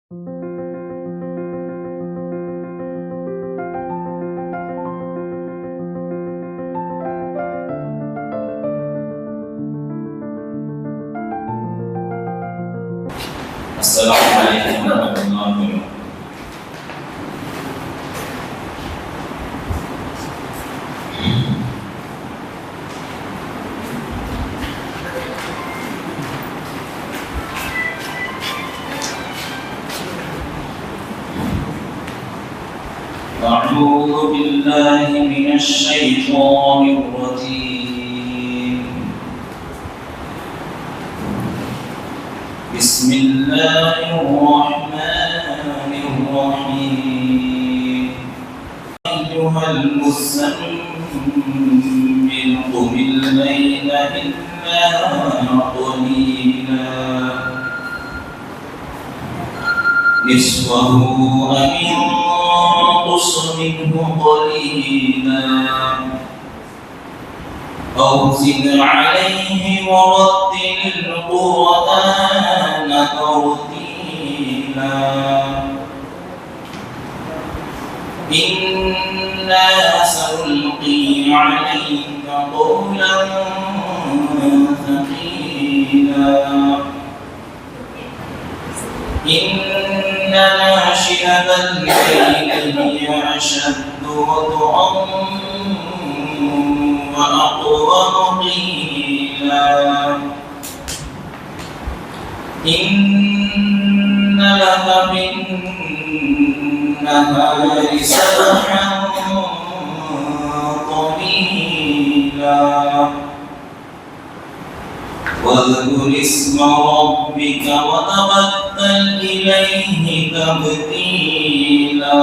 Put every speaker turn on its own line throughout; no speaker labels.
السلام علیکم ورحمۃ اللہ وبرکاتہ۔ أعوذ بالله من الشيطان الرجيم، بسم الله الرحمن الرحيم، أيها المزمل قم الليل إلا قليلا نصفه أو انقص منه قليلا أو زد عليه ورتل القرآن ترتيلا إنا سنلقي عليك قولا ثقيلا إن ناشئة الليل هي أشد وطئا وأقوم قيلا إن لك في النهار سبحا طويلا واذكر اسم ربك وتبتل إليه تبتيلا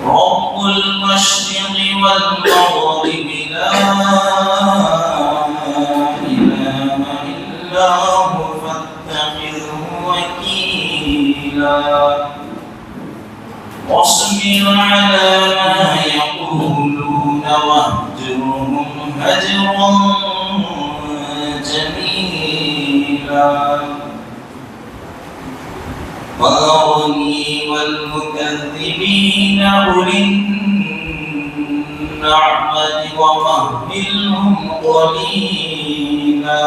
رب المشرق والمغرب لا إله إلا هو فاتخذه وكيلا واصبر على ما يقولون واهجرهم هجرا جميلا وذرني والمكذبين أولي النعمة ومهلهم قليلا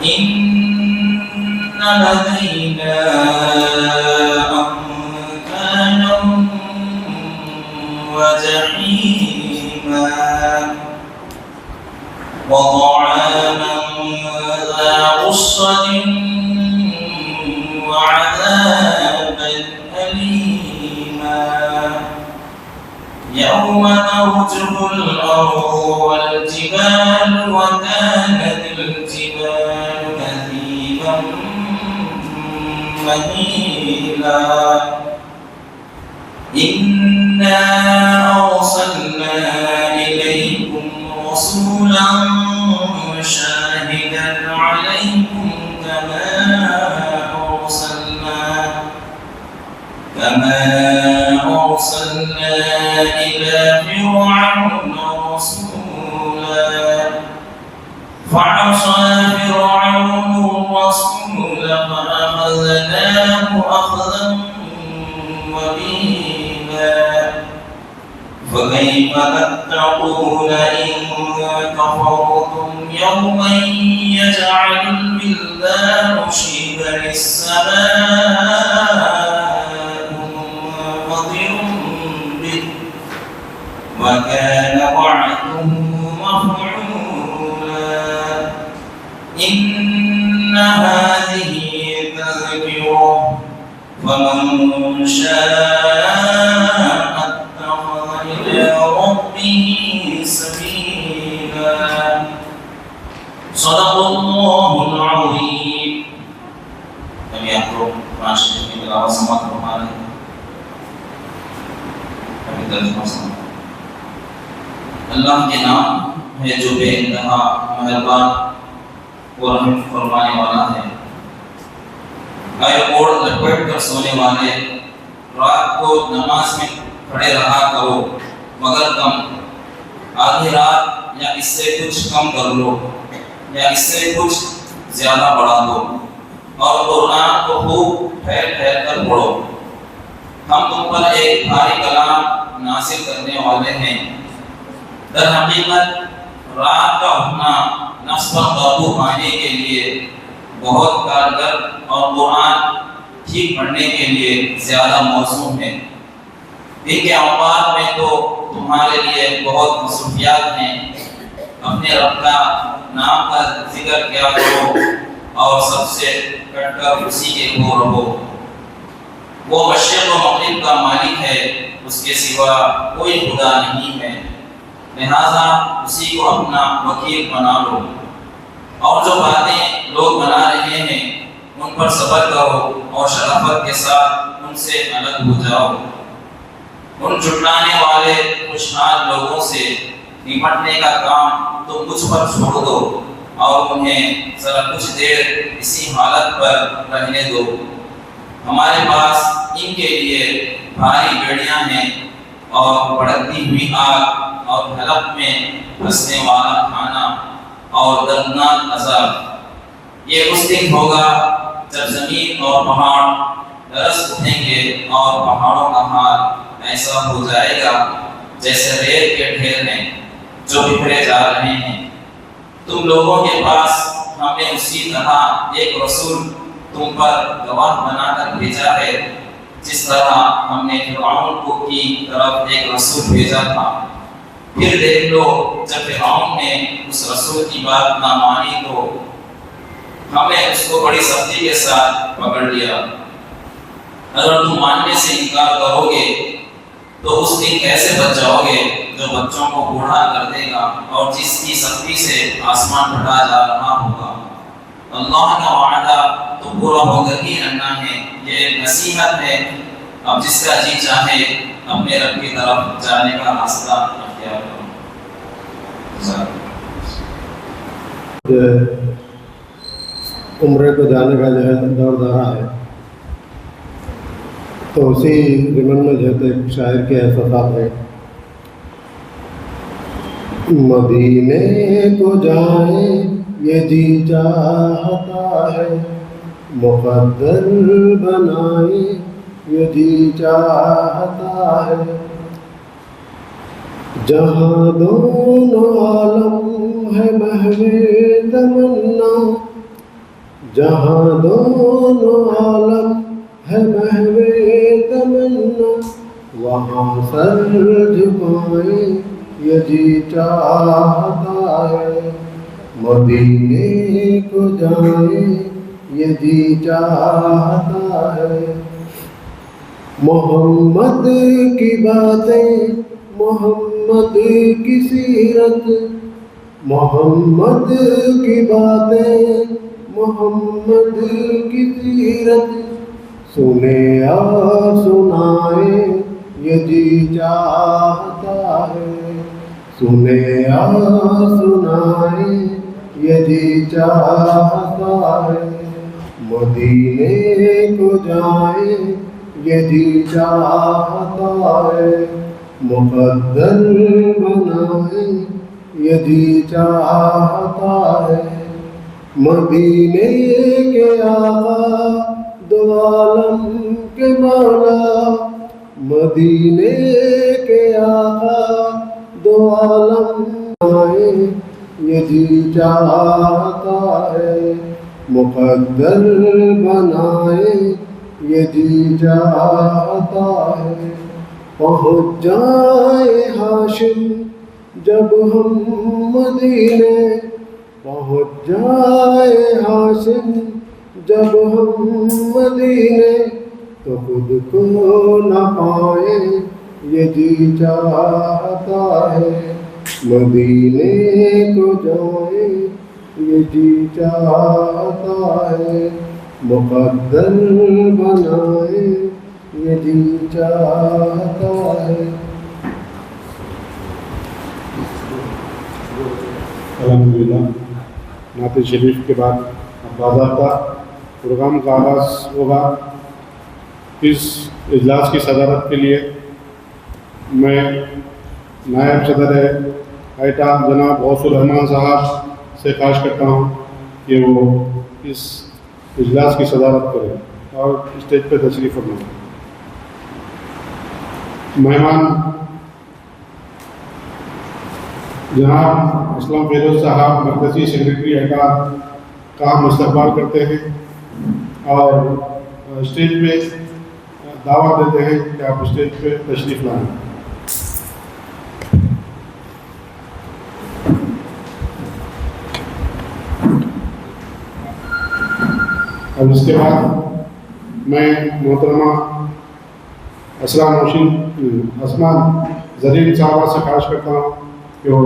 إن لدينا أنكالا وجحيما وطعاما ذا غصة وعذابا أليما يوم ترجف الأرض والجبال وكانت الجبال كثيبا مهيلا إنا أرسلنا إليكم رسولا شاهدا عليكم كما أرسلنا إلى فرعون رسولا فعصى فرعون الرسول فأخذناه أخذا وبيلا فكيف تتقون إن كفرتم يوما يجعل الولدان شيبا السماء منفطر به وكان وعده مفعولا إن هذه تذكرة فمن شاء اتخذ إلى ربه سبيلا صدق الله العظيم. Kami atur masjid ini dalam semat kemarin. Kami terus Allah के नाम है जो बेइंतहा मेहरबान और रहम फरमाने वाला है। गाय ओढ़ लपेट कर सोने वाले रात को नमाज में खड़े रहा करो मगर कम, आधी रात या इससे कुछ कम कर लो या इससे कुछ زیادہ بڑھا دو اور قرآن کو خوب ٹھہر ٹھہر کر پڑھو۔ ہم تم پر ایک بھاری کلام نازل کرنے والے ہیں۔ در حقیقت رات کا اٹھنا نفس پر قابو پانے کے لیے بہت کارگر اور قرآن ٹھیک پڑھنے کے لیے زیادہ موزوں ہے۔ دن کے اوقات میں تو تمہارے لیے بہت مصروفیات ہیں۔ اپنے رب کا نام کا ذکر کیا کرو اور سب سے کٹ کر اسی کے گو رہو۔ وہ مشرق و مغرب کا مالک ہے، اس کے سوا کوئی خدا نہیں ہے، لہذا اسی کو اپنا وکیل بنا لو۔ اور جو باتیں لوگ بنا رہے ہیں ان پر صبر کرو اور شرافت کے ساتھ ان سے الگ ہو جاؤ۔ ان جھٹلانے والے خوشحال لوگوں سے نمٹنے کا کام تم مجھ پر چھوڑ دو اور انہیں ذرا کچھ دیر اسی حالت پر رہنے دو۔ ہمارے پاس ان کے لیے بھاری بیڑیاں ہیں اور بھڑکتی ہوئی آگ اور حلق میں پھنسنے والا کھانا اور دردناک عذاب۔ یہ اس دن ہوگا جب زمین اور پہاڑ لرز اٹھیں گے اور پہاڑوں کا حال ایسا ہو جائے گا جیسے ریت کے ڈھیر ہیں جو بکھرے جا رہے ہیں۔ تم لوگوں کے پاس ہم نے اسی طرح ایک رسول تم پر گواہ بنا کر بھیجا ہے جس طرح ہم نے فرعون کو کی طرف ایک رسول بھیجا تھا۔ پھر دیکھ لو جب فرعون نے اس رسول کی بات نہ مانی تو ہم نے اس کو بڑی سختی کے ساتھ پکڑ لیا۔ اگر تم ماننے سے انکار کرو گے تو اس دن کیسے بچ جاؤ گے جو بچوں کو بوڑھا کر دے گا اور جس کی سختی سے آسمان پھٹا جا رہا ہوگا۔ اللہ کا وعدہ تو پورا ہو کر ہی رہنا ہے، یہ ایک نصیحت ہے۔ اب جس کا جی چاہے اپنے رب کی طرف جانے کا راستہ اختیار کرو۔
عمرے کو جانے کا جو ہے دور دورہ ہے، تو اسی ضمن میں جو ہے ایک شاعر کے احساسات ہیں۔ مدینے کو جائیں یہ جی چاہتا ہے، مقدر بنائیں یہ جی چاہتا ہے، جہاں دونوں عالم ہے محو تمنا، جہاں دونوں عالم ہے محو تمنا، وہاں سر جھکائیں یہ جی چاہتا ہے، مدینے کو جائیں یہ جی چاہتا ہے۔ محمد کی باتیں، محمد کی سیرت، محمد کی باتیں، محمد کی سیرت، سنے اور سنائیں یہ جی چاہتا ہے، سنے اور سنائیں یہ جی چاہتا ہے، مدینے کو جائیں یہ جی چاہتا ہے، مقدر بنائیں یہ جی چاہتا ہے، مدینے کے آقا دو عالم کے مولا، مدینے کے آقا دو عالم آئیں یہ جی چاہتا ہے، مقدر بنائیں یہ جی چاہتا ہے، پہنچ جائے ہاشم جب ہم مدینے، پہنچ جائے ہاشم جب ہم مدینے، تو خود کو نہ پائیں یہ جی چاہتا ہے، مدینے کو جائیں یہ جی چاہتا ہے، مقدر بنائیں یہ جی چاہتا ہے۔ الحمدللہ نعت شریف کے بعد باضابطہ پروگرام کا آغاز ہوگا۔ اس اجلاس کی صدارت کے لیے میں نائب صدر ایٹا جناب غوث الرحمان صاحب سے خواہش کرتا ہوں کہ وہ
اس اجلاس کی صدارت کریں اور اسٹیج پہ تشریف فرمائیں۔ مہمان جناب اسلام فیروز صاحب مرکزی سیکرٹری احکام کا ہم استقبال کرتے ہیں اور اسٹیج پہ دعوت دیتے ہیں کہ آپ اسٹیج پہ تشریف لائیں۔ اور اس کے بعد میں محترمہ اسمان زرین صاحبہ سے خواہش کرتا ہوں کہ وہ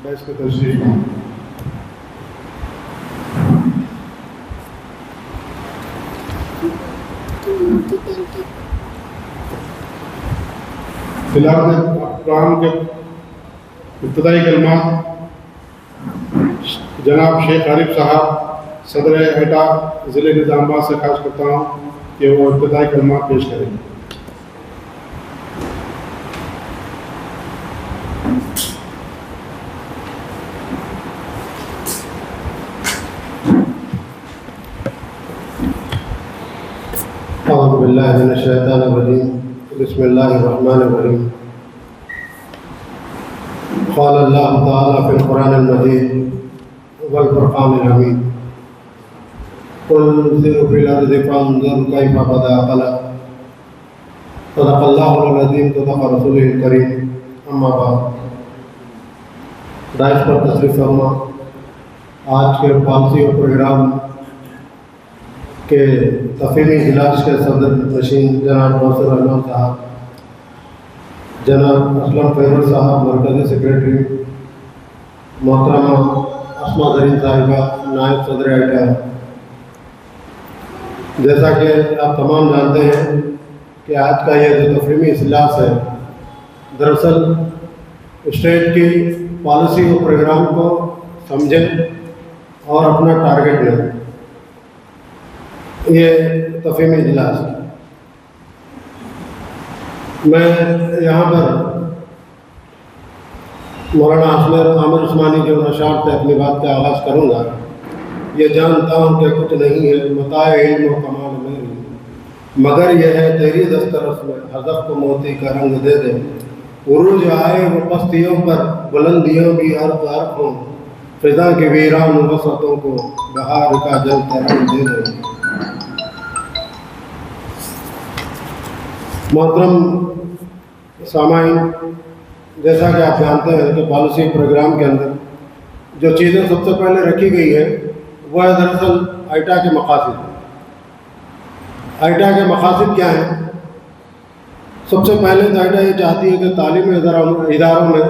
ڈیسک پہ تشریف لائیں۔ تلاوت قرآن کے ابتدائی کلمات جناب شیخ عارف صاحب صدر ایٹا ضلع نظام آباد سے خواہش کرتا ہوں کہ وہ ابتدائی کلمات پیش کریں۔
اعوذ باللہ من الشیطان الرجیم بسم اللہ الرحمن الرحیم۔ قال اللہ تعالی فی القرآن المجید والفرقان الحمید قل سیروا فی الارض فانظروا کیف بدأ الخلق صدق اللہ العظیم صدق رسولہ الکریم۔ اما بعد، دائش پر تشریف فرما آج کے پالیسی اور پروگرام کے تفہیمی اجلاس کے صدر نشین جناب ناصر رحمان صاحب، جناب اسلم فیروز صاحب مرکزی سیکرٹری، محترمہ اسما زرین صاحبہ نائب صدر ایٹا، جیسا کہ آپ تمام جانتے ہیں کہ آج کا یہ جو تفہیمی اجلاس ہے دراصل اسٹیٹ کی پالیسی و پروگرام کو سمجھیں اور اپنا ٹارگٹ لیں۔ یہ تفہیمی اجلاس میں یہاں پر مولانا عامر عثمانی کے نشاط سے اپنی بات کا آغاز کروں گا۔ یہ جانتا ہوں کہ کچھ نہیں ہے متاع علم و کمال میری، مگر یہ ہے تیری دسترس میں حذف کو موتی کا رنگ دے دے۔ عروج آئے وہ پستیوں پر بلندیوں بھی عرق عرق ہوں، فضا کے ویران وسعتوں کو بہار کا جلتا رنگ دے دے۔ محترم سامعین، جیسا کہ آپ جانتے ہیں کہ پالیسی پروگرام کے اندر جو چیزیں سب سے پہلے رکھی گئی ہے وہ ہے دراصل ایٹا کے مقاصد۔ ایٹا کے مقاصد کیا ہیں؟ سب سے پہلے تو ایٹا یہ چاہتی ہے کہ تعلیمی اداروں میں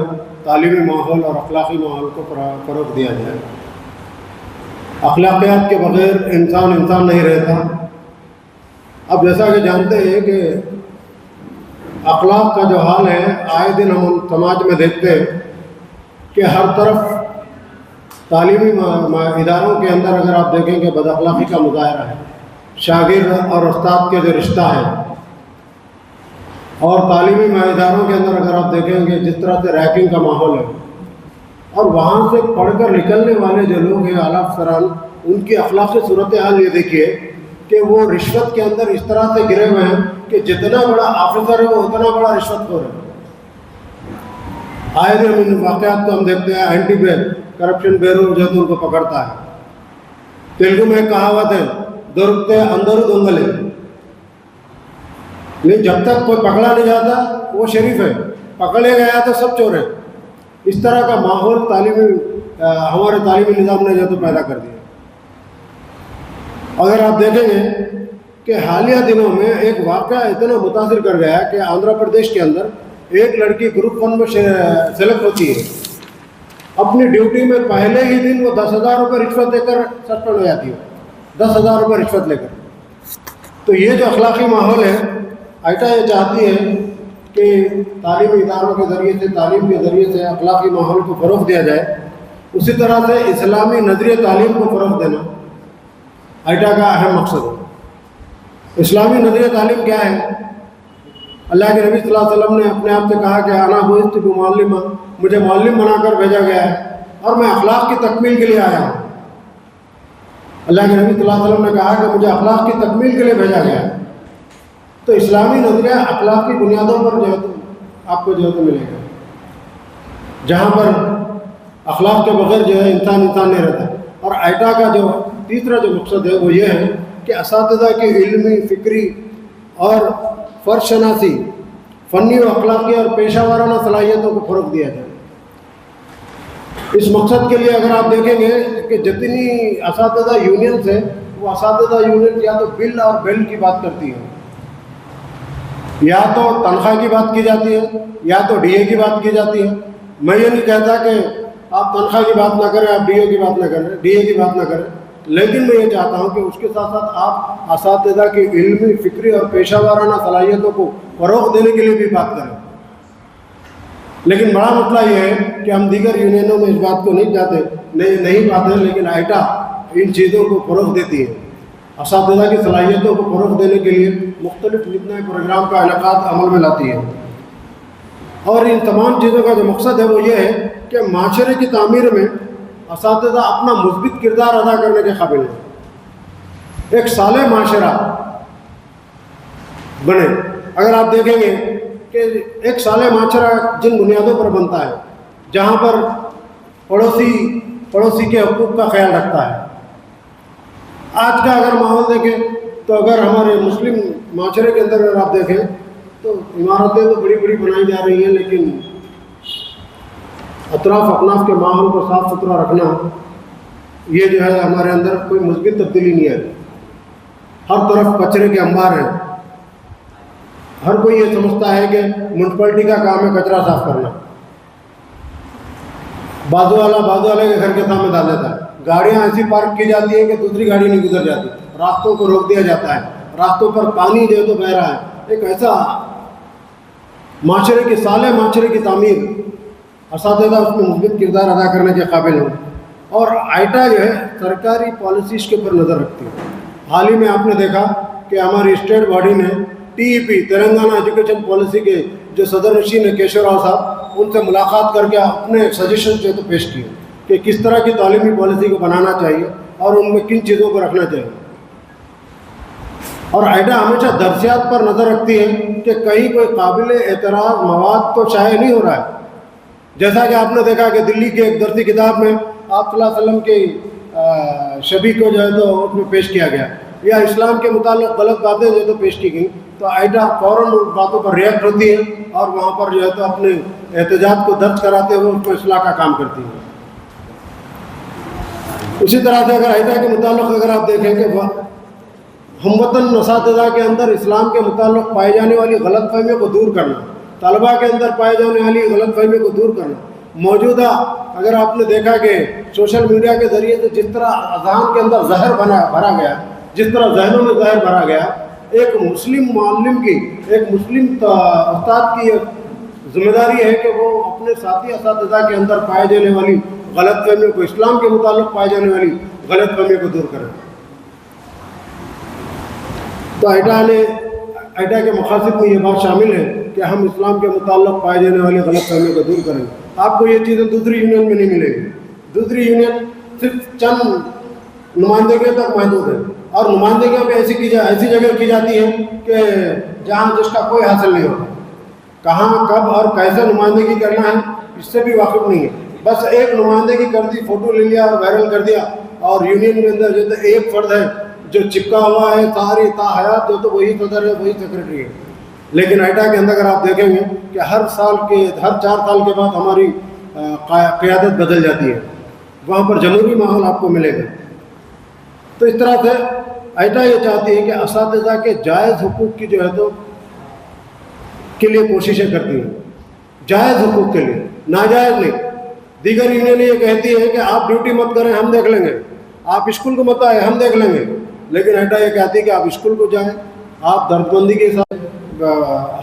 تعلیمی ماحول اور اخلاقی ماحول کو فروغ دیا جائے۔ اخلاقیات کے بغیر انسان نہیں رہتا۔ اب جیسا کہ جانتے ہیں کہ اخلاق کا جو حال ہے آئے دن ہم سماج میں دیکھتے ہیں کہ ہر طرف تعلیمی اداروں کے اندر اگر آپ دیکھیں کہ بد اخلاقی کا مظاہرہ ہے، شاگرد اور استاد کے جو رشتہ ہے، اور تعلیمی اداروں کے اندر اگر آپ دیکھیں کہ جس طرح سے ریکنگ کا ماحول ہے، اور وہاں سے پڑھ کر نکلنے والے جو لوگ ہیں اعلیٰ افسران، ان کی اخلاقی صورتحال یہ دیکھیے کہ وہ رشوت کے اندر اس طرح سے گرے ہوئے ہیں کہ جتنا بڑا آفیسر ہے وہ اتنا بڑا رشوت خور ہے۔ آئے دن ان واقعات کو ہم دیکھتے ہیں۔ اینٹی کرپشن بیورو جو ان کو پکڑتا ہے۔ تیلگو میں ایک کہاوت ہے، دورتے اندر دونگلے، لیکن جب تک کوئی پکڑا نہیں جاتا وہ شریف ہے، پکڑے گیا تو سب چور ہیں۔ اس طرح کا ماحول ہمارے تعلیمی نظام نے جو تو پیدا کر دیا۔ اگر آپ دیکھیں گے کہ حالیہ دنوں میں ایک واقعہ اتنا متاثر کر گیا کہ آندھرا پردیش کے اندر ایک لڑکی گروپ 1 میں سلیکٹ ہوتی ہے، اپنی ڈیوٹی میں پہلے ہی دن وہ 10,000 روپے رشوت دے کر سسپینڈ ہو جاتی ہے، 10,000 روپے رشوت لے کر۔ تو یہ جو اخلاقی ماحول ہے، ایٹا یہ چاہتی ہے کہ تعلیمی اداروں کے ذریعے سے، تعلیم کے ذریعے سے اخلاقی ماحول کو فروغ دیا جائے۔ اسی طرح سے اسلامی نظریہ تعلیم کو فروغ دینا ایٹا کا اہم مقصد ہے۔ اسلامی نظریہ تعلیم کیا ہے؟ اللہ کے نبی صلی اللہ علیہ وسلم نے اپنے آپ سے کہا کہ انا بعثت معلما، مجھے معلم بنا کر بھیجا گیا ہے اور میں اخلاق کی تکمیل کے لیے آیا ہوں۔ اللہ کے نبی صلی اللہ علیہ وسلم نے کہا کہ مجھے اخلاق کی تکمیل کے لیے بھیجا گیا ہے. تو اسلامی نظریہ اخلاق کی بنیادوں پر جو ہے تو آپ کو جو ہے تو ملے گا. جہاں پر اخلاق کے بغیر جو ہے انسان نہیں رہتا. اور آئٹا کا جو تیسرا جو مقصد ہے وہ یہ ہے کہ اساتذہ کی علمی، فکری اور فرد شناسی، فنی و اخلاقی اور پیشہ وارانہ صلاحیتوں کو فروغ دیا جائے. اس مقصد کے لیے اگر آپ دیکھیں گے کہ جتنی اساتذہ یونینز ہیں وہ اساتذہ یونین یا تو بل اور بیل کی بات کرتی ہے، یا تو تنخواہ کی بات کی جاتی ہے یا تو ڈی اے کی بات کی جاتی ہے. میں یہ نہیں کہتا کہ آپ تنخواہ کی بات نہ کریں، آپ ڈی اے کی بات نہ کریں، ڈی اے کی بات نہ کریں، لیکن میں یہ چاہتا ہوں کہ اس کے ساتھ ساتھ آپ اساتذہ کی علمی، فکری اور پیشہ وارانہ صلاحیتوں کو فروغ دینے کے لیے بھی بات کریں. لیکن بڑا مسئلہ یہ ہے کہ ہم دیگر یونینوں میں اس بات کو نہیں پاتے، لیکن آئٹا ان چیزوں کو فروغ دیتی ہے. اساتذہ کی صلاحیتوں کو فروغ دینے کے لیے مختلف نئے پروگرام کا انعقاد عمل میں لاتی ہے. اور ان تمام چیزوں کا جو مقصد ہے وہ یہ ہے کہ معاشرے کی تعمیر میں اساتذہ اپنا مثبت کردار ادا کرنے کے قابل ہیں، ایک صالح معاشرہ بنے. اگر آپ دیکھیں گے کہ ایک صالح معاشرہ جن بنیادوں پر بنتا ہے جہاں پر پڑوسی کے حقوق کا خیال رکھتا ہے. آج کا اگر ماحول دیکھیں تو اگر ہمارے مسلم معاشرے کے اندر اگر آپ دیکھیں تو عمارتیں تو بڑی بڑی بنائی جا رہی ہیں، لیکن اطراف اکناف کے ماحول کو صاف ستھرا رکھنا یہ جو ہے ہمارے اندر کوئی مثبت تبدیلی نہیں ہے. ہر طرف کچرے کے انبار ہیں. ہر کوئی یہ سمجھتا ہے کہ میونسپلٹی کا کام ہے کچرا صاف کرنا. بازو والے کے گھر کے سامنے ڈال دیتا ہے. گاڑیاں ایسی پارک کی جاتی ہیں کہ دوسری گاڑی نہیں گزر جاتی. راستوں کو روک دیا جاتا ہے. راستوں پر پانی جو ہے تو بہ رہا ہے. ایک ایسا معاشرے کی صالح معاشرے کی تعمیر اساتذہ اس میں مثبت کردار ادا کرنے کے قابل ہوں. اور آئٹا جو ہے سرکاری پالیسیز کے اوپر نظر رکھتی ہے. حال ہی میں آپ نے دیکھا کہ ہماری اسٹیٹ باڈی نے TEP تلنگانہ ایجوکیشن پالیسی کے جو صدر نشین ہے کیشور راؤ صاحب، ان سے ملاقات کر کے اپنے سجیشن جو ہے تو پیش کیے کہ کس طرح کی تعلیمی پالیسی کو بنانا چاہیے اور ان میں کن چیزوں کو رکھنا چاہیے. اور آئٹا ہمیشہ درسیات پر نظر رکھتی ہے کہ کہیں کوئی قابل اعتراض مواد تو شائع نہیں ہو رہا ہے. جیسا کہ آپ نے دیکھا کہ دلی کی ایک درسی کتاب میں آپ صلی اللہ علیہ وسلم کی شبیہ کو جو ہے تو اس میں پیش کیا گیا، یا اسلام کے متعلق غلط باتیں جو ہے تو پیش کی گئیں، تو آئٹا فوراً ان باتوں پر ریئیکٹ ہوتی ہے اور وہاں پر جو ہے تو اپنے احتجاج کو درج کراتے ہوئے اس کو اصلاح کا کام کرتی ہے. اسی طرح سے اگر آئٹا کے متعلق اگر آپ دیکھیں کہ ہم وطن اساتذہ کے اندر اسلام کے متعلق پائے جانے والی غلط فہمیوں کو دور کرنا، طلباء کے اندر پائے جانے والی غلط فہمیوں کو دور کرنا. موجودہ اگر آپ نے دیکھا کہ سوشل میڈیا کے ذریعے سے جس طرح اذہان کے اندر زہر بھرا گیا، جس طرح ذہنوں میں زہر بھرا گیا، ایک مسلم معلم کی، ایک مسلم استاد کی ذمہ داری ہے کہ وہ اپنے ساتھی اساتذہ کے اندر پائے جانے والی غلط فہمیوں کو، اسلام کے متعلق پائے جانے والی غلط فہمیوں کو دور کریں. تو آئٹا کے مقاصد میں یہ بات شامل ہے کہ ہم اسلام کے متعلق پائے جانے والی غلط فہمیوں کو دور کریں. آپ کو یہ چیزیں دوسری یونین میں نہیں ملے گی. دوسری یونین صرف چند نمائندگیوں تک محدود ہے، اور نمائندگیاں بھی ایسی جگہ کی جاتی ہیں کہ جہاں جس کا کوئی حاصل نہیں ہوتا. کہاں کب اور کیسے نمائندگی کرنا ہے اس سے بھی واقف نہیں ہے. بس ایک نمائندگی کر دی، فوٹو لے لیا اور وائرل کر دیا، اور یونین کے اندر جو ایک فرد ہے جو چپکا ہوا ہے ساری تا حیات جو تو وہی صدر ہے، وہی سیکرٹری ہے. لیکن آئٹا کے اندر اگر آپ دیکھیں گے کہ ہر 4 سال کے بعد ہماری قیادت بدل جاتی ہے، وہاں پر جمہوری ماحول آپ کو ملے گا. تو اس طرح سے آئٹا یہ چاہتی ہے کہ اساتذہ کے جائز حقوق کی جو ہے تو کے لیے کوششیں کرتی ہیں. جائز حقوق کے لیے، ناجائز نہیں. دیگر یونین یہ کہتی ہے کہ آپ ڈیوٹی مت کریں، ہم دیکھ لیں گے. آپ اسکول کو مت آئے، ہم دیکھ لیں گے. لیکن آئٹا یہ کہتی ہے کہ آپ اسکول کو جائیں، آپ دردمندی کے ساتھ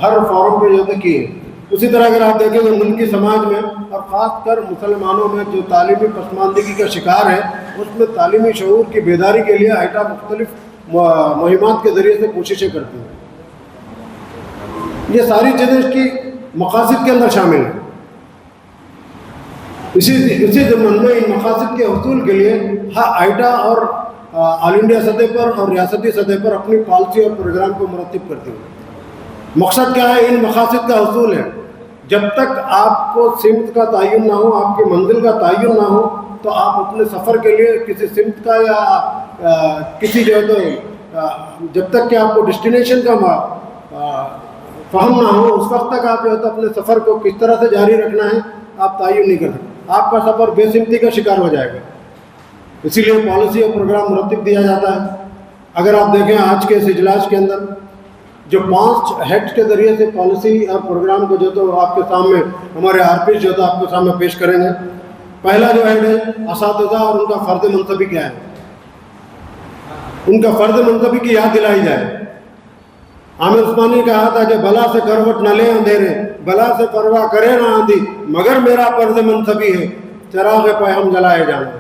ہر فورم پہ جو ہے کیے. اسی طرح اگر آپ دیکھیں گے ملکی سماج میں اور خاص کر مسلمانوں میں جو تعلیمی پسماندگی کا شکار ہے، اس میں تعلیمی شعور کی بیداری کے لیے آئٹا مختلف مہمات کے ذریعے سے کوششیں کرتی ہیں. یہ ساری چیزیں اس کی مقاصد کے اندر شامل ہیں. اسی ضمن میں ان مقاصد کے حصول کے لیے آئٹا اور ऑल इंडिया सतह पर और रियासती सतह पर अपनी पॉलिसी और प्रोग्राम को मुरतब करती है। मकसद क्या है? इन मकासद का हसूल है। जब तक आपको सिमत का तयन ना हो, आपकी मंजिल का तयन ना हो, तो आप अपने सफ़र के लिए किसी सिमत का या किसी जो है तो जब तक कि आपको डेस्टिनेशन का फहम ना हो, उस वक्त तक आप जो है तो अपने सफ़र को किस तरह से जारी रखना है आप तयन नहीं कर सकते। आपका सफ़र बेसिमती का शिकार हो जाएगा। इसीलिए पॉलिसी और प्रोग्राम मुरतब दिया जाता है। अगर आप देखें आज के इस इजलास के अंदर जो 5 हेड्स के ज़रिए से पॉलिसी और प्रोग्राम को जो तो आपके सामने हमारे आरपीएस जो तो आपके सामने पेश करेंगे। पहला जो हेड है असातिज़ा और उनका फ़र्ज़ मुंतबी क्या है, उनका फ़र्ज़ मुंतबी की याद दिलाई जाए। आमिर उस्मानी ने कहा था कि बला से करवट न ले अंधेरे, बला से परवाह करे ना आंधी, मगर मेरा फ़र्ज़ मुंतबी है चराग़ पे हम जलाए जाना,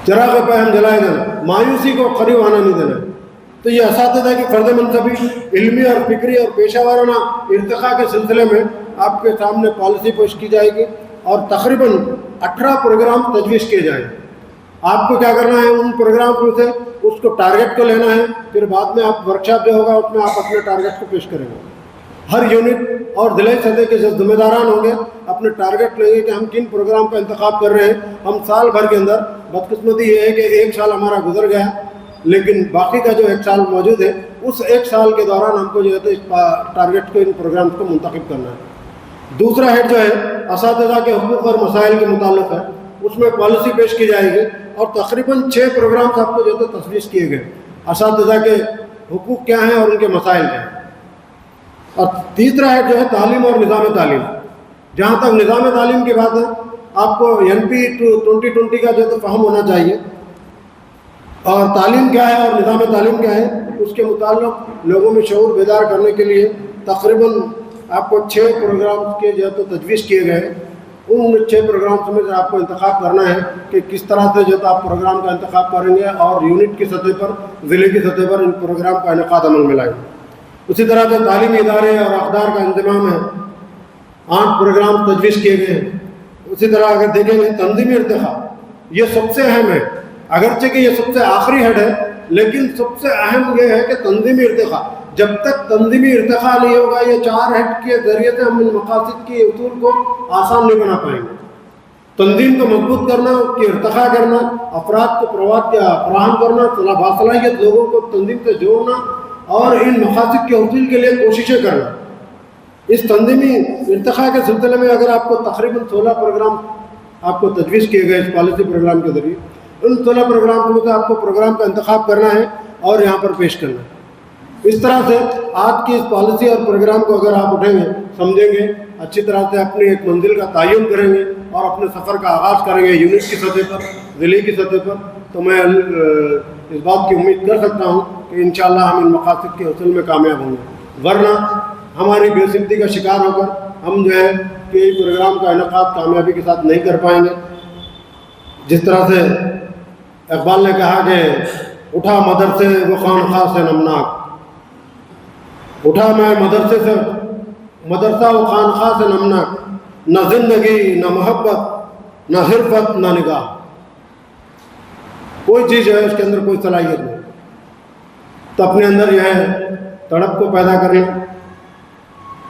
चराग़ पे हम जलाए जाना, मायूसी को करीब आना नहीं देना। तो ये असातिज़ा की फ़र्ज़ मुंतबी इल्मी और फ़िक्री और पेशा वाराना इर्तिक़ा के सिलसिले में आपके सामने पॉलिसी पेश की जाएगी और तकरीबन 18 प्रोग्राम तजवीज़ किए जाएंगे। आपको क्या करना है? उन प्रोग्राम में से उसको टारगेट को लेना है, फिर बाद में आप वर्कशॉप जो होगा उसमें आप अपने टारगेट को पेश करेंगे। हर यूनिट और ज़िले सतह के जो ज़िम्मेदारान होंगे अपने टारगेट लेंगे कि हम किन प्रोग्राम का इंतखाब कर रहे हैं। हम साल भर के अंदर, बदकिस्मती ये है कि एक साल हमारा गुजर गया, लेकिन बाकी का जो एक साल मौजूद है उस एक साल के दौरान हमको जो है तो इस टारगेट को, इन प्रोग्राम को मुंतखब करना है। दूसरा हेड जो है असातिज़ा के हुकूक़ और मसाइल के मुताल्लिक़ है, उसमें पॉलिसी पेश की जाएगी और तकरीबन 6 प्रोग्राम्स आपको जो है तो तजवीज़ किए गए। असातिज़ा के हुकूक़ क्या हैं और उनके मसाइल क्या हैं। और तीसरा हेड जो है तालीम और निज़ाम तालीम। जहाँ तक निज़ाम तालीम की बात है, आपको NP 2020 का जो तो फ़हम होना चाहिए और तालीम क्या है और निज़ाम तालीम क्या है, उसके मुताल्लिक़ लोगों में शऊर बेदार करने के लिए तकरीबन आपको 6 प्रोग्राम के जो तो तजवीज़ किए गए। उन 6 प्रोग्राम्स में से आपको इंतखाब करना है कि किस तरह से जो तो आप प्रोग्राम का इंतखाब करेंगे और यूनिट की सतह पर, ज़िले की सतह पर इन प्रोग्राम का इनेकाद अमल में लाएंगे। उसी तरह से तालीमी इदारे और अक़दार का इंतज़ाम है, 8 प्रोग्राम तजवीज़ किए गए हैं। उसी तरह अगर देखेंगे तंज़ीमी इर्तिक़ा, ये सबसे अहम है, अगरचे कि ये सबसे आखिरी हेड है, लेकिन सबसे अहम ये है कि तंज़ीमी इर्तिक़ा। जब तक तंज़ीमी इर्तिक़ा नहीं होगा, ये 4 हेड के ज़रिए से हम इन मक़ासिद के उसूल को आसान नहीं बना पाएंगे। तंज़ीम को मजबूत करना, उसकी इर्तिक़ा करना, अफराद को फराहम करना, बासलाहियत लोगों को तंज़ीम से जोड़ना और इन मक़ासिद के उसूल के लिए कोशिशें करना। इस तंज़ीमी इर्तिक़ा के सिलसिले में अगर आपको तकरीबन 16 प्रोग्राम आपको तजवीज़ किए गए इस पॉलिसी प्रोग्राम के ज़रिए, उन 16 प्रोग्राम में से आपको प्रोग्राम का इंतखाब करना है और यहाँ पर पेश करना है। इस तरह से आज की इस पॉलिसी और प्रोग्राम को अगर आप उठेंगे, समझेंगे, अच्छी तरह से अपनी एक मंजिल का तयन करेंगे और अपने सफ़र का आगाज़ करेंगे यूनिट की सतह पर, ज़िले की सतह पर, तो मैं इस बात की उम्मीद कर सकता हूँ कि इंशाअल्लाह हम इन मक़ासिद के हसूल में कामयाब होंगे। वरना हमारी बेसिमती का शिकार होकर हम जो है कि प्रोग्राम का इनेकाद कामयाबी के साथ नहीं कर पाएंगे। जिस तरह से इक़बाल ने कहा कि उठा मदरसे व खानख़ाह से नमनाक, उठा मैं मदरसा व खानख़ाह से नमनाक, न ज़िंदगी न मोहब्बत न हिरफत न निगाह। कोई चीज़ है उसके अंदर कोई सलाहियत नहीं, तो अपने अंदर यह है तड़प को पैदा करना,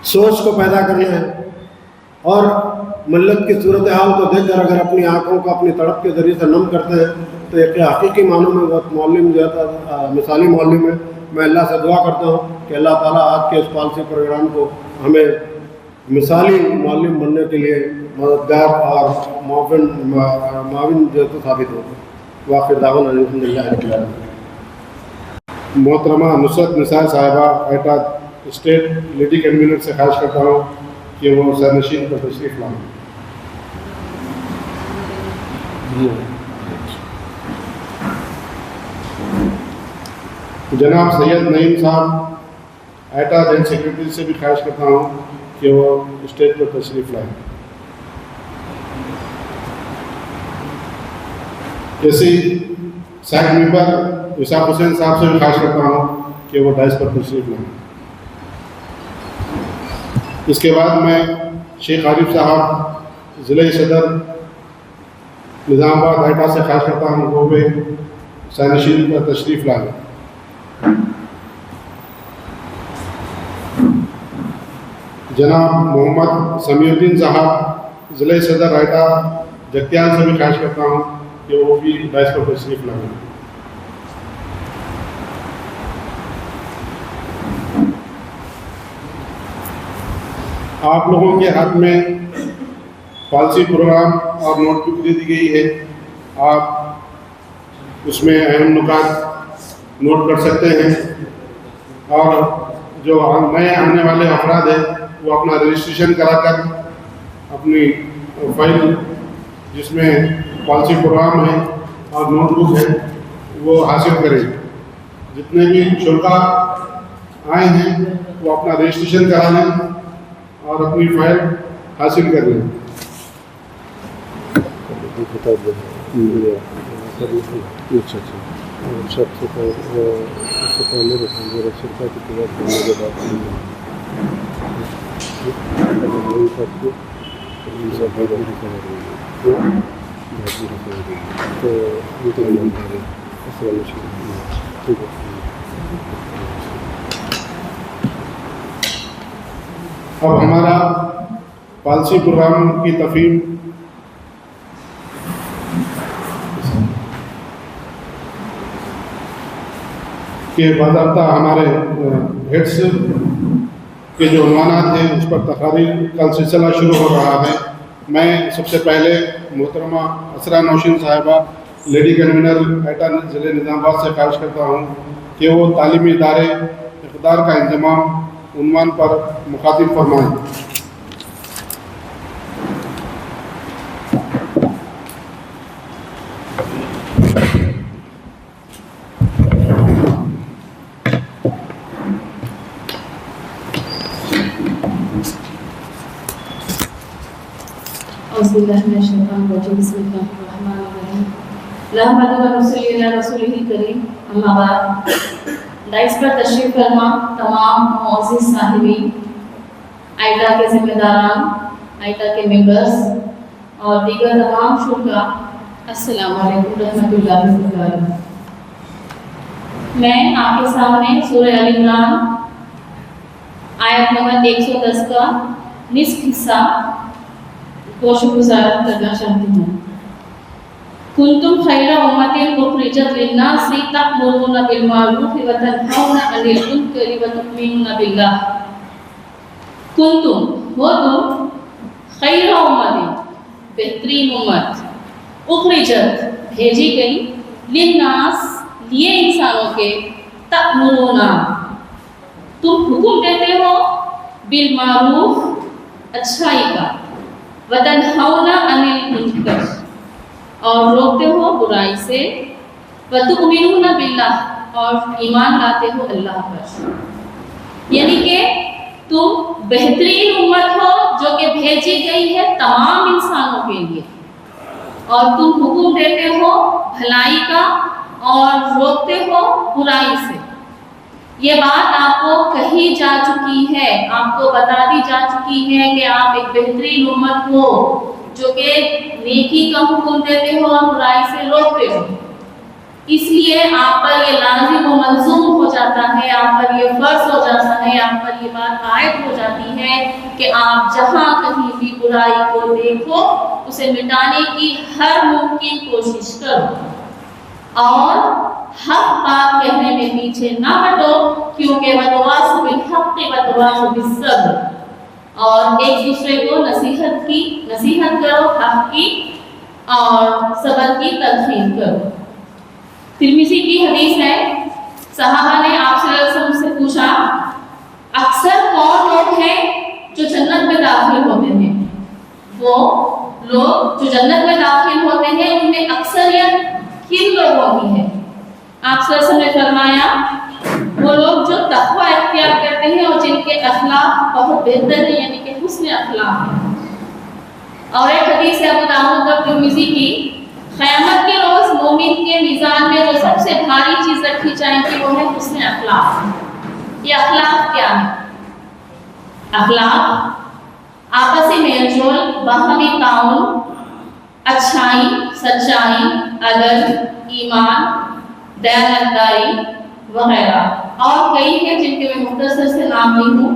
सोच को पैदा करना है और मिल्लत की सूरत हाल को देखकर अगर अपनी आँखों को अपनी तड़प के ज़रिए से नम करते हैं तो एक हकीकी मानों में बहुत मौलिम जो है मिसाली मौलिम है। मैं अल्लाह से दुआ करता हूँ कि अल्लाह ताला आज के इस पॉलिसी प्रोग्राम को हमें मिसाली मौलिम बनने के लिए मददगार और माविन जो तो साबित हो। वाक़िअ दावन अल्हम्दुलिल्लाह रब्बिल आलमीन।
मोहतरमा नुसरत निसार साहिबा एटा स्टेट लेडी कन्वीनर से ख्वाहिश करता हूँ कि वो सरनशीन पर तशरीफ़ लाएँ। जनाब सैयद नईम साहब एटा जनरल सेक्रेटरी से भी ख्वाहिश करता हूँ कि वो स्टेज पर तशरीफ़ लाएँ। जैसे सैक मेंबर इसाक हुसैन साहब से भी ख्वाहिश करता हूँ कि वो डाइस पर तशरीफ़ लाएँ। इसके बाद मैं शेख आरिफ साहब ज़िले सदर نظام آباد ایٹا سے خواہش کرتا ہوں وہ بھی سینشین کا تشریف لائیں. جناب محمد سمیع الدین صاحب ضلع صدر ایٹا جگتیال سے بھی خواہش کرتا ہوں کہ وہ بھی ڈائس پر تشریف لائیں. آپ لوگوں کے ہاتھ میں پالیسی پروگرام اور نوٹ بک دے دی گئی ہے. آپ اس میں اہم نکات نوٹ کر سکتے ہیں اور جو نئے آنے والے افراد ہیں وہ اپنا رجسٹریشن کرا کر اپنی فائل جس میں پالیسی پروگرام ہے اور نوٹ بک ہے وہ حاصل کریں. جتنے بھی شرکا آئے ہیں وہ اپنا رجسٹریشن کرا لیں اور اپنی فائل حاصل کر لیں. اب ہمارا پالیسی پروگرام کی تفہیم کے باضابطہ ہمارے ہیڈس کے جو عنوانات ہیں اس پر تقاریر کا سلسلہ شروع ہو رہا ہے. میں سب سے پہلے محترمہ اسرا نوشین صاحبہ لیڈی کنوینر ایٹا ضلع نظام آباد سے خواہش کرتا ہوں کہ وہ تعلیمی ادارے اقدار کا انضمام عنوان پر مخاطب فرمائیں.
بسم اللہ الرحمن الرحیم. بسم اللہ الرحمن الرحیم. نحمدہ و نصلی علی رسولہ الکریم. اما بعد. ڈائس پر تشریف فرما تمام معزز صاحبین، ایٹا کے ذمہ داران، ایٹا کے ممبرز اور دیگر تمام شرکا، السلام علیکم رحمۃ اللہ وبرکاتہ. میں آپ کے سامنے سورہ ال عمران آیت نمبر 110 کا نصف حصہ کو شکرگزار کرنا چاہتی ہوں. کنتم خیر امۃ اخرجت للناس تأمرون بالمعروف وتنہون عن المنکر وتؤمنون باللہ. کنتم ہو تم خیر امت بہترین امت، اخرجت بھیجی گئی، للناس لیے انسانوں کے، تأمرون تم حکم دیتے ہو، بالمعروف اچھائی کا، وتنہون عن المنکر اور روکتے ہو برائی سے، وتؤمنون باللہ اور ایمان لاتے ہو اللہ پر. یعنی کہ تم بہترین امت ہو جو کہ بھیجی گئی ہے تمام انسانوں کے لیے، اور تم حکم دیتے ہو بھلائی کا اور روکتے ہو برائی سے. یہ بات آپ کو کہی جا چکی ہے، آپ کو بتا دی جا چکی ہے کہ آپ ایک بہترین امت ہو جو کہ نیکی کا حکم دیتے ہو اور برائی سے روکتے ہو. اس لیے آپ پر یہ لازم و ملزوم ہو جاتا ہے، آپ پر یہ فرض ہو جاتا ہے، آپ پر یہ بات عائد ہو جاتی ہے کہ آپ جہاں کہیں بھی برائی کو دیکھو اسے مٹانے کی ہر ممکن کوشش کرو اور حق بات کہنے میں پیچھے نہ ہٹو، کیونکہ وَتَوَاصَوْا بِالْحَقِّ وَتَوَاصَوْا بِالصَّبْرِ، اور ایک دوسرے کو نصیحت کرو حق کی اور صبر کی تلقین کرو. ترمذی کی حدیث ہے، صحابہ نے آپ صلی اللہ علیہ وسلم سے پوچھا اکثر کون لوگ ہیں جو جنت میں داخل ہوتے ہیں؟ وہ لوگ جو جنت میں داخل ہوتے ہیں ان میں اکثریت کن لوگوں کی ہے؟ آپ صلی اللہ علیہ وسلم نے فرمایا وہ لوگ جو تقوی اختیار کرتے ہیں اور جن کے اخلاق بہت بہتر ہیں، یعنی کہ حسن اخلاق ہیں. اور ایک حدیث ہے ابو داؤد اور ترمذی کی، قیامت کے روز مومن کے میزان میں جو سب سے بھاری چیز رکھی جائے گی وہ ہے حسن اخلاق. یہ اخلاق کیا ہے؟ اخلاق آپسی میل جول، باہمی تعاون، अच्छाई, सच्चाई, अदल, ईमान, दयानंदाई वगैरह और कई हैं जिनके मैं मुख्तसर से नाम ली हूँ।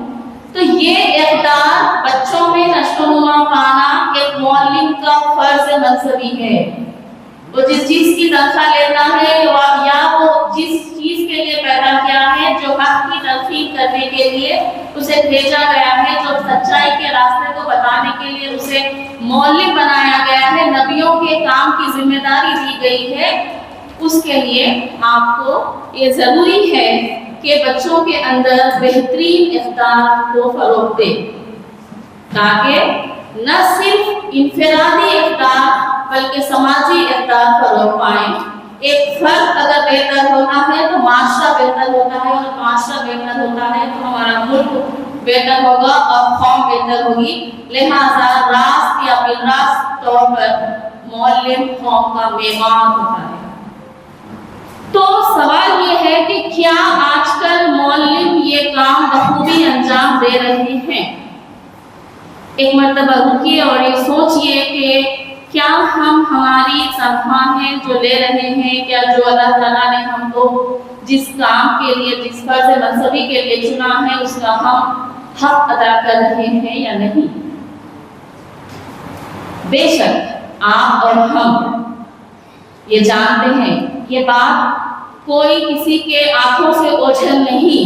तो ये इक़दार बच्चों में नशोनुमा पाना एक मौलिम का फर्ज मनसबी है। वो जिस चीज़ की तनख्वाह लेता है या वो जिस चीज़ के लिए पैदा किया है, जो हक की तलक़ीन करने के लिए उसे भेजा गया है, जो सच्चाई के रास्ते को बताने के लिए उसे मौलिम बनाया गया है, नबियों के काम की जिम्मेदारी दी गई है, उसके लिए आपको ये ज़रूरी है कि बच्चों के अंदर बेहतरीन इक़दार को फ़रोग़ दे, ताकि न सिर्फ इनफरादी इक़दार बल्कि समाजी इक़दार फ़रोग़ पाएँ। एक फ़र्द अगर बेहतर होता है तो माशरा बेहतर होता है, और माशरा बेहतर होता है तो हमारा मुल्क बेहतर होगा और कौम बेहतर होगी। लिहाजा रास्त या बिलरास्त तौर पर मौलिम कौम का मेमार होता है। तो सवाल ये है कि क्या आजकल मौलिम ये काम बखूबी अंजाम दे रहे हैं? एक मरतबा रुकिए और ये सोचिए कि क्या हम हमारी तनख्वाहें जो ले रहे हैं, क्या जो अल्लाह ताला ने हमको जिस काम के लिए, जिस फर्ज मनसबी के लिए चुना है, उसका हम हक अदा कर रहे हैं या नहीं? बेशक आप और हम ये जानते हैं, ये बात कोई किसी के आंखों से ओझल नहीं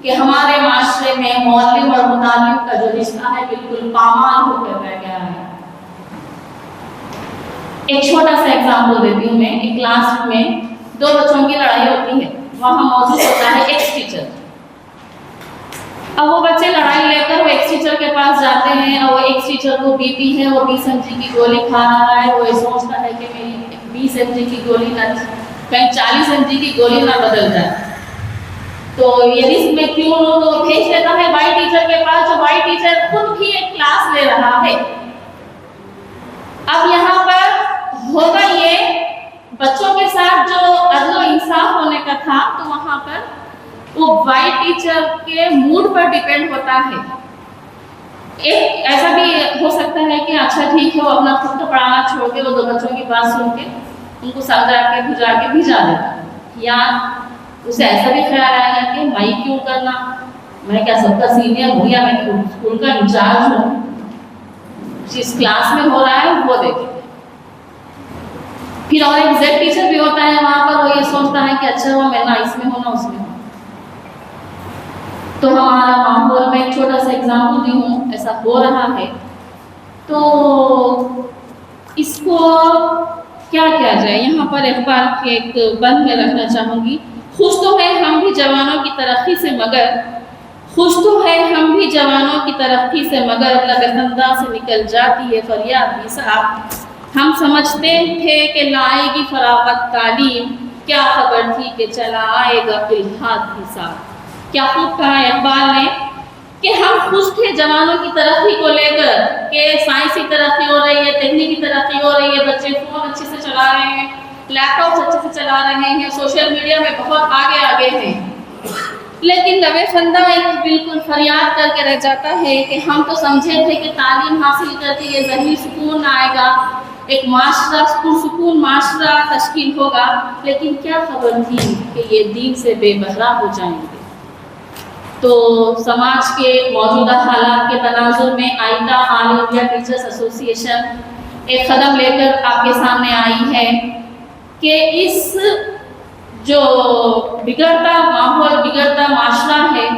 कि हमारे माशरे में मौलिम और मुतालिम का जो रिश्ता है बिल्कुल पामाल होकर रह गया है। एक छोटा सा एग्जाम्पल देती हूँ मैं। एक क्लास में दो बच्चों की लड़ाई होती है, वहाँ मौजूद होता है एक्स टीचर। अब वो बच्चे लड़ाई लेकर वो एक्स टीचर के पास जाते हैं, और वो एक्स टीचर को बीपी है, वो 20 mg की गोली खा रहा है। वो ये सोचता है कि मेरी 20 mg की गोली ना कहीं 40 mg की गोली ना बदल जाए, तो ये रिस्क में क्यों लो, तो भेज देता है वाई टीचर के पास, जो वाई टीचर खुद भी एक क्लास ले रहा है। अब यहाँ पर होगा ये, बच्चों के साथ जो अदल इंसाफ होने का था, तो वहाँ पर वो वाई टीचर के मूड पर डिपेंड होता है। एक ऐसा भी हो सकता है कि अच्छा ठीक है, वो अपना खुद का पढ़ाना छोड़ के वो दो बच्चों की बात सुन के उनको समझा के बुझा के भिजा देता, या उसे ऐसा भी ख्याल आएगा कि मैं क्यों करना, मैं क्या सबका सीनियर हूँ, या मैं स्कूल का इंचार्ज हूँ, जिस क्लास में हो रहा है वो देखें। फिर और एक जेड टीचर भी होता है वहाँ पर, वो ये सोचता है कि अच्छा हुआ मैं ना इसमें हूँ ना उसमें हूँ। तो हमारा माहौल में एक छोटा सा एग्जाम्पल दी हूँ, ऐसा हो रहा है। तो इसको क्या किया जाए, यहाँ पर अखबार के एक बंद में रखना चाहूँगी। खुश तो है हम भी जवानों की तरक्की से, मगर खुश तो है हम भी जवानों की तरक्की से, मगर लगतंदा से निकल जाती है फरियाद भी साहब। हम समझते थे कि लाएगी फरागत तालीम, क्या खबर थी कि चला आएगा इल्हाद भी साहब। क्या खूब कहा इकबाल ने कि हम खुश थे जवानों की तरक्की को लेकर कि साइंसी तरक्की हो रही है, तकनीकी तरक्की हो रही है, बच्चे फ़ोन अच्छे से चला रहे हैं, लैपटॉप अच्छे से चला रहे हैं, सोशल मीडिया में बहुत आगे हैं। लेकिन लबे फंदा एक बिल्कुल फरियाद करके रह जाता है कि हम तो समझे थे कि तालीम हासिल करके ये ज़हनी सुकून आएगा, एक माशरा पुरसुकून माशरा तश्कील होगा, लेकिन क्या खबर थी कि ये दीन से बेबहरा हो जाएंगे। तो समाज के मौजूदा हालात के तनाजुर में आइंदा ऑल इंडिया टीचर्स एसोसिएशन एक कदम लेकर आपके सामने आई है कि इस जो बिगड़ता माहौल, बिगड़ता माशरा है,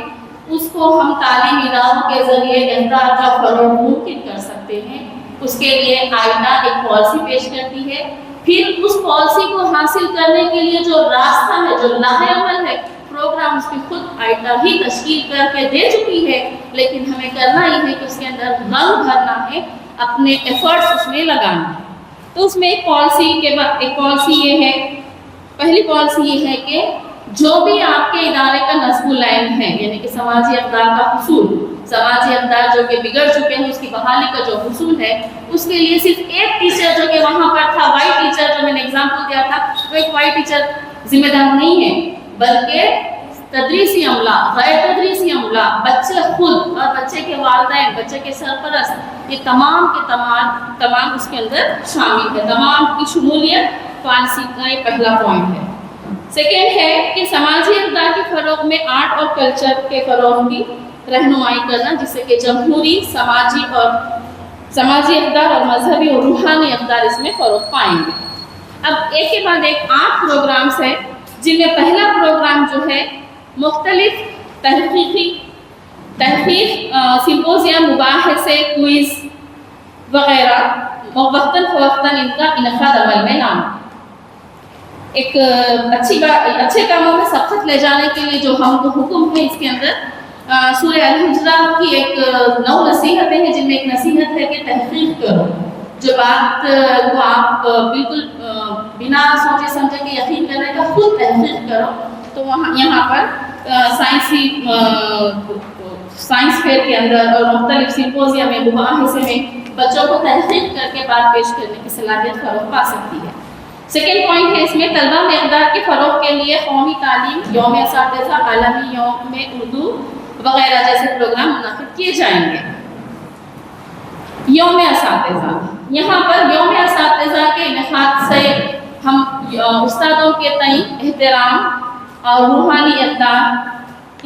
उसको हम तालीमी इदारों के ज़रिए इक़दार का फ़रोग़ मुमकिन कर सकते हैं। उसके लिए आइना एक पॉलिसी पेश करती है, फिर उस पॉलिसी को हासिल करने के लिए जो रास्ता है, जो लाहे-अमल है, प्रोग्राम उसकी खुद आइना ही तश्कील करके दे चुकी है, लेकिन हमें करना ही है कि उसके अंदर रंग भरना है, अपने एफर्ट्स उसमें लगाना है। तो उसमें एक पॉलिसी ये है, पहली पॉलिसी ये है कि जो भी आपके इदारे का नस्बुल लाइन है, यानी कि समाजी अक़दार का हुसूल, समाजी अक़दार जो कि बिगड़ चुके हैं उसकी बहाली का जो हुसूल है, उसके लिए सिर्फ एक टीचर जो कि वहाँ पर था, वाई टीचर जो मैंने एग्जाम्पल दिया था, वो एक वाई टीचर जिम्मेदार नहीं है, बल्कि تدریسی عملہ، غیر تدریسی عملہ، بچے خود اور بچے کے والدین، بچے کے سرپرست، یہ تمام کے تمام اس کے اندر شامل ہے، تمام کی شمولیت پالیسی کا یہ پہلا پوائنٹ ہے۔ سیکنڈ ہے کہ سماجی اقدار کے فروغ میں آرٹ اور کلچر کے فروغ کی رہنمائی کرنا، جس سے کہ جمہوری، سماجی اقدار اور مذہبی اور روحانی اقدار اس میں فروغ پائیں گے۔ اب ایک کے بعد ایک 8 پروگرامز ہیں، جن میں پہلا پروگرام جو ہے مختلف تحقیق، سمپوزیم، مباحثے، کوئز وغیرہ وقتاً فوقتاً ان کا انعقاد عمل میں لانا۔ ایک اچھے کاموں میں سبقت لے جانے کے لیے جو ہم کو حکم ہے، اس کے اندر سورہ الحجرہ کی ایک 9 نصیحتیں ہیں، جن میں ایک نصیحت ہے کہ تحقیق کرو، جو بات کو آپ بالکل بنا سوچے سمجھے کے یقین کرنے کا خود تحقیق کرو۔ تو یہاں پر سائنس فیئر کے اندر اور مختلف سمپوزیم میں، مباحثے میں بچوں کو تحقیق کر کے بات پیش کرنے کی صلاحیت فروغ پا سکتی ہے۔ سیکنڈ پوائنٹ ہے اس میں طلبہ میں اقدار کے فروغ کے لیے قومی تعلیم، یوم اساتذہ، عالمی یوم اردو وغیرہ جیسے پروگرام منعقد کیے جائیں گے۔ یوم اساتذہ، یہاں پر یوم اساتذہ کے انعقاد سے ہم استادوں کے تئیں احترام اور روحانی اقدار،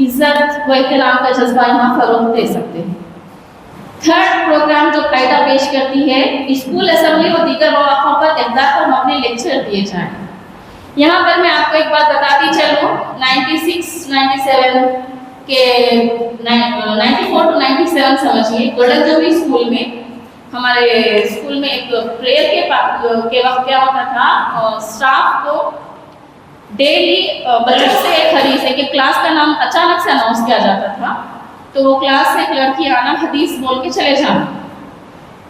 عزت و احترام کا جذبہ یہاں فروغ دے سکتے ہیں۔ تھرڈ پروگرام جو قاعدہ پیش کرتی ہے، اسکول اسمبلی اور دیگر مواقع پر اقدار پر مبنی لیکچر دیے جائیں۔ یہاں پر میں آپ کو ایک بات بتاتی چلوں، 96-97 کے 94 to 97 سمجھیے، گولڈن جوبلی اسکول میں، ہمارے اسکول میں ایک پریئر کے وقت کیا ہوتا تھا، اسٹاف کو ڈیلی بچوں سے ایک حدیث ہے کہ کلاس کا نام اچانک سے اناؤنس کیا جاتا تھا، تو وہ کلاس سے ایک لڑکی آنا، حدیث بول کے چلے جانا،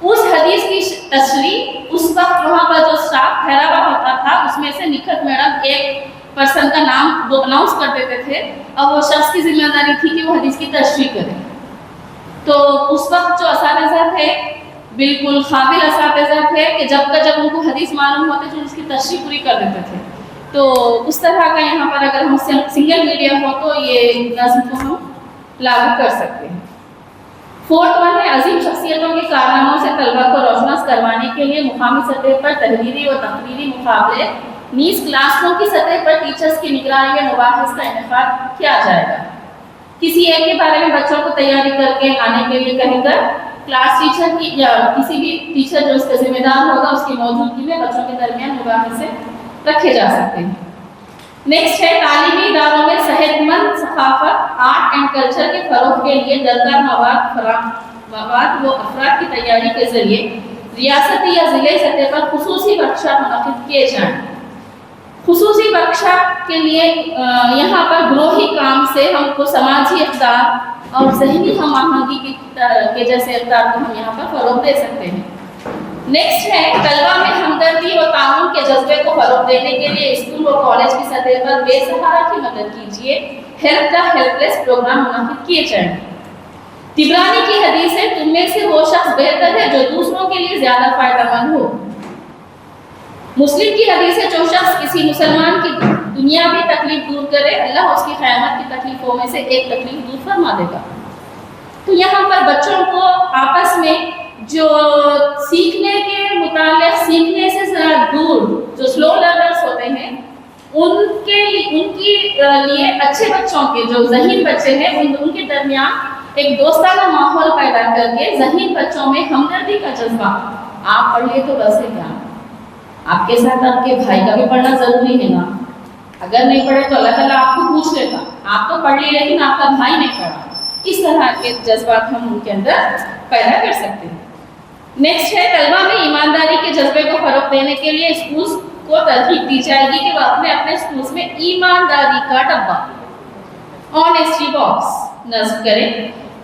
اس حدیث کی تشریح اس وقت وہاں پر جو اسٹاف ٹھہرا ہوا ہوتا تھا اس میں سے نکھت میڈم ایک پرسن کا نام وہ اناؤنس کر دیتے تھے، اور وہ شخص کی ذمہ داری تھی کہ وہ حدیث کی تشریح کرے۔ تو اس وقت جو اساتذہ تھے بالکل قابل اساتذہ تھے کہ جب ان کو حدیث معلوم ہوتے تو اس کی تشریح پوری کر دیتے تھے۔ تو اس طرح کا یہاں پر اگر ہم سنگل میڈیا ہو تو یہ نظم کو ہم لاگو کر سکتے ہیں۔ فورتھ ون ہے عظیم شخصیتوں کے کارناموں سے طلبہ کو روشناس کروانے کے لیے مقامی سطح پر تحریری و تقریری مقابلے، نیز کلاس روم کی سطح پر ٹیچرز کی نگرانی میں مباحث کا انعقاد کیا جائے گا۔ کسی ایک کے بارے میں بچوں کو تیاری کر کے آنے کے لیے کہہ کر کلاس ٹیچر کی یا کسی بھی ٹیچر جو اس کا ذمہ دار ہوگا اس کی موجودگی میں بچوں کے درمیان مباحثے رکھے جا سکتے ہیں۔ نیکسٹ ہے تعلیمی اداروں میں صحت مند ثقافت، آرٹ اینڈ کلچر کے فروغ کے لیے درکار مواد و افراد کی تیاری کے ذریعے ریاستی یا ضلعی سطح پر خصوصی ورکشاپ منعقد کیے جائیں۔ خصوصی ورکشاپ کے لیے یہاں پر گروہی کام سے ہم کو سماجی اقدار اور ذہنی ہم آہنگی کے جیسے اقدار کو ہم یہاں پر فروغ دے سکتے ہیں۔ نیکسٹ ہے طلبہ میں ہمدردی و تعاون کے جذبے کو فروغ دینے کے لیے اسکول و کالج کی سطح پر بے سہارا کی مدد کیجیے، ہیلپ دا ہیلپ لیس پروگرام منعقد کیے جائیں۔ طبرانی کی حدیث ہے تم میں سے وہ شخص بہتر ہے جو دوسروں کے لیے زیادہ فائدہ مند ہو۔ مسلم کی حدیث ہے جو شخص کسی مسلمان کی دنیاوی تکلیف دور کرے اللہ اس کی قیامت کی تکلیفوں میں سے ایک تکلیف دور فرما دے گا۔ تو یہاں پر بچوں کو آپس میں جو سیکھنے کے متعلق سیکھنے سے ذرا دور جو سلو لرنرز ہوتے ہیں ان کی لیے اچھے بچوں کے جو ذہین بچے ہیں ان کے درمیان ایک دوستانہ ماحول پیدا کر کے ذہین بچوں میں ہمدردی کا جذبہ، آپ پڑھیے تو بس ہے کیا، آپ کے ساتھ آپ کے بھائی کا بھی پڑھنا ضروری ہے نا، اگر نہیں پڑھے تو اللہ تعالیٰ آپ کو پوچھ لیتا، آپ تو پڑھ لی لیکن آپ کا بھائی نہیں پڑھا۔ اس طرح کے جذبات ہم ان کے اندر پیدا کر سکتے ہیں۔ نیکسٹ ہے طلبہ میں ایمانداری کے جذبے کو فروغ دینے کے لیے اسکولز کو ترغیب دی جائے گی کہ وہ اپنے اسکولز میں ایمانداری کا ڈبہ، آنیسٹی باکس نصب کریں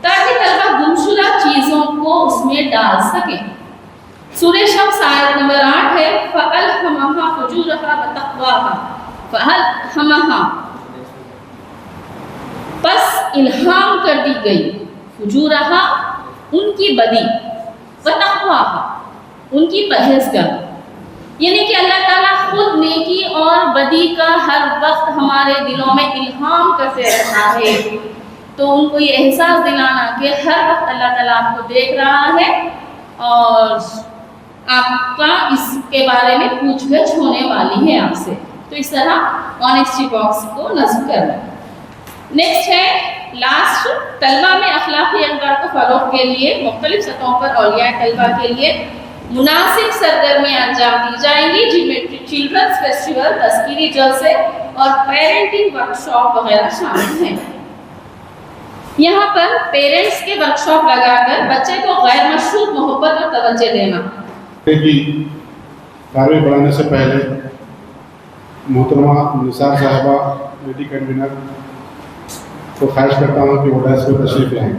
تاکہ طلبہ گمشدہ چیزوں کو اس میں ڈال سکیں۔ سورہ شمس آیت نمبر 8 ہے فَأَلْهَمَهَا فُجُورَهَا وَتَقْوَاهَا فَأَلْهَمَهَا، پس الہام کر دی گئی فجورها ان کی بدی، وتقواها ان کی پرہیزگاری، یعنی کہ اللہ تعالیٰ خود نیکی اور بدی کا ہر وقت ہمارے دلوں میں الہام کرتے رہتا ہے، تو ان کو یہ احساس دلانا کہ ہر وقت اللہ تعالیٰ آپ کو دیکھ رہا ہے اور آپ کا اس کے بارے میں پوچھ گچھ ہونے والی ہے آپ سے. تو اس طرح آنیسٹی باکس کو نصب کرنا. نیکسٹ ہے لاسٹ، طلبہ میں اخلاقی اقدار کو فروغ کے لیے مختلف سطحوں پر اولیاء طلبہ کے لیے مناسب سرگرمیاں انجام دی جائیں گی، جن میں چلڈرنس فیسٹیول، تذکیری جلسے اور پیرنٹنگ ورکشاپ وغیرہ شامل ہیں. یہاں پر پیرنٹس کے ورکشاپ لگا کر بچے کو غیر مشروط محبت اور توجہ دینا.
کارروائی بڑھانے سے پہلے محترمہ نثار صاحبہ لیڈی کنوینر کو خواہش کرتا ہوں کہ وہ ڈیسک پہ تشریف لائیں.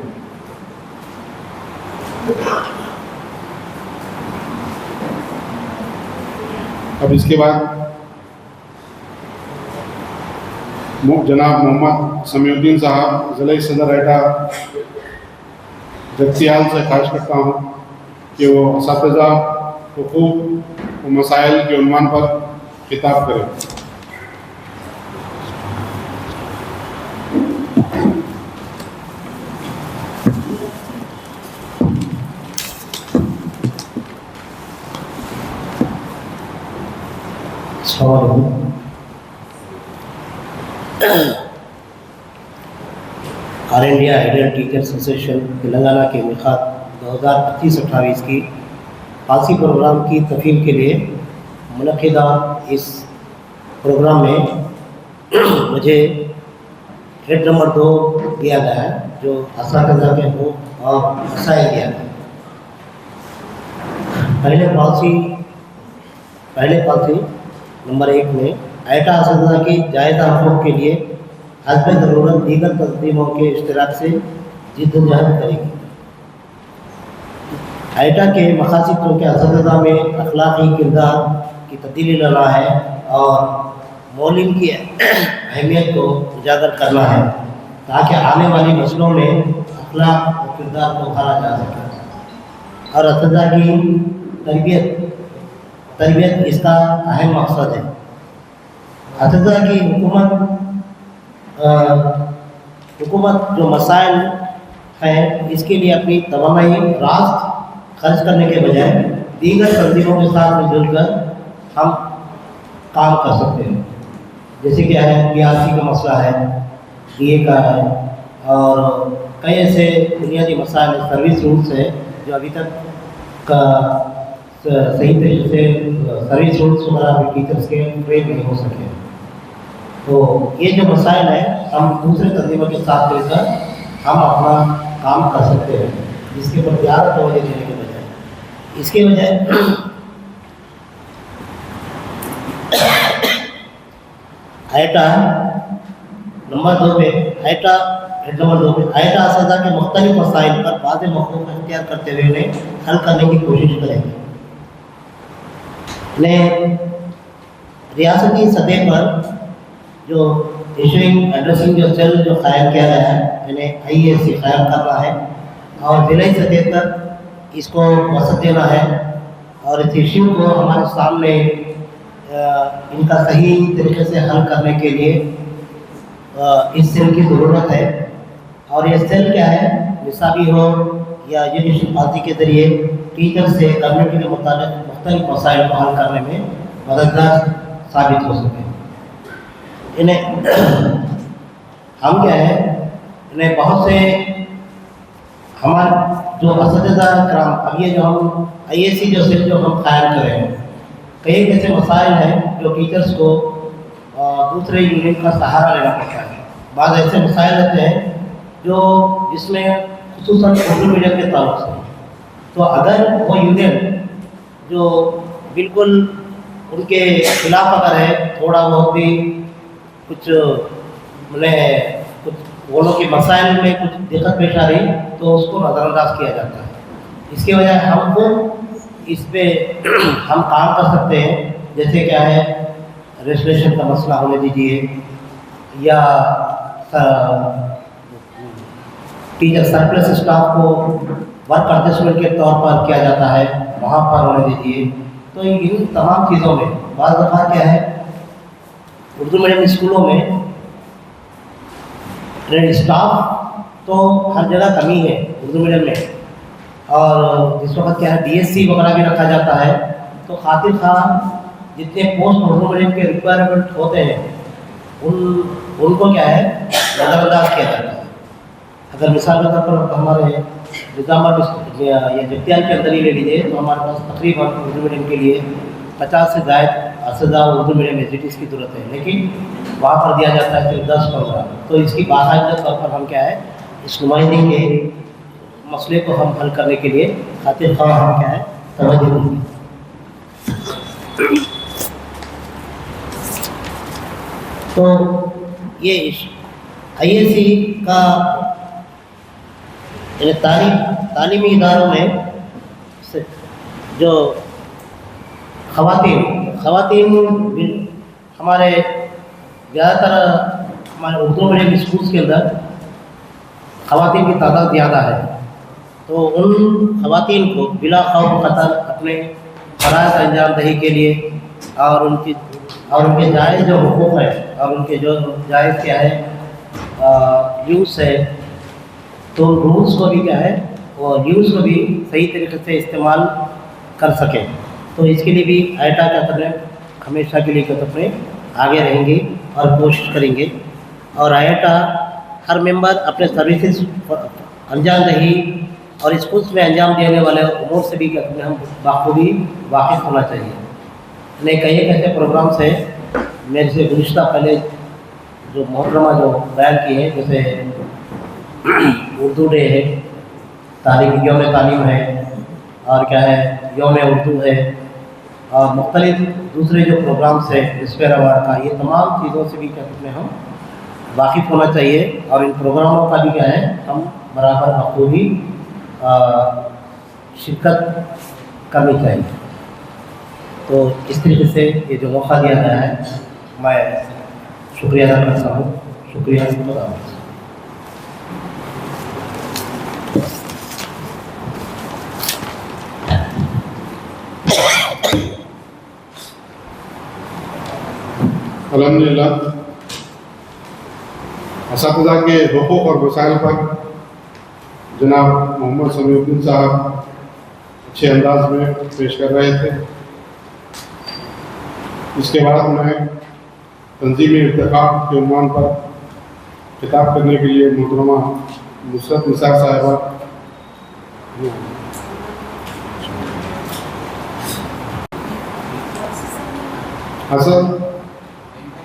اب اس کے بعد جناب محمد سمیع الدین صاحب ضلعی صدر ایٹا جگتیال سے خواہش کرتا ہوں کہ وہ اساتذہ حقوق و مسائل کے عنوان پر خطاب کریں.
All India adult teachers association Telangana کے انعقاد 2025-28 کی پاسی پروگرام کی تفہیم کے لیے منعقدہ اس پروگرام میں مجھے ہیڈ نمبر 2 دیا گیا ہے، جو اساتذہ کے حقوق اور مسائل دیا گیا ہے. پہلے پالیسی نمبر 1 میں ایٹا اساتذہ کی جائزہ حقوق کے لیے حسب ضرورت دیگر تنظیموں کے اشتراک سے جدوجہد کرے گی. ایٹا کے مقاصد چونکہ اساتذہ میں اخلاقی کردار کی تبدیلی لانا ہے اور معلم کی اہمیت کو اجاگر کرنا ہے تاکہ آنے والی نسلوں میں اخلاق اور کردار کو ابھارا جا سکے، اور اساتذہ کی تربیت اس کا اہم مقصد ہے. اساتذہ کی حکومت جو مسائل ہیں اس کے لیے اپنی توانائی راست خرچ کرنے کے بجائے دیگر تنظیموں کے ساتھ مل جل کر ہم کام کر سکتے ہیں. جیسے کہ ہے PRC کا مسئلہ ہے، DA کا ہے، اور کئی ایسے بنیادی مسائل سروس رولس ہیں جو ابھی تک کا صحیح طریقے سے سروس رولس وغیرہ ٹیچرس کے ٹرین نہیں ہو سکے. تو یہ جو مسائل ہیں ہم دوسرے تنظیموں کے ساتھ مل کر ہم اپنا کام کر سکتے ہیں، جس کے پر زیادہ توجہ دینے کے بجائے اس کے بجائے ایٹا نمبر 2 پہ ایٹا اساتذہ کے مختلف مسائل پر واضح موقف اختیار کرتے ہوئے انہیں حل کرنے کی کوشش کریں گے. انہیں ریاستی سطح پر جو ایشوئنگ ایڈریسنگ جو سیل جو قائم کیا گیا ہے انہیں IAC قائم کرنا ہے، اور ضلعی سطح پر اس کو وسعت دینا ہے، اور اس ایشو کو ہمارے سامنے ان کا صحیح طریقے سے حل کرنے کے لیے اس سیل کی ضرورت ہے. اور یہ سیل کیا ہے، نصابی ہو یا جوڈیشل پالیسی کے ذریعے ٹیچر سے کمیونٹی کے مطابق مختلف مسائل کو حل کرنے میں مددگار ثابت ہو سکے. انہیں ہم کیا ہے، انہیں بہت سے ہمارے جو اساتذہ کرام، اب یہ جو ہم IAC جو سیل جو ہم قائم کریں ہیں، کئی ایسے مسائل ہیں جو ٹیچرس کو دوسرے یونین کا سہارا لینا پڑتا ہے. بعض ایسے مسائل رہتے ہیں جو جس میں خصوصاً اردو میڈیم کے تعلق سے، تو اگر وہ یونین جو بالکل ان کے خلاف اگر ہے، تھوڑا بہت بھی کچھ وہ لوگ کے مسائل میں کچھ دقت پیش آ رہی تو اس کو نظر انداز کیا جاتا ہے. اس کے بجائے ہم کو اس پہ ہم کام کر سکتے ہیں، جیسے کیا ہے رجسٹریشن کا مسئلہ ہونے دیجیے، یا ٹیچر سرپلس اسٹاف کو ورک ایڈجسٹمنٹ کے طور پر کیا جاتا ہے وہاں پر ہونے دیجیے، تو ان تمام چیزوں میں بعض دفعہ کیا ہے اردو میڈیم اسکولوں میں ٹرینڈ اسٹاف تو ہر جگہ کمی ہے اردو میڈیم میں، اور جس وقت کیا ہے BSc وغیرہ بھی رکھا جاتا ہے تو خاطر خواہ جتنے پوسٹ اردو میڈیم کے ریکوائرمنٹ ہوتے ہیں ان کو کیا ہے نظر انداز کیا جاتا ہے۔ اگر مثال کے طور پر ہمارے نظام آباد یا جگتیال کے اندر ہی لے لیجیے تو ہمارے پاس تقریباً اردو میڈیم کے لیے 50 سے زائد اساتذہ اردو میڈیم ایجوکیٹس کی ضرورت ہے، لیکن وہاں پر دیا جاتا ہے صرف 10-15۔ تو اس کی باقاعدہ طور پر ہم کیا ہے اس نمائندگی کے مسئلے کو ہم حل کرنے کے لیے خاطر خواہ ہم کیا ہے توجہ دیں گے۔ تو یہ ISC کا تعلیمی اداروں میں جو خواتین ہمارے زیادہ تر ہمارے اردو میڈیم اسکولس کے اندر خواتین کی تعداد زیادہ ہے، تو ان خواتین کو بلا خوف خطر اپنے فرائض انجام دہی کے لیے اور ان کے جائز جو حقوق ہیں اور ان کے جو جائز کیا ہے یوز ہے، تو رولس کو بھی کیا ہے وہ یوز کو بھی صحیح طریقے سے استعمال کر سکیں۔ تو اس کے لیے بھی آئیٹا کا طرح ہمیشہ کے لیے اپنے آگے رہیں گے اور کوشش کریں گے، اور آئیٹا ہر ممبر اپنے سروسز انجام دہی اور اسکولس میں انجام دینے والے امور سے بھی اپنے ہم بخوبی واقف ہونا چاہیے۔ میں کئی ایک ایسے پروگرامس ہیں میرے سے گزشتہ پہلے جو محترمہ جو بیان کی ہے، جیسے اردو ڈے ہے، یوم تعلیم ہے، اور کیا ہے یوم اردو ہے، اور مختلف دوسرے جو پروگرامس ہیں اسپیر ایوارڈ کا، یہ تمام چیزوں سے بھی کیا کہتے ہیں ہم واقف ہونا چاہیے، اور ان پروگراموں کا بھی کیا ہے ہم برابر بخوبی شرکت کرنی چاہیے۔ تو اس طریقے سے یہ جو موقع دیا گیا ہے میں شکریہ ادا کرتا ہوں۔ شکریہ، خدا حافظ۔
الحمدللہ اساتذہ کے حقوق اور مسائل پر جناب محمد سمیع الدین صاحب اچھے انداز میں پیش کر رہے تھے۔ اس کے بعد میں تنظیمی ارتقاء کے عنوان پر خطاب کرنے کے لیے محترمہ نصرت نثار صاحبہ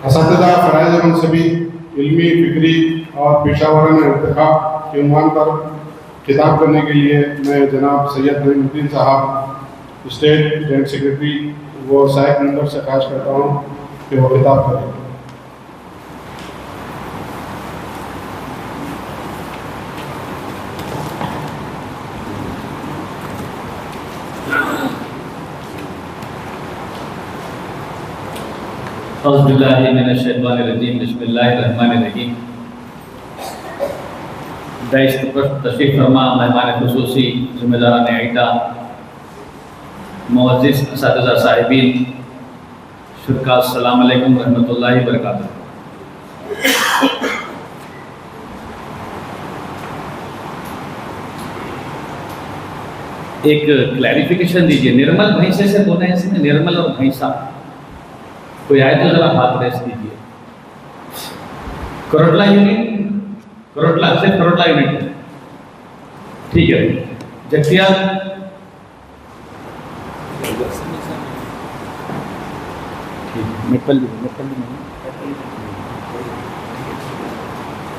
اساتذہ فرائض منصبی علمی، فکری اور پیشہ ورانہ ارتقاء کے عنوان پر خطاب کرنے کے لیے میں جناب سید نعیم الدین صاحب اسٹیٹ جوائنٹ سیکرٹری و سائیک ممبر سے خواہش کرتا ہوں کہ وہ خطاب کریں۔
اعوذ باللہ من الشیطان الرجیم، بسم اللہ الرحمن الرحیم۔ دائش تشریف فرما مہمان خصوصی، ذمہ داران آئیٹا، معزز اساتذہ صاحبین، شرکاء، السلام علیکم ورحمۃ اللہ وبرکاتہ۔ ایک کلیریفیکیشن دیجیے، نرمل بھینسے سے بولے ہیں، اس میں نرمل اور بھینسا کوئی آئے تو ذرا ہاتھ ریس کیجیے۔ کروٹلا یونٹ، کروٹلا سے کروٹلا یونٹ، ٹھیک ہے۔ جگتیال،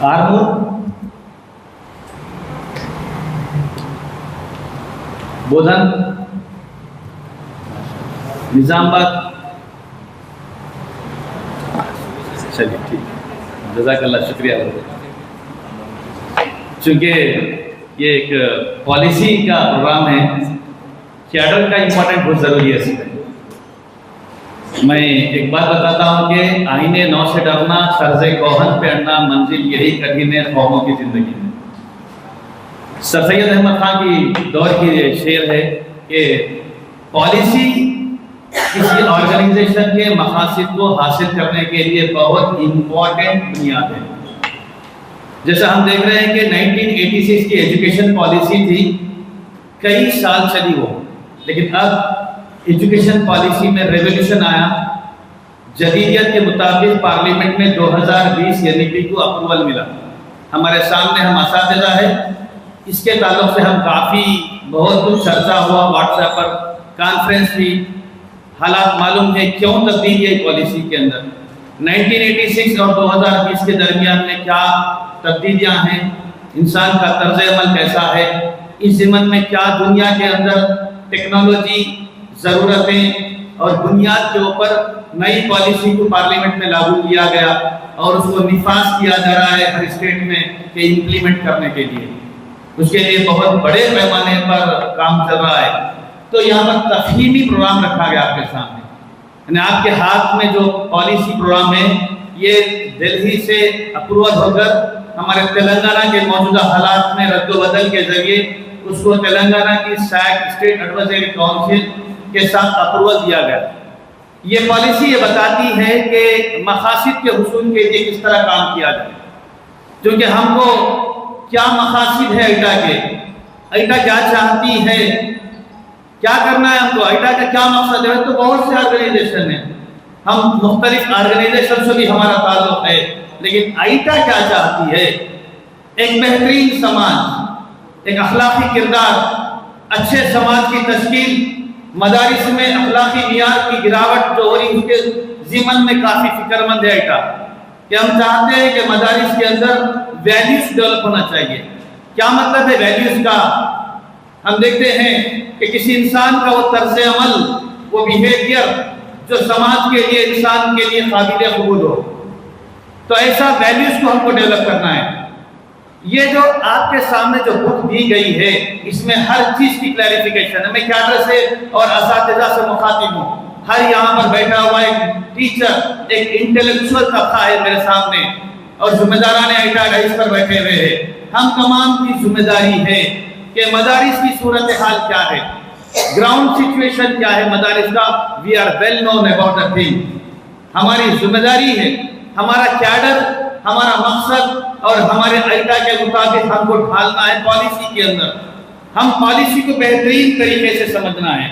آرمور، بودھن، نظام آباد، چلیے ٹھیک ہے، جزاک اللہ، شکریہ۔ چونکہ یہ ایک پالیسی کا پروگرام ہے، چیڈر کا امپورٹنٹ بہت ضروری ہے اس میں۔ میں ایک بات بتاتا ہوں کہ آئینے نو سے ڈرنا، طرز کوہن پہ اڑنا، منزل یہی کٹھن ہے قوموں کی زندگی میں۔ سر سید احمد خان کی دور کی یہ شعر ہے کہ پالیسی کسی آرگنائزیشن کے مقاصد کو حاصل کرنے کے لیے بہت امپورٹنٹ بنیاد ہے۔ جیسا ہم دیکھ رہے ہیں کہ 1986 کی ایجوکیشن پالیسی تھی، کئی سال چلی وہ، لیکن اب ایجوکیشن پالیسی میں ریولیوشن آیا۔ جدیدیت کے مطابق پارلیمنٹ میں 2020 یعنی کو اپروول ملا۔ ہمارے سامنے ہم اساتذہ ہیں، اس کے تعلق سے ہم کافی بہت کچھ چرچا ہوا، واٹس ایپ پر کانفرنس بھی، حالات معلوم ہے کیوں تبدیلی ہے پالیسی کے اندر۔ 1986 اور 2020 کے درمیان میں کیا تبدیلیاں ہیں، انسان کا طرز عمل کیسا ہے، اس ضمن میں کیا دنیا کے اندر ٹیکنالوجی، ضرورتیں اور بنیاد کے اوپر نئی پالیسی کو پارلیمنٹ میں لاگو کیا گیا اور اس کو نفاذ کیا جا رہا ہے ہر اسٹیٹ میں کہ امپلیمنٹ کرنے کے لیے، اس کے لیے بہت بڑے پیمانے پر کام چل رہا ہے۔ تو یہاں پر تفہیمی پروگرام رکھا گیا آپ کے سامنے، یعنی آپ کے ہاتھ میں جو پالیسی پروگرام ہے یہ دہلی سے اپروول ہو کر ہمارے تلنگانہ کے موجودہ حالات میں رد و بدل کے ذریعے اس کو تلنگانہ کی سیک اسٹیٹ ایڈوائزری کونسل کے ساتھ اپروول دیا گیا۔ یہ پالیسی یہ بتاتی ہے کہ مقاصد کے حصول کے لیے کس طرح کام کیا جائے، کیونکہ ہم کو کیا مقاصد ہے ایٹا کے، ایٹا کیا چاہتی ہے، کیا کرنا ہے ہم کو، ایٹا کا کیا مقصد ہے۔ تو بہت سے آرگنائزیشن ہیں، ہم مختلف آرگنائزیشن سے بھی ہمارا تعلق ہے، لیکن ایٹا کیا چاہتی ہے؟ ایک بہترین سماج، ایک اخلاقی کردار، اچھے سماج کی تشکیل، مدارس میں اخلاقی معیار کی گراوٹ جو ہو رہی اس کے ضمن میں کافی فکر مند ہے ایٹا، کہ ہم چاہتے ہیں کہ مدارس کے اندر ویلیوز ڈیولپ ہونا چاہیے۔ کیا مطلب ہے ویلیوز کا؟ ہم دیکھتے ہیں کہ کسی انسان کا وہ طرز عمل، وہ بیہیویئر جو سماج کے لیے، انسان کے لیے قابل قبول ہو، تو ایسا ویلیوز کو ہم کو ڈیولپ کرنا ہے۔ یہ جو آپ کے سامنے جو بک دی گئی ہے اس میں ہر چیز کی کلیریفیکیشن ہے۔ میں کیڈر سے اور اساتذہ سے مخاطب ہوں، ہر یہاں پر بیٹھا ہوا ایک ٹیچر، ایک انٹلیکچوئل طبقہ ہے میرے سامنے، اور ذمہ داران ایٹا اس پر بیٹھے ہوئے ہیں۔ ہم تمام کی ذمہ داری ہے کہ مدارس کی صورتحال کیا ہے، گراؤنڈ سچویشن کیا ہے مدارس کا، we are well known about the thing. ہماری ذمہ داری ہے، ہمارا کیڈر، ہمارا مقصد اور ہمارے ایٹا کے مطابق ہم کو ڈھالنا ہے پالیسی کے اندر۔ ہم پالیسی کو بہترین طریقے سے سمجھنا ہے۔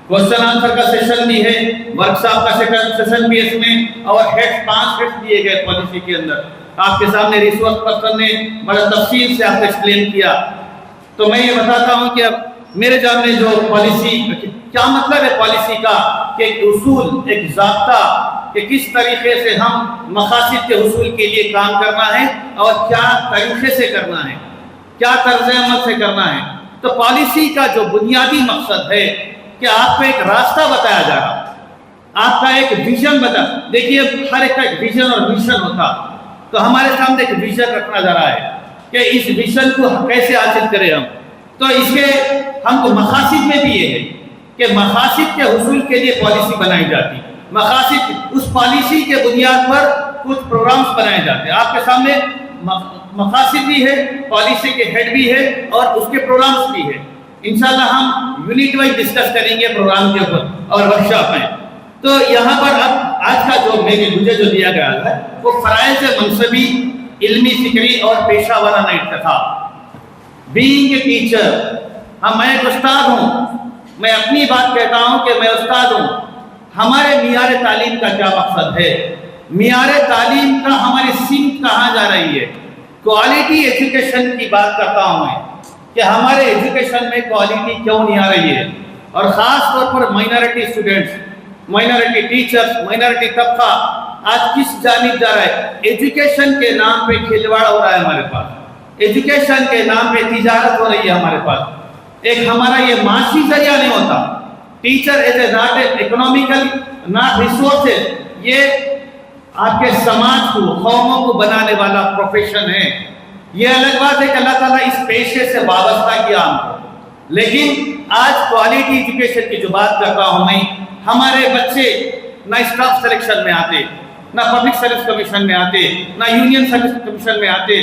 کوشچن آنسر کا سیشن بھی ہے، ورکشاپ کا سیشن بھی اس میں، اور 5 ہیڈ دیے گئے پالیسی کے اندر۔ آپ کے سامنے ریسورس پرسن نے بڑا تفصیل سے آپ کو ایکسپلین کیا۔ تو میں یہ بتاتا ہوں کہ اب میرے جاننے جو پالیسی کیا مطلب ہے پالیسی کا، کہ ایک اصول، ایک ضابطہ کہ کس طریقے سے ہم مقاصد کے حصول کے لیے کام کرنا ہے اور کیا طریقے سے کرنا ہے، کیا طرز عمل سے کرنا ہے۔ تو پالیسی کا جو بنیادی مقصد ہے کہ آپ کو ایک راستہ بتایا جا رہا، آپ کا ایک ویژن دیکھیے ہر ایک کا ایک ویژن اور مشن ہوتا، تو ہمارے سامنے ایک ویژن رکھنا جا رہا ہے کہ اس ویژن کو کیسے حاصل کریں ہم۔ تو اس کے ہم کو مقاصد میں بھی یہ ہے کہ مقاصد کے حصول کے لیے پالیسی بنائی جاتی، مقاصد اس پالیسی کے بنیاد پر کچھ پروگرامز بنائے جاتے ہیں۔ آپ کے سامنے مقاصد بھی ہے، پالیسی کے ہیڈ بھی ہے اور اس کے پروگرامز بھی ہے۔ انشاءاللہ ہم یونٹ وائز ڈسکس کریں گے پروگرام کے اوپر اور ورکشاپ میں۔ تو یہاں پر اب آج کا جو مجھے جو دیا گیا ہے وہ فرائض منصبی، علمی، فکری اور پیشہ ورانہ انتخاب۔ بینگ اے ٹیچر، میں ایک استاد ہوں، میں اپنی بات کہتا ہوں کہ میں استاد ہوں۔ ہمارے معیار تعلیم کا کیا مقصد ہے؟ معیار تعلیم کا ہماری سمت کہاں جا رہی ہے؟ کوالٹی ایجوکیشن کی بات کرتا ہوں میں کہ ہمارے ایجوکیشن میں کوالٹی کیوں نہیں آ رہی ہے، اور خاص طور پر minority students, minority teachers, minority طبقہ آج کس جانب جا رہا ہے؟ ایجوکیشن کے نام پہ کھلواڑ ہو رہا ہے ہمارے پاس، ایجوکیشن کے نام پہ تجارت ہو رہی ہے ہمارے پاس۔ ایک ہمارا یہ معاشی ذریعہ نہیں ہوتا، teacher as a not economical not resources, یہ آپ کے سماج کو، قوموں کو بنانے والا پروفیشن ہے۔ یہ الگ بات ہے کہ اللہ تعالیٰ اس پیشے سے وابستہ کیا ہم کو، لیکن آج کوالٹی ایجوکیشن کی جو بات کرتا ہوں میں، ہمارے بچے نہ اسٹاف سلیکشن میں آتے، نہ پبلک سروس کمیشن میں آتے، نہ یونین سروس کمیشن میں آتے،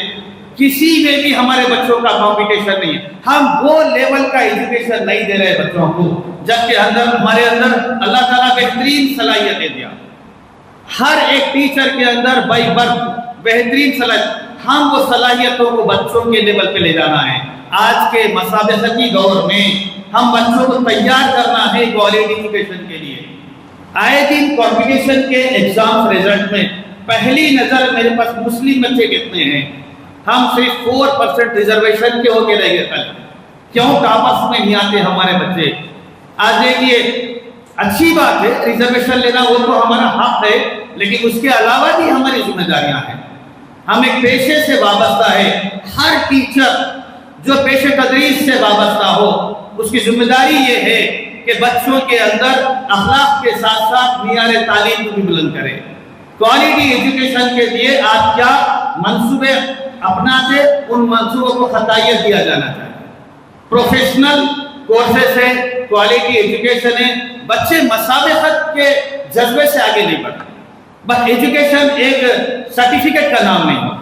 کسی میں بھی ہمارے بچوں کا کمپٹیشن نہیں ہے۔ ہم وہ لیول کا ایجوکیشن نہیں دے رہے بچوں کو جبکہ ہمارے اندر اللہ تعالیٰ بہترین صلاحیتیں دیا. ہر ایک ٹیچر کے اندر بائی برتھ بہترین صلاحیت. ہم وہ صلاحیتوں کو بچوں کے لیول پہ لے جانا ہے. آج کے مسابقتی دور میں ہم بچوں کو تیار کرنا ہے کوالٹی ایجوکیشن کے لیے. آئے دن کمپٹیشن کے ایگزام رزلٹ میں پہلی نظر میرے پاس مسلم بچے کتنے ہیں. ہم صرف 4% ریزرویشن کے ہو کے رہ گئے. کل کیوں ٹاپس میں نہیں آتے ہمارے بچے؟ آج دیکھیے اچھی بات ہے ریزرویشن لینا، وہ تو ہمارا حق ہے، لیکن اس کے علاوہ بھی ہماری ذمہ داریاں ہیں. ہم ایک پیشے سے وابستہ ہے. ہر ٹیچر جو پیشے تدریس سے وابستہ ہو اس کی ذمہ داری یہ ہے کہ بچوں کے اندر اخلاق کے ساتھ ساتھ معیار تعلیم کو بھی بلند کرے. کوالٹی ایجوکیشن کے لیے آپ کیا منصوبے اپناتے، ان منصوبوں کو خطائیت دیا جانا چاہیے. پروفیشنل کورسز ہے، کوالٹی ایجوکیشن ہے. بچے مسابقت کے جذبے سے آگے نہیں بڑھتے. بس ایجوکیشن ایک سرٹیفکیٹ کا نام نہیں ہوتا.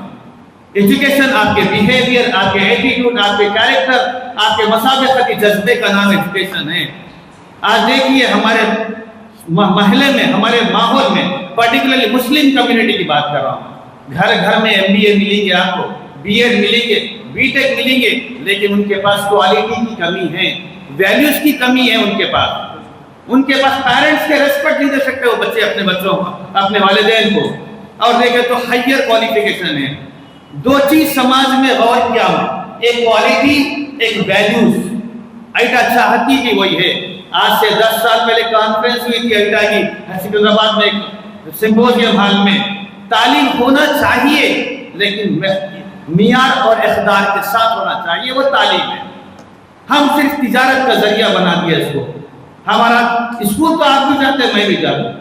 ایجوکیشن آپ کے بیہیویئر، آپ کے ایٹیٹیوڈ، آپ کے کیریکٹر، آپ کے مسابقتی جذبے کا نام ایجوکیشن ہے. آج دیکھیے ہمارے محلے میں، ہمارے ماحول میں، پرٹیکولرلی مسلم کمیونٹی کی بات کر رہا ہوں، گھر گھر میں MBA ملیں گے، آپ کو BEd ملیں گے، BTech ملیں گے، لیکن ان کے پاس کوالٹی کی کمی ہے، ویلیوز کی کمی ہے. ان کے پاس پیرنٹس کے ریسپیکٹ نہیں دے سکتے وہ بچے اپنے بچوں کو، اپنے والدین کو. اور دیکھیں تو ہائر کوالیفیکیشن ہے. دو چیز سماج میں غور کیا ہو، ایک کوالٹی، ایک ویلیوز. ایٹا چاہتی بھی وہی ہے. آج سے 10 سال پہلے کانفرنس ہوئی تھی ایٹا کی حیدرآباد میں ایک سمپوزیم ہال میں. تعلیم ہونا چاہیے لیکن معیار اور اقدار کے ساتھ ہونا چاہیے، وہ تعلیم ہے. ہم صرف تجارت کا ذریعہ بنا دیا اس کو. ہمارا اسکول تو آپ بھی جاتے ہیں، میں بھی جاتا ہوں.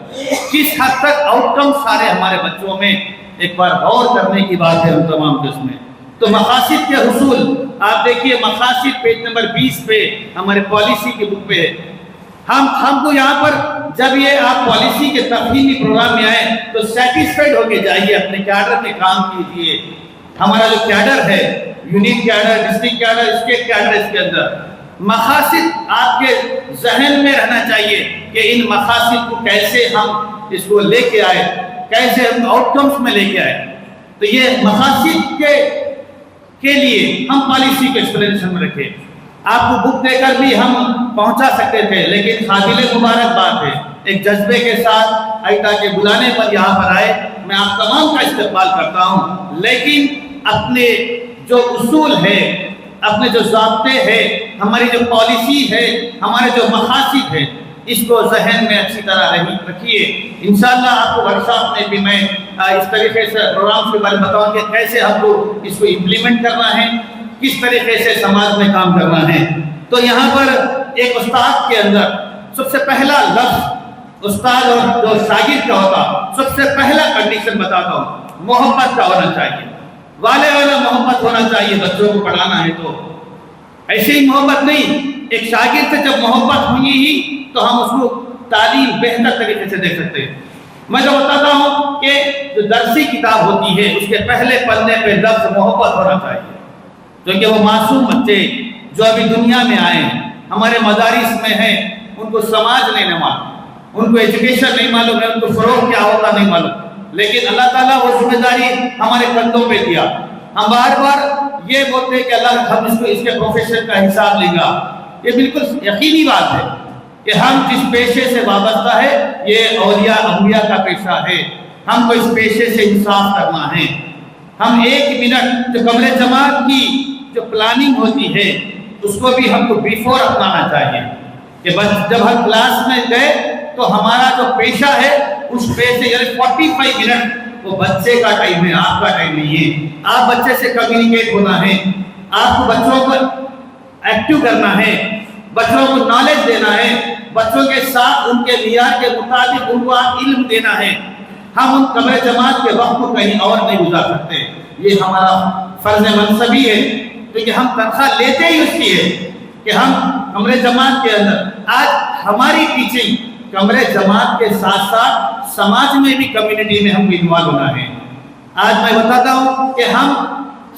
کس حد تک آؤٹ کم سارے ہمارے بچوں میں، ایک بار غور کرنے کی بات ہے ہم تمام کے اس میں. تو مقاصد کے حصول آپ دیکھیے، مقاصد پیج نمبر 20 پہ ہمارے پالیسی کی بک پہ ہے. ہم کو یہاں پر جب یہ آپ پالیسی کے تفہیمی پروگرام میں آئے تو سیٹسفائڈ ہو کے جائیے، اپنے کیڈر میں کام کیجیے. ہمارا جو کیڈر ہے، unit cadre, district cadre, state cadre, اس کے اندر مقاصد آپ کے ذہن میں رہنا چاہیے کہ ان مقاصد کو کیسے ہم اس کو لے کے آئے، کیسے ہم آؤٹ کمس میں لے کے آئے. تو یہ مقاصد کے لیے ہم پالیسی کو ایکسپلینیشن میں رکھیں. آپ کو بک دے کر بھی ہم پہنچا سکتے تھے، لیکن قابل مبارک بات ہے ایک جذبے کے ساتھ ایٹا کے بلانے پر یہاں پر آئے. میں آپ تمام کا استقبال کرتا ہوں، لیکن اپنے جو اصول ہے، اپنے جو ضابطے ہیں، ہماری جو پالیسی ہے، ہمارے جو مقاصد ہے، اس کو ذہن میں اچھی طرح رکھیے. انشاءاللہ آپ کو ورکشاپ میں بھی میں اس طریقے سے پروگرام کے بارے میں بتاؤں کہ کیسے آپ کو اس کو امپلیمنٹ کرنا ہے، کس طریقے سے سماج میں کام کرنا ہے. تو یہاں پر ایک استاد کے اندر سب سے پہلا لفظ استاد اور جو شاگرد کا ہوتا، سب سے پہلا کنڈیشن بتاتا ہوں، محبت کا ہونا چاہیے. والے والا محبت ہونا چاہیے. بچوں کو پڑھانا ہے تو ایسے ہی محبت نہیں، ایک شاگرد سے جب محبت ہوئی ہی تو ہم اس کو تعلیم بہتر طریقے سے دے سکتے ہیں. میں جو بتاتا ہوں کہ جو درسی کتاب ہوتی ہے اس کے پہلے پڑھنے پہ لفظ محبت ہونا چاہیے، کیونکہ وہ معصوم بچے جو ابھی دنیا میں آئے ہیں، ہمارے مدارس میں ہیں، ان کو سماج نہیں معلوم، ان کو ایجوکیشن نہیں معلوم ہے، ان کو فروغ کیا ہوتا نہیں معلوم. لیکن اللہ تعالیٰ وہ ذمہ داری ہمارے کندھوں پہ دیا. ہم بار بار یہ بولتے ہیں کہ اللہ ہم اس کے پروفیشن کا حساب لے گا. یہ بالکل یقینی بات ہے کہ ہم جس پیشے سے وابستہ ہے یہ اولیاء انبیاء کا پیشہ ہے. ہم کو اس پیشے سے انصاف کرنا ہے. ہم 1 منٹ جو کمرے جماعت کی جو پلاننگ ہوتی ہے اس کو بھی ہم کو بیفور اپنانا چاہیے کہ بس جب ہم کلاس میں گئے تو ہمارا جو پیشہ ہے اس پیشے یعنی 45 منٹ وہ بچے کا ٹائم ہے، آپ کا ٹائم نہیں ہے. آپ بچے سے کمیونیکیٹ ہونا ہے، آپ کو بچوں کو ایکٹیو کرنا ہے، بچوں کو نالج دینا ہے، بچوں کے ساتھ ان کے معیار کے مطابق ان کو آپ علم دینا ہے. ہم ان کمرے جماعت کے وقت کو کہیں اور نہیں گزار سکتے. یہ ہمارا فرض منصبی ہے، کیونکہ ہم تنخواہ لیتے ہی اس کی ہے کہ ہم کمرے جماعت کے اندر آج ہماری ٹیچنگ کمرے جماعت کے ساتھ ساتھ سماج میں بھی کمیونٹی میں ہم انوالو ہونا ہے. آج میں بتاتا ہوں کہ ہم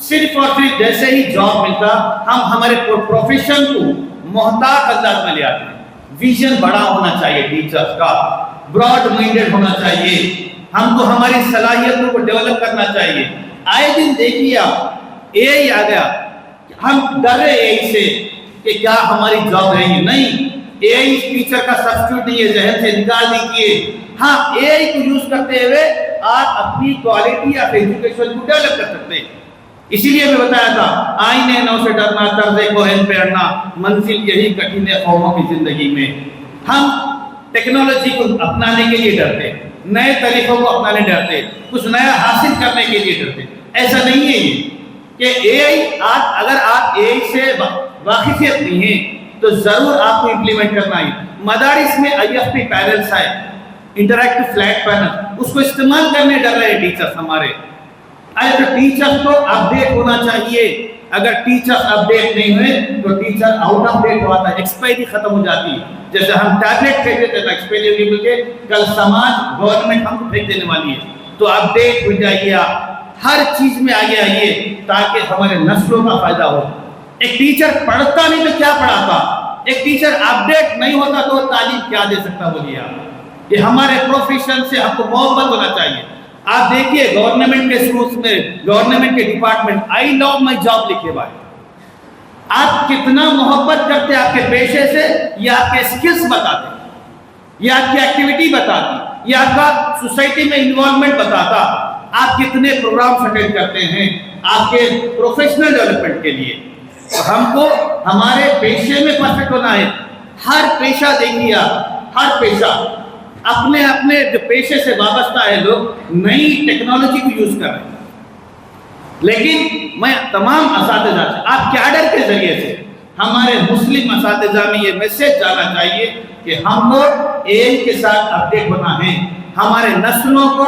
صرف اور صرف جیسے ہی جاب ملتا ہم ہمارے پروفیشن کو محتاط انداز میں لے آتے ہیں. विजन बड़ा होना चाहिए टीचर्स का, ब्रॉड माइंडेड होना चाहिए, हमको हमारी सलाहियतों को डेवलप करना चाहिए। आए दिन देखिए आप एआई आ गया, हम डर रहे एआई से कि क्या हमारी जॉब रहेगी, नहीं, एआई टीचर का सब्स्टिट्यूट नहीं है, जहन से निकाल दीजिए। हाँ, एआई को यूज करते हुए आप अपनी क्वालिटी ऑफ एजुकेशन को डेवलप कर सकते हैं। इसीलिए मैं बताया था, आईने नौ से डरना, तर्ज़े कोहन पे अड़ना, मंजिल यही कठिन है कौमों की जिंदगी में। हम टेक्नोलॉजी को अपनाने के लिए डरते, नए तरीकों को अपनाने डरते, कुछ नया हासिल करने के लिए डरते। ऐसा नहीं है ये कि एआई, अगर आप एआई से वाकिफियत नहीं है तो जरूर आपको इम्प्लीमेंट करना है। मदारिस में आईएफपी पैनल्स है, इंटरैक्टिव फ्लैट पैनल, उसको इस्तेमाल करने डर रहे टीचर्स हमारे। अरे तो टीचर्स को अपडेट होना चाहिए, अगर टीचर्स अपडेट नहीं हुए तो टीचर आउट ऑफ डेट होता है, एक्सपायरी खत्म हो जाती है। जैसे हम टैबलेट फेंकते थे एक्सपायरी मिल के, कल समाज गवर्नमेंट हमको फेंक देने वाली है, तो अपडेट हो जाइए आप, हर चीज में आगे आइए ताकि हमारे नस्लों का फायदा हो। एक टीचर पढ़ता नहीं तो क्या पढ़ाता, एक टीचर अपडेट नहीं होता तो तालीम क्या दे सकता, बोलिए आप। ये हमारे प्रोफेशन से हमको मोहब्बत होना चाहिए। आप देखिए गवर्नमेंट के स्कूल्स में, गवर्नमेंट के department, I love my job लिखे हुआ है। आप कितना मोहब्बत करते हैं आपके पेशे से, ये आपके स्किल्स बताते, ये आपकी एक्टिविटी बताती, ये आपका सोसाइटी में इन्वॉल्वमेंट बताता, आप कितने प्रोग्राम्स अटेंड करते हैं आपके प्रोफेशनल डेवलपमेंट के लिए। हमको हमारे पेशे में परफेक्ट होना है। हर पेशा देखिए आप, हर पेशा अपने अपने जो पेशे से वाबस्ता है, लोग नई टेक्नोलॉजी को यूज कर रहे हैं। लेकिन मैं तमाम असातिज़ा से, आप कैडर के जरिए से हमारे मुस्लिम असातिज़ा में ये मैसेज जाना चाहिए कि हमको एआई के साथ अपडेट होना है, हमारे नस्लों को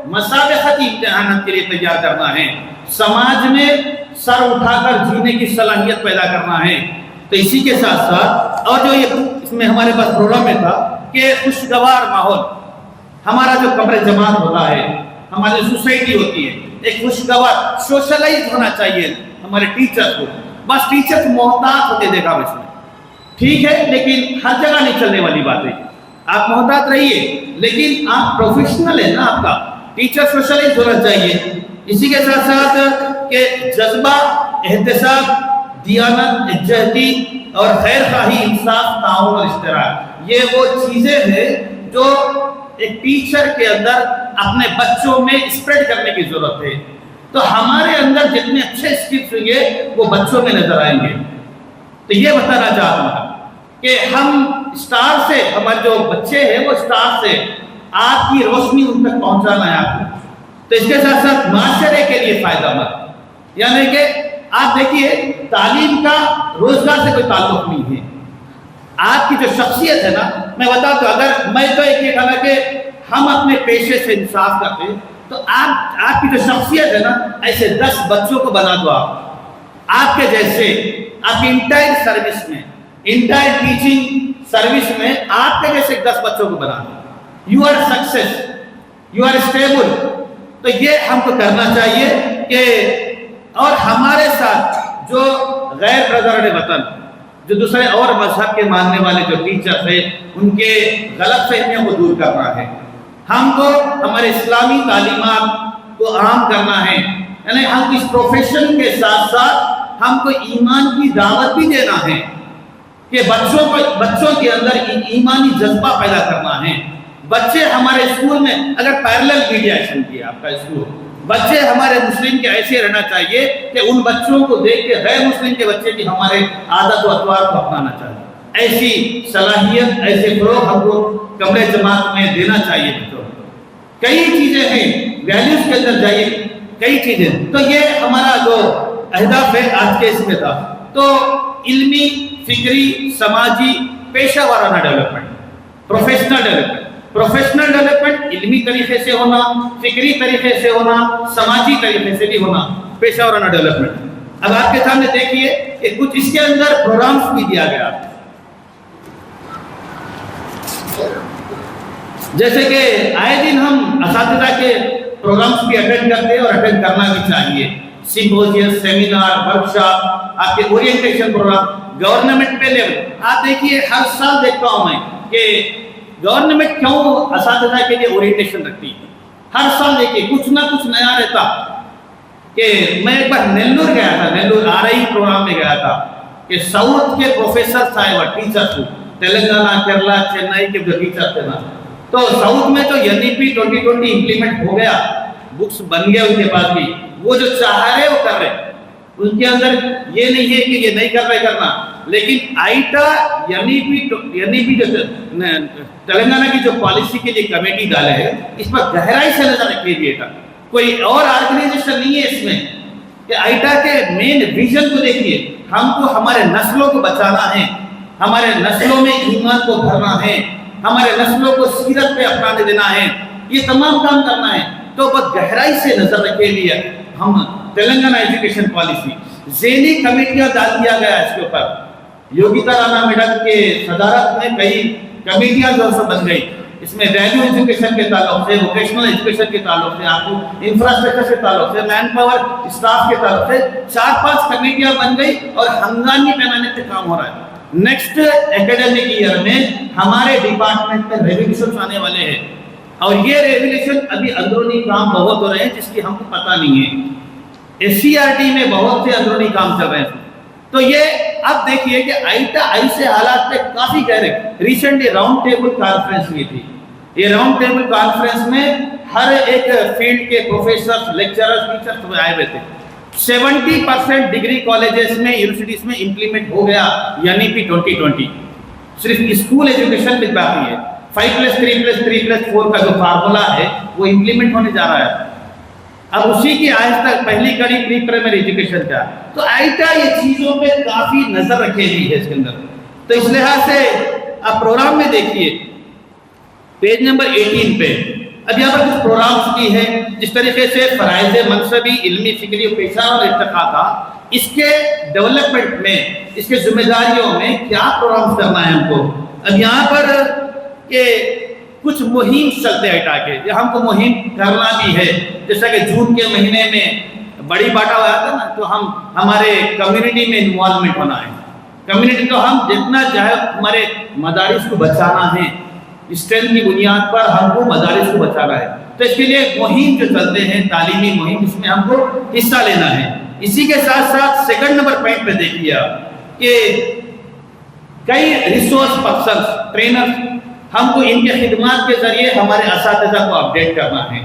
मसाबक़ती इम्तिहानात के लिए तैयार करना है, समाज में सर उठाकर जीने की सलाहियत पैदा करना है। तो इसी के साथ साथ और जो ये इसमें हमारे पास प्रोग्राम में था कि खुशगवार माहौल, हमारा जो कमरे जमात होता है, हमारी सोसाइटी होती है, एक खुशगवार सोशलाइज होना चाहिए हमारे टीचर को। बस टीचर को मोहतात होते देखा इसमें, ठीक है, लेकिन हर जगह नहीं चलने वाली बात है। आप मोहतात रहिए, लेकिन आप प्रोफेशनल है ना, आपका टीचर सोशलाइज होना चाहिए। इसी के साथ साथ के जज्बा, एहतसाब, दियानत, इज्जती और खैर खाही, इंसाफ, ताउन और इश्तराक, ये वो चीजें हैं जो एक टीचर के अंदर अपने बच्चों में स्प्रेड करने की जरूरत है। तो हमारे अंदर जितने अच्छे स्किल्स होंगे वो बच्चों में नजर आएंगे। तो ये बताना चाहता हूँ कि हम स्टार से, हमारे जो बच्चे हैं वो स्टार से, आपकी रोशनी उन तक पहुंचाना है आपको। तो इसके साथ साथ माशरे के लिए फायदेमंद, यानी कि आप देखिए तालीम का रोजगार से कोई ताल्लुक नहीं है। आपकी जो शख्सियत है ना, मैं बताता हूं, अगर मैं तो एक हालांकि हम अपने पेशे से इंसाफ करते हैं, तो आपकी जो शख्सियत है ना, ऐसे 10 बच्चों को बना दो आपके जैसे, आपकी इंटायर सर्विस में, इंटायर टीचिंग सर्विस में आपके जैसे 10 बच्चों को बना दो, you are success, you are stable. तो ये हमको करना चाहिए कि, और हमारे साथ जो गैर ब्रदर वतन, जो दूसरे और मजहब के मानने वाले जो टीचर्स हैं, उनके गलत फहमियों को दूर करना है। हमको हमारे इस्लामी तालीमात को आम करना है, यानी हम इस प्रोफेशन के साथ साथ हमको ईमान की दावत भी देना है कि बच्चों के अंदर ईमानी जज्बा पैदा करना है। बच्चे हमारे स्कूल में, अगर पैरेलल मीडिएशन किया आपका स्कूल, बच्चे हमारे मुस्लिम के ऐसे रहना चाहिए कि उन बच्चों को देख के गैर मुस्लिम के बच्चे भी हमारे आदत व अतवार को अपनाना चाहिए। ऐसी सलाहियत, ऐसे फरोग हमको कमरे जमात में देना चाहिए बच्चों को। कई चीजें हैं, वैल्यूज के अंदर जाइए, कई चीजें। तो ये हमारा जो अहदाफ है आज के इसमें था, तो इल्मी, फिक्री, समाजी, पेशा वाराना development, professional development. Professional development इल्मी तरीके से होना, फिक्री तरीके से होना, समाजी तरीके से भी होना, पेशा वाराना डेवलपमेंट। अब आपके सामने देखिए कि कुछ इसके अंदर प्रोग्राम्स भी दिया गया, जैसे कि आए दिन हम असातिज़ा के प्रोग्राम्स भी अटेंड करते हैं और अटेंड करना भी चाहिए। सिम्पोजियम, सेमिनार, वर्कशॉप, आपके ओरिएंटेशन प्रोग्राम, गवर्नमेंट पे लेवल, आप देखिए हर साल देखता हूं मैं कि गवर्नमेंट क्यों असातिज़ा के लिए ओरिएंटेशन रखती है। हर साल देखिए कुछ ना कुछ नया रहता। कि मैं एक बार नेल्लूर गया था, नेल्लूर RI प्रोग्राम में गया था कि साउथ के प्रोफेसर आए टीचर्स, तेलंगाना, केरला, चेन्नई के जो टीचर थे ना, तो साउथ में तो NEP 2020 इम्प्लीमेंट हो गया, बुक्स बन गया उनके पास भी, वो जो चाह रहे वो कर रहे, उनके अंदर ये नहीं है कि ये नहीं कर रहे करना। लेकिन आइटा NEP जो तेलंगाना की जो पॉलिसी के लिए कमेटी डाले है, इस पर गहराई से नजर रखिए। कोई और ऑर्गेनाइजेशन नहीं है इसमें कि आइटा के मेन विजन को देखिए, हमको हमारे नस्लों को बचाना है, हमारे नस्लों में ईमान को भरना है, हमारे नस्लों को सीरत पे अपनाने देना है, ये तमाम काम करना है। तो बहुत गहराई से नजर रखे लिए हम तेलंगाना एजुकेशन पॉलिसी ज़ेनी कमेटियां डाल दिया गया इसके ऊपर। योगिता राणा मैडम के सदारत में कई कमेटियां जो बन गई, इसमें वैल्यू एजुकेशन के ताल्लुक से, वोकेशनल एजुकेशन के ताल्लुक से, आपको इंफ्रास्ट्रक्चर के ताल्लुक से, मैन पावर स्टाफ के ताल्लुक से 4-5 कमेटियां बन गई और हंगामी पैमाने पे काम हो रहा है। नेक्स्ट एकेडमिक ईयर में हमारे डिपार्टमेंट में रेवोल्यूशन आने वाले हैं और ये रेवोल्यूशन अभी अंदरूनी काम बहुत हो रहे हैं जिसकी हमको पता नहीं है। SCRT में बहुत से अंदरूनी काम चल रहे हैं। तो ये अब देखिए कि आइटा आई से हालात पे काफी गहरे। रिसेंटली राउंड टेबल कॉन्फ्रेंस हुई थी। ये राउंड टेबल कॉन्फ्रेंस में हर एक फील्ड के प्रोफेसर, लेक्चरर्स, टीचर्स आए हुए थे। 70% डिग्री कॉलेजेस में, यूनिवर्सिटीज में इंप्लीमेंट हो गया NEP 2020। सिर्फ स्कूल एजुकेशन में बाकी है। 5+3+3+4 का जो फार्मूला है वो इंप्लीमेंट होने जा रहा है। अब उसी की आज तक पहली कड़ी प्री प्राइमरी एजुकेशन का, तो आइटा ये चीजों पे काफी नजर रखे हुई है इसके अंदर। तो इस लिहाज से आप प्रोग्राम में देखिए पेज नंबर 18 पे, अब यहाँ पर कुछ प्रोग्राम्स की है जिस तरीके से फराइज़ मनसबी, इल्मी, फिक्री और पेशा और इर्तिका था, इसके डेवलपमेंट में, इसके जिम्मेदारियों में क्या प्रोग्राम्स करना है हमको। अब यहाँ पर के कुछ मुहिम चलते हैं आइटा के, हमको मुहिम करना भी है। जैसा कि जून के महीने में बड़ी बाटा हुआ था ना, तो हम हमारे कम्युनिटी में इन्वॉल्वमेंट होना है। कम्युनिटी को हम जितना चाहे हमारे मदारिस को बचाना है, स्ट्रेंथ की बुनियाद पर हमको मदारिस को बचाना है। तो इसके लिए मुहिम जो चलते हैं, तालीमी मुहिम, इसमें हमको हिस्सा लेना है। इसी के साथ साथ सेकंड नंबर पॉइंट पे देखिए आप कि कई रिसोर्स पर्सन, ट्रेनर, हमको इनके खिदमात के जरिए हमारे असातिज़ा को अपडेट करना है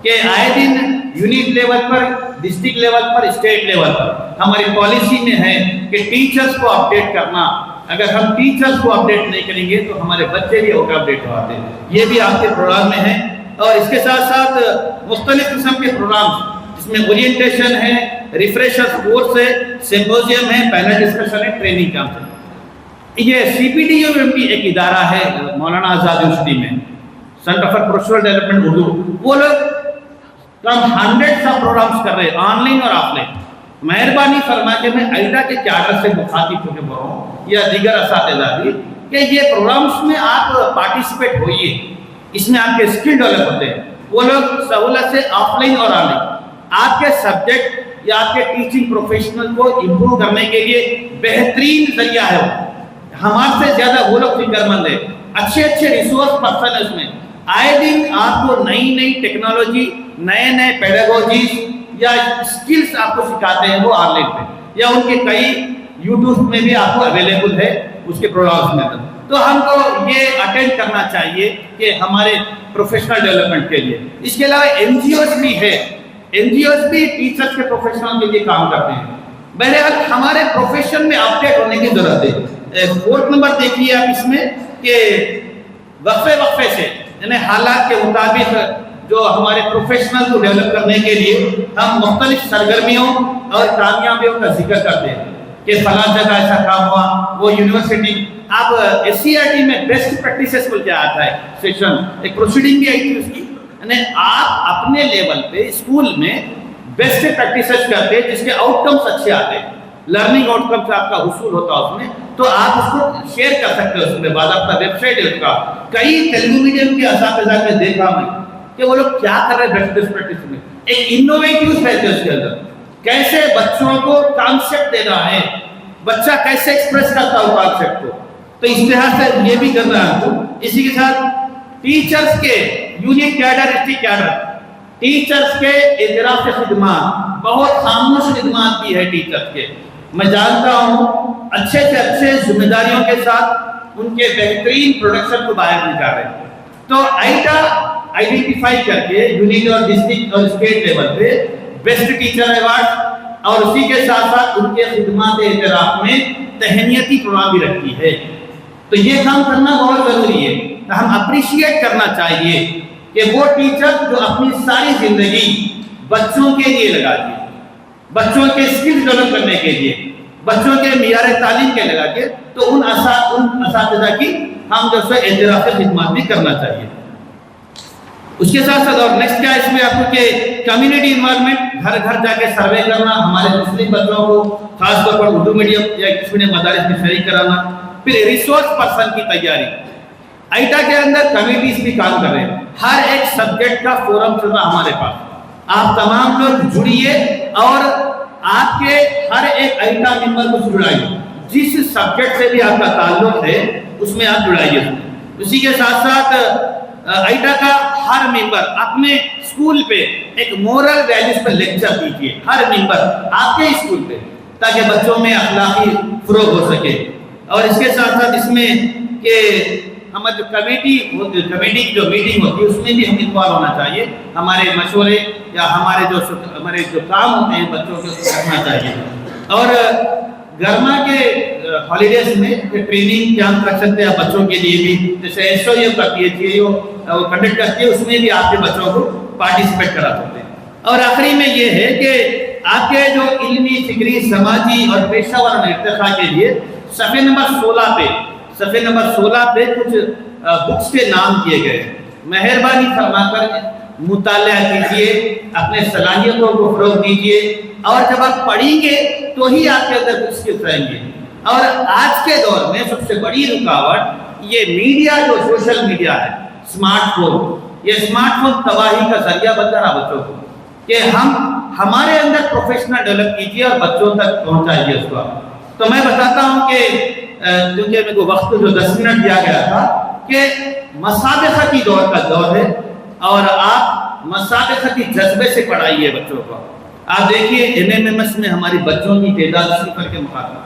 कि आए दिन यूनिट लेवल पर, डिस्ट्रिक्ट लेवल पर, स्टेट लेवल पर हमारी पॉलिसी में है कि टीचर्स को अपडेट करना। अगर हम टीचर्स को अपडेट नहीं करेंगे तो हमारे बच्चे भी अपडेट होते हैं। ये भी आपके प्रोग्राम में है। और इसके साथ साथ मुख्तलिफ किस्म के प्रोग्राम जिसमें ओरिएंटेशन है, रिफ्रेशर कोर्स है, सिम्पोजियम है, पैनल डिस्कशन है, ट्रेनिंग कैंप है। ये CPTUMP एक इदारा है मौलाना आज़ाद यूनिवर्सिटी में, centre for professional development Urdu, वो लोग कम 100 सा प्रोग्राम्स कर रहे हैं ऑनलाइन और ऑफलाइन। मेहरबानी फरमा के मैं आइटा के कैडर से मुखातिब होकर बोल रहा हूँ या दीगर असातिज़ा भी कि ये प्रोग्राम्स में आप पार्टिसिपेट होइए, इसमें आपके स्किल डेवलप होते हैं। वो लोग सहूलत से ऑफलाइन और ऑनलाइन आपके सब्जेक्ट या आपके टीचिंग प्रोफेशनल को इम्प्रूव करने के लिए बेहतरीन जरिया है। हमारे से ज्यादा वो लोग फिक्रमंद है, अच्छे अच्छे रिसोर्स पर्सन है उसमें। आए दिन आपको नई नई टेक्नोलॉजी, नए नए पेडागोजी या स्किल्स आपको सिखाते हैं वो ऑनलाइन पे, या उनके कई यूट्यूब में भी आपको अवेलेबल है उसके प्रोग्राम्स में। तो हमको ये अटेंड करना चाहिए कि हमारे प्रोफेशनल डेवलपमेंट के लिए। इसके अलावा NGOs भी है, NGOs भी टीचर्स के प्रोफेशनल के लिए काम करते हैं। बहरहाल हमारे प्रोफेशन में अपडेट होने की जरूरत है। 4th नंबर देखिए आप इसमें कि वक्फे से यानी हालात के मुताबिक जो हमारे प्रोफेशनल को डेवलप करने के लिए हम मुख्तलिफ सरगर्मियों और कामयाबियों का जिक्र करते हैं कि फलां जगह ऐसा काम हुआ, वो यूनिवर्सिटी। आप SCRT में बेस्ट प्रैक्टिसेस बोल के आता है सेक्शन, एक प्रोसीडिंग भी आई थी उसकी, यानी आप अपने लेवल पे स्कूल में बेस्ट प्रैक्टिसेस करते हैं जिसके आउटकम्स अच्छे आते हैं, लर्निंग आउटकम्स आपका हुसूल होता है उसमें, तो आप उसको शेयर कर सकते हो। उसमें बाद अपना वेबसाइट है उसका। कई तेलुगु मीडियम के असातिज़ा में देखा मैं कि वो लोग क्या कर रहे हैं बेस्ट प्रैक्टिस में, एक इनोवेटिव है उसके अंदर, कैसे बच्चों को कॉन्सेप्ट देना है, बच्चा कैसे एक्सप्रेस करता है कॉन्सेप्ट को, तो इस लिहाज से ये भी करना है। इसी के साथ टीचर्स के यूनिक कैडर, कैडर टीचर्स के इतराफ खिदमत, बहुत खामोश खिदमत की है टीचर्स के। मैं जानता हूँ अच्छे से अच्छे जिम्मेदारियों के साथ उनके बेहतरीन प्रोडक्शन को बाहर निकाल रहे हैं। तो आइटा आइडेंटिफाई करके यूनिट और डिस्ट्रिक्ट और स्टेट लेवल पे बेस्ट टीचर अवार्ड और उसी के साथ साथ उनके खिदमत इतराफ में तहनीती प्रोग्राम भी रखती है। तो ये काम करना बहुत जरूरी है। तो हम अप्रिशिएट करना चाहिए कि वो टीचर जो अपनी सारी जिंदगी बच्चों के लिए लगा दी, बच्चों के स्किल्स डेवलप करने के लिए, बच्चों के मियार तालीम के लगा के, तो उन असातिज़ा की हम जो है एतराफ़ खिदमत भी करना चाहिए। उसके साथ साथ और नेक्स्ट क्या इसमें आपको कि कम्युनिटी इन्वॉल्वमेंट, घर घर जाके सर्वे करना, हमारे मुस्लिम बच्चों को खासतौर पर उर्दू मीडियम या इंग्लिश मीडियम मदारिस में शरीक कराना। फिर रिसोर्स पर्सन की तैयारी, आइटा के अंदर कमिटीज भी काम कर रहे हैं, हर एक सब्जेक्ट का फोरम चल रहा हमारे पास। आप तमाम लोग जुड़िए और आपके हर एक आइटा मेंबर को जुड़ाइए, जिस सब्जेक्ट से भी आपका ताल्लुक है उसमें आप जुड़ाइए। उसी के साथ साथ आइटा का हर मेंबर अपने स्कूल पे एक मोरल वैल्यूज पर लेक्चर दीजिए, हर मेंबर आपके स्कूल पे, ताकि बच्चों में अखलाकी फरोग हो सके। और इसके साथ साथ इसमें कि हमारे जो कमेटी की जो मीटिंग होती है उसमें भी हम इन्वॉल्व होना चाहिए, हमारे मशवरे या हमारे जो काम होते हैं बच्चों के उसको करना चाहिए। और गर्मा के हॉलीडेज में ट्रेनिंग कैंप रख सकते हैं बच्चों के लिए भी, जैसे एसओयू करती है, जीओ कंडक्ट करती है, उसमें भी आपके बच्चों को पार्टिसिपेट करा सकते हैं। और आखिरी में ये है कि आपके जो इल्मी, फिक्री, समाजी और पेशा इर्तिका के लिए सफ़े नंबर 16 पे कुछ बुक्स के नाम किए गए। मेहरबानी फरमाकर मुताला कीजिए, अपने सलाहियतों को फरोग दीजिए, और जब आप पढ़ेंगे तो ही आपके अंदर कुछ स्किल्स रहेंगे। और आज के दौर में सबसे बड़ी रुकावट ये मीडिया, जो सोशल मीडिया है, स्मार्टफोन, ये स्मार्टफोन तबाही का जरिया बन रहा बच्चों को, कि हमारे अंदर प्रोफेशनल डेवलप कीजिए और बच्चों तक पहुंचाइए उसको। तो मैं बताता हूँ कि क्योंकि मेरे को वक्त जो 10 मिनट दिया गया था कि मसाबक़ती दौर का दौर है, और आप मसाबक़ती जज्बे से पढ़ाइए बच्चों को। आप देखिए NMMS में हमारी बच्चों की तादाद 0 के मुकाबले,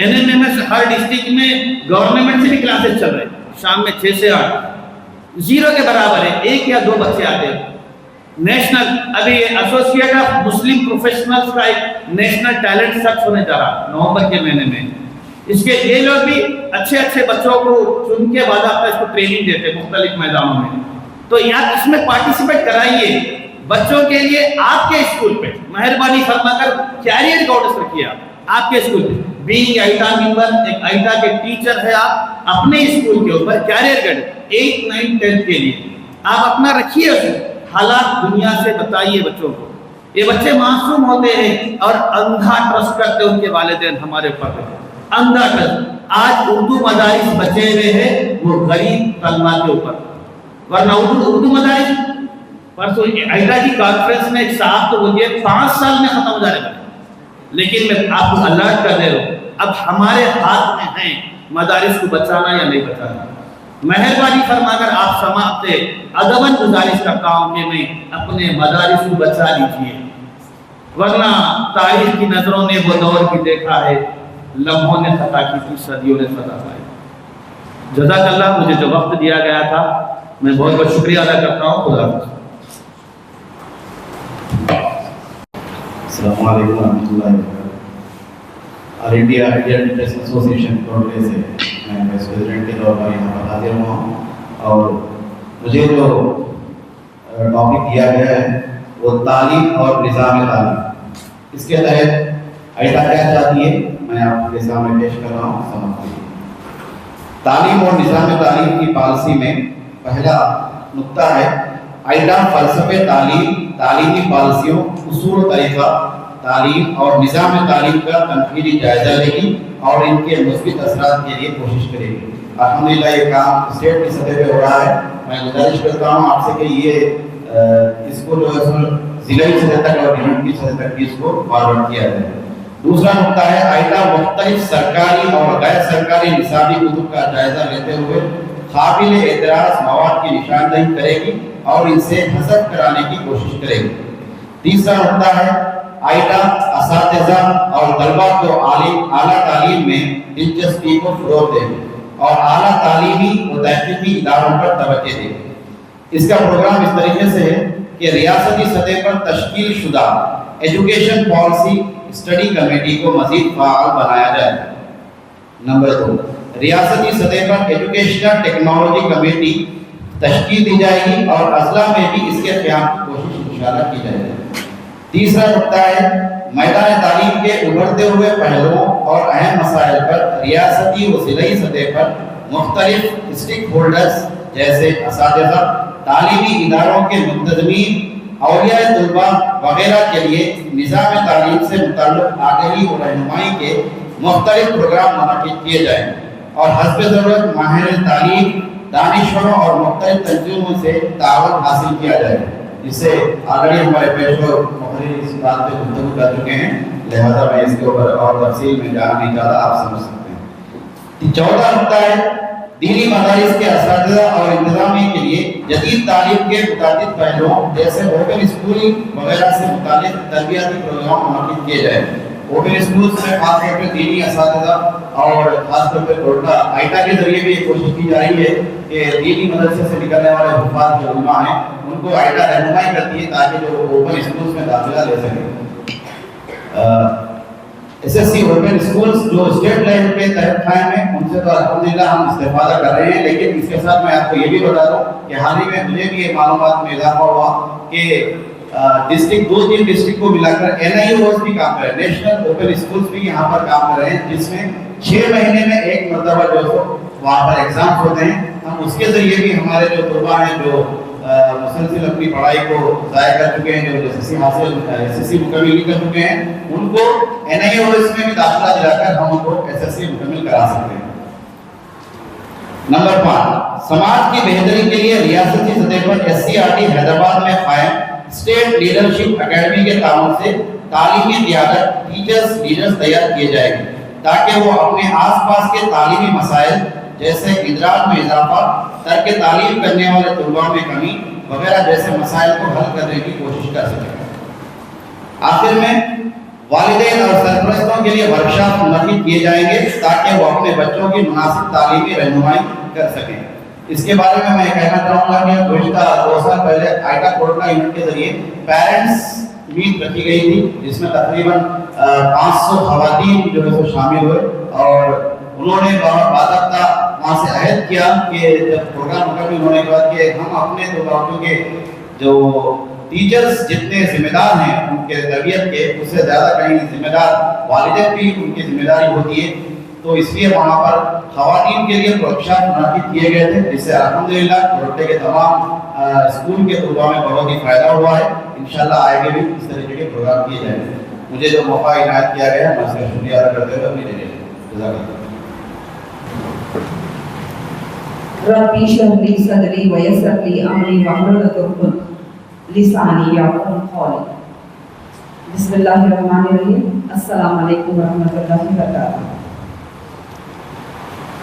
NMMS हर डिस्ट्रिक्ट में गवर्नमेंट से भी क्लासेस चल रहे हैं, शाम में 6 से 8, 0 के बराबर है, 1 या 2 बच्चे आते हैं। नेशनल अभी एसोसिएट ऑफ मुस्लिम प्रोफेशनल्स का एक नेशनल टैलेंट सर्च होने जा रहा नवंबर के महीने में। इसके ये लोग भी अच्छे बच्चों को चुन के बाकायदा इसको ट्रेनिंग देते हैं मुख्तलिफ मैदानों में। तो यहाँ इसमें पार्टिसिपेट कराइए बच्चों के लिए। आपके स्कूल पे मेहरबानी फरमाकर कैरियर गाइडेंस रखिए, आपके स्कूल पे बीइंग आइटा मेंबर, एक आइटा के टीचर है, आप अपने स्कूल के ऊपर कैरियर गाइडेंस 8, 9, 10 के लिए आप अपना रखिए। हालात दुनिया से बताइए बच्चों को। ये बच्चे मासूम होते हैं और अंधा ट्रस्ट करते हैं उनके वालिदैन हमारे ऊपर, अंधा ट्रस्ट। आज उर्दू मदारिस बचे हुए हैं वो गरीब तलबा के ऊपर, वरना उर्दू मदारिस परसों आइटा की कॉन्फ्रेंस में एक साहब तो बोलिए 5 साल में खत्म हो जाने वाले, लेकिन मैं आपको अलर्ट कर दे रहा हूँ, अब हमारे हाथ में है मदारिस को बचाना या नहीं बचाना। मेहरबानी फरमाकर आप समाप्त से अदबन गुजारिश करता हूँ कि मैं अपने मदारिस को बचा लीजिए, वरना तारीख की नजरों ने वो दौर भी देखा है, लम्हों ने खता की थी, सदियों ने सदा पाई। जज़ाकल्लाह, मुझे जो वक्त दिया गया था मैं बहुत बहुत शुक्रिया अदा करता हूँ। खुदा
अस्सलामु अलैकुम रहमतुल्लाहि व बरकातहू। All India Indian teachers association कोटे से मैं वाइस प्रेसिडेंट के तौर पर यहाँ पर हाजिर हुआ हूँ, और मुझे जो टॉपिक दिया गया है वो तालीम और निज़ाम तालीम, इसके तहत आइटा क्या चाहती है मैं आपके सामने पेश कर रहा हूँ, समझिए। तालीम और निज़ाम तालीम की पॉलिसी में पहला नुक्ता है आइटा फ़लसफ़े तालीम, तालीमी पॉलिसियों, उसूल तरीक़ा तालीम और निज़ाम तालीम का तनक़ीदी जायज़ा लेगी और इनके मुस्बित असरात के लिए कोशिश करेगी। अल्हम्दुलिल्लाह ये काम स्टेट की सतह पे हो रहा है। मैं गुजारिश करता हूँ आपसे कि ये इसको जो है ज़िले की सतह तक और यूनिट की सतह तक भी इसको फॉरवर्ड किया जाए। दूसरा नुकता है आइटा मुख्तलिफ सरकारी और गैर सरकारी निसाबी कुतुब का जायजा लेते हुए काबिल एतराज मवाद की निशानदही करेगी और इनसे हसब कराने की कोशिश करेगी। तीसरा नुकता है आइटा असातिज़ा और तलबा को आला तालीम में दिलचस्पी को फ़रोग़ देगी और आला तालीमी व तहक़ीक़ी इदारों पर तवज्जो देगी। इसका प्रोग्राम इस तरीके से है कि रियासती सतह पर तश्कील शुदा एजुकेशन पॉलिसी स्टडी कमेटी को मज़ीद फ़ाअल बनाया जाए। नंबर 2, रियासती सतह पर एजुकेशनल टेक्नोलॉजी कमेटी तश्कील दी जाएगी और अज़ला में भी इसके क़याम की कोशिश इंशाअल्लाह की जाएगी। तीसरा नुकता है मैदान तालीम के उभरते हुए पहलुओं और अहम मसाइल पर रियासती व ज़िलाई सतह पर मुख्तलिफ स्टेक होल्डर्स जैसे असातिज़ा, तालीमी इदारों के मुंतज़मीन, औलिया तुलबा वगैरह के लिए निज़ाम तालीम से मुताल्लिक़ आगाही और रहनुमाई के मुख्तलिफ प्रोग्राम मुनक़िद किए जाएँ और हस्ब ज़रूरत माहिर तालीम, दानिशवरों और मुख्तलिफ तंजीमों से ताअवुन हासिल किया जाए। जिससे ऑलरेडी हमारे पेशवा मुखर्रिर इस बात पे गुफ्तगू कर चुके हैं, लिहाजा मैं इसके ऊपर और तफसील में जाना नहीं चाहता, आप समझ सकते हैं। चौथा नुकता है दीनी मदारिस के असातिज़ा और इंतज़ामिया के लिए जदीद तालीम के मुताबिक पहलुओं जैसे ओपन स्कूलिंग वगैरह से मुतालिक तरबियाती प्रोग्राम मुनक़िद किए जाए। ओपन स्कूल में खास तौर पर दीनी असातिज़ा और खास तौर पर कोटा आइटा के जरिए भी कोशिश की जा रही है कि दीनी मदरसे से निकलने वाले हुफ़ाज़ जो उलमा हैं उनको आइटा रहनुमाई करती है ताकि जो ओपन स्कूल्स में दाखिला ले सकें। एसएससी ओपन स्कूल्स जो स्टेट लेवल पे तहत कायम है उनसे तो अल्हम्दुलिल्लाह हम इस्तेफादा कर रहे हैं, लेकिन इसके साथ मैं आपको ये भी बता दूं कि हाल ही में मुझे भी ये मालूमात में इजाफा हुआ कि डिस्ट्रिक्ट 2-3 डिस्ट्रिक्ट को मिलाकर एनआईओज भी काम कर रहे हैं, नेशनल ओपन स्कूल्स भी यहाँ पर काम कर रहे हैं, जिसमें 6 महीने में एक मरतबा जो वहाँ पर एग्जाम होते हैं। हम उसके जरिए भी हमारे जो तुलबा हैं जो मुसलसिल अपनी पढ़ाई को ज़ाया कर चुके हैं, जो एसएससी मुकम्मल कर चुके हैं, उनको एनआईओएस में भी दाखिला दिलाकर हम उनको एसएससी मुकम्मल करा सकते हैं। नंबर 5, समाज की बेहतरी के लिए रियासती सतह पर एससीईआरटी हैदराबाद में कायम स्टेट लीडरशिप एकेडमी के ताउन से तालीमी क़यादत टीचर्स लीडर्स तैयार किए जाएंगे ताकि वो अपने आसपास के तालीमी मसाइल जैसे इदराक में इजाफा, तर्क तालीम करने वाले तुलबा में कमी वगैरह जैसे मसाइल को हल करने की कोशिश कर सकें। आखिर में वालिदैन और सरपरस्तों के लिए वर्कशॉप मुनक़िद किए जाएंगे ताकि वो अपने बच्चों की मुनासिब तालीमी रहनुमाई कर सकें। इसके बारे में मैं कहना चाहूँगा कि गुज़िश्ता 2 साल पहले आइटा कोटा यूनिट के जरिए पेरेंट्स मीट रखी गई थी, जिसमें तकरीबन 500 ख़वातीन जो है शामिल हुए और उन्होंने बाकायदा वहाँ से अहद किया कि जब प्रोग्राम मुकम्मल होने के बाद कि हम अपने बच्चों के जो टीचर्स जितने जिम्मेदार हैं उनके तरबियत के, उससे ज़्यादा कहीं जिम्मेदार वालिदैन भी उनकी जिम्मेदारी होती है। तो इसलिए वहाँ पर ख़वातीन के लिए वर्कशॉप मुनक़िद किए गए थे, जिससे अल्हम्दुलिल्लाह कोटे के तमाम स्कूल के तुलबा में बहुत ही फ़ायदा हुआ है। इंशाअल्लाह आगे भी इस तरीके के प्रोग्राम किए जाएंगे। मुझे जो मौका इनायत किया गया है मैं उसका शुक्रिया अदा करते हुए अपनी जज़ाकल्लाह।
रब्बी इश्रह ली सदरी व यस्सिर ली अमरी वहलुल उक़दतम लिसानी यफ़क़हू क़ौली। बिस्मिल्लाहिर्रहमानिर्रहीम। अस्सलामु अलैकुम व रहमतुल्लाहि व बरकातहू।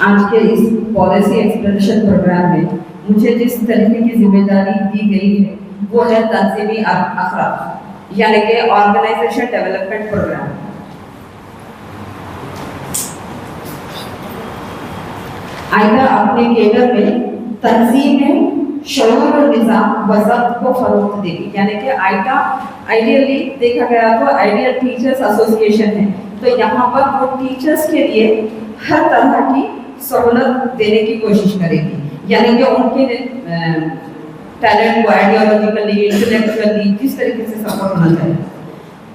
आज के इस पॉलिसी एक्सप्लेनेशन प्रोग्राम में मुझे जिस तरीके की जिम्मेदारी दी गई है वो है तंज़ीमी अखराज यानी कि ऑर्गेनाइजेशन डेवलपमेंट प्रोग्राम। आइटा अपने केडर में तंजीम में शऊर और निज़ाम वज़ब्त को फ़रोग़ देगी, यानी कि आइटा आइडियली देखा गया तो आइडियल टीचर्स एसोसिएशन है, तो यहाँ पर वो टीचर्स के लिए हर तरह की सहूलत देने की कोशिश करेगी, यानी कि उनके टैलेंट को आइडियोलॉजिकली इंटेलेक्चुअली जिस तरीके से सपोर्ट होना चाहिए।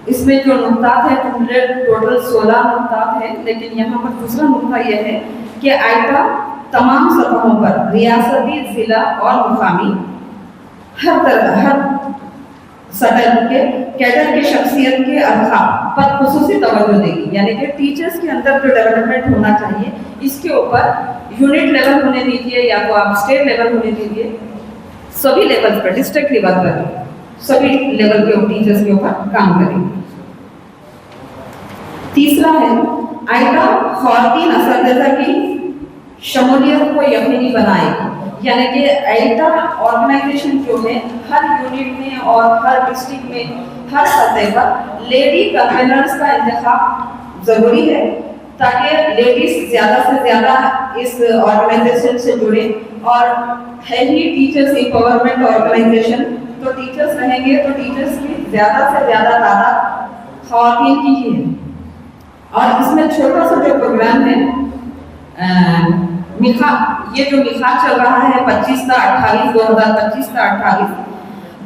इसमें जो नुक़तात है टोटल 16 नुक़तात हैं, लेकिन यहाँ पर दूसरा नुक़ता यह है कि आइटा तमाम सतहों पर रियासती, ज़िला और मुकामी हर सतह के कैडर के शख्सियत के अरकान पर खुसूसी तवज्जो देगी, यानी कि टीचर्स के अंदर जो डेवलपमेंट होना चाहिए इसके ऊपर यूनिट लेवल होने दीजिए या तो आप स्टेट लेवल होने दीजिए, सभी लेवल्स पर डिस्ट्रिक्ट लेवल पर सभी लेवल के टीचर्स के ऊपर काम करेंगे। तीसरा है आइटा ख़वातीन असतिज़ा की शमूलियत को यकीनी बनाएगी, यानी कि आइटा ऑर्गेनाइजेशन जो है हर यूनिट में और हर डिस्ट्रिक्ट में हर सतह पर लेडी कन्वेनर्स का इंतखाब ज़रूरी है ताकि लेडीज ज़्यादा से ज़्यादा इस ऑर्गेनाइजेशन से जुड़े। और है ही टीचर्स एम्पावरमेंट ऑर्गेनाइजेशन, तो टीचर्स रहेंगे तो टीचर्स की ज़्यादा से ज़्यादा तादाद ख़वातीन की ही है। और इसमें छोटा सा जो प्रोग्राम है मिखा, ये जो मिखा चल रहा है 25/28 2025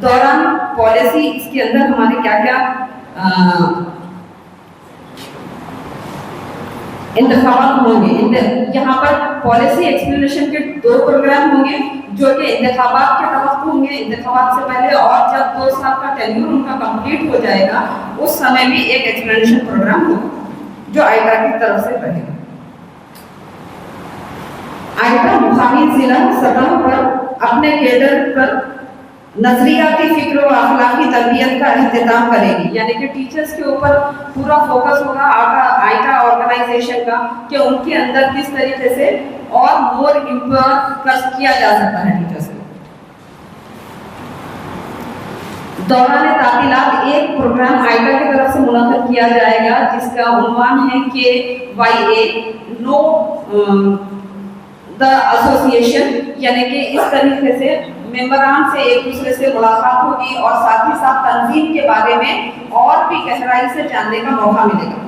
दौरान पॉलिसी, इसके अंदर हमारे क्या क्या इंतखाबात होंगे। यहाँ पर पॉलिसी एक्सप्लेनेशन के 2 प्रोग्राम होंगे जो कि इंतखाबात के वक्त होंगे, इंतखाबात से पहले, और जब 2 साल का टेन्यूर उनका कंप्लीट हो जाएगा उस समय भी एक एक्सप्लेनेशन प्रोग्राम होगा जो आइटा की तरफ से रहेगा। आइटा मुकामी जिला सतह पर अपने केडर पर नजरियाती फिक्र और अखलाकी तरबियत का अहतमाम करेगी, यानी कि टीचर्स के ऊपर पूरा फोकस होगा आइटा ऑर्गेनाइजेशन का कि उनके अंदर किस तरीके से और मोर इम्पावर किया जा सकता है टीचर्स को। दौरान तातीलात एक प्रोग्राम आइटा की तरफ से मुनक्किद किया जाएगा जिसका उन्वान है KYA नो द एसोसिएशन, यानी कि इस तरीके से मेंबरान से एक दूसरे से मुलाकात होगी और साथ ही साथ तंजीम के बारे में और भी गहराई से जानने का मौका मिलेगा।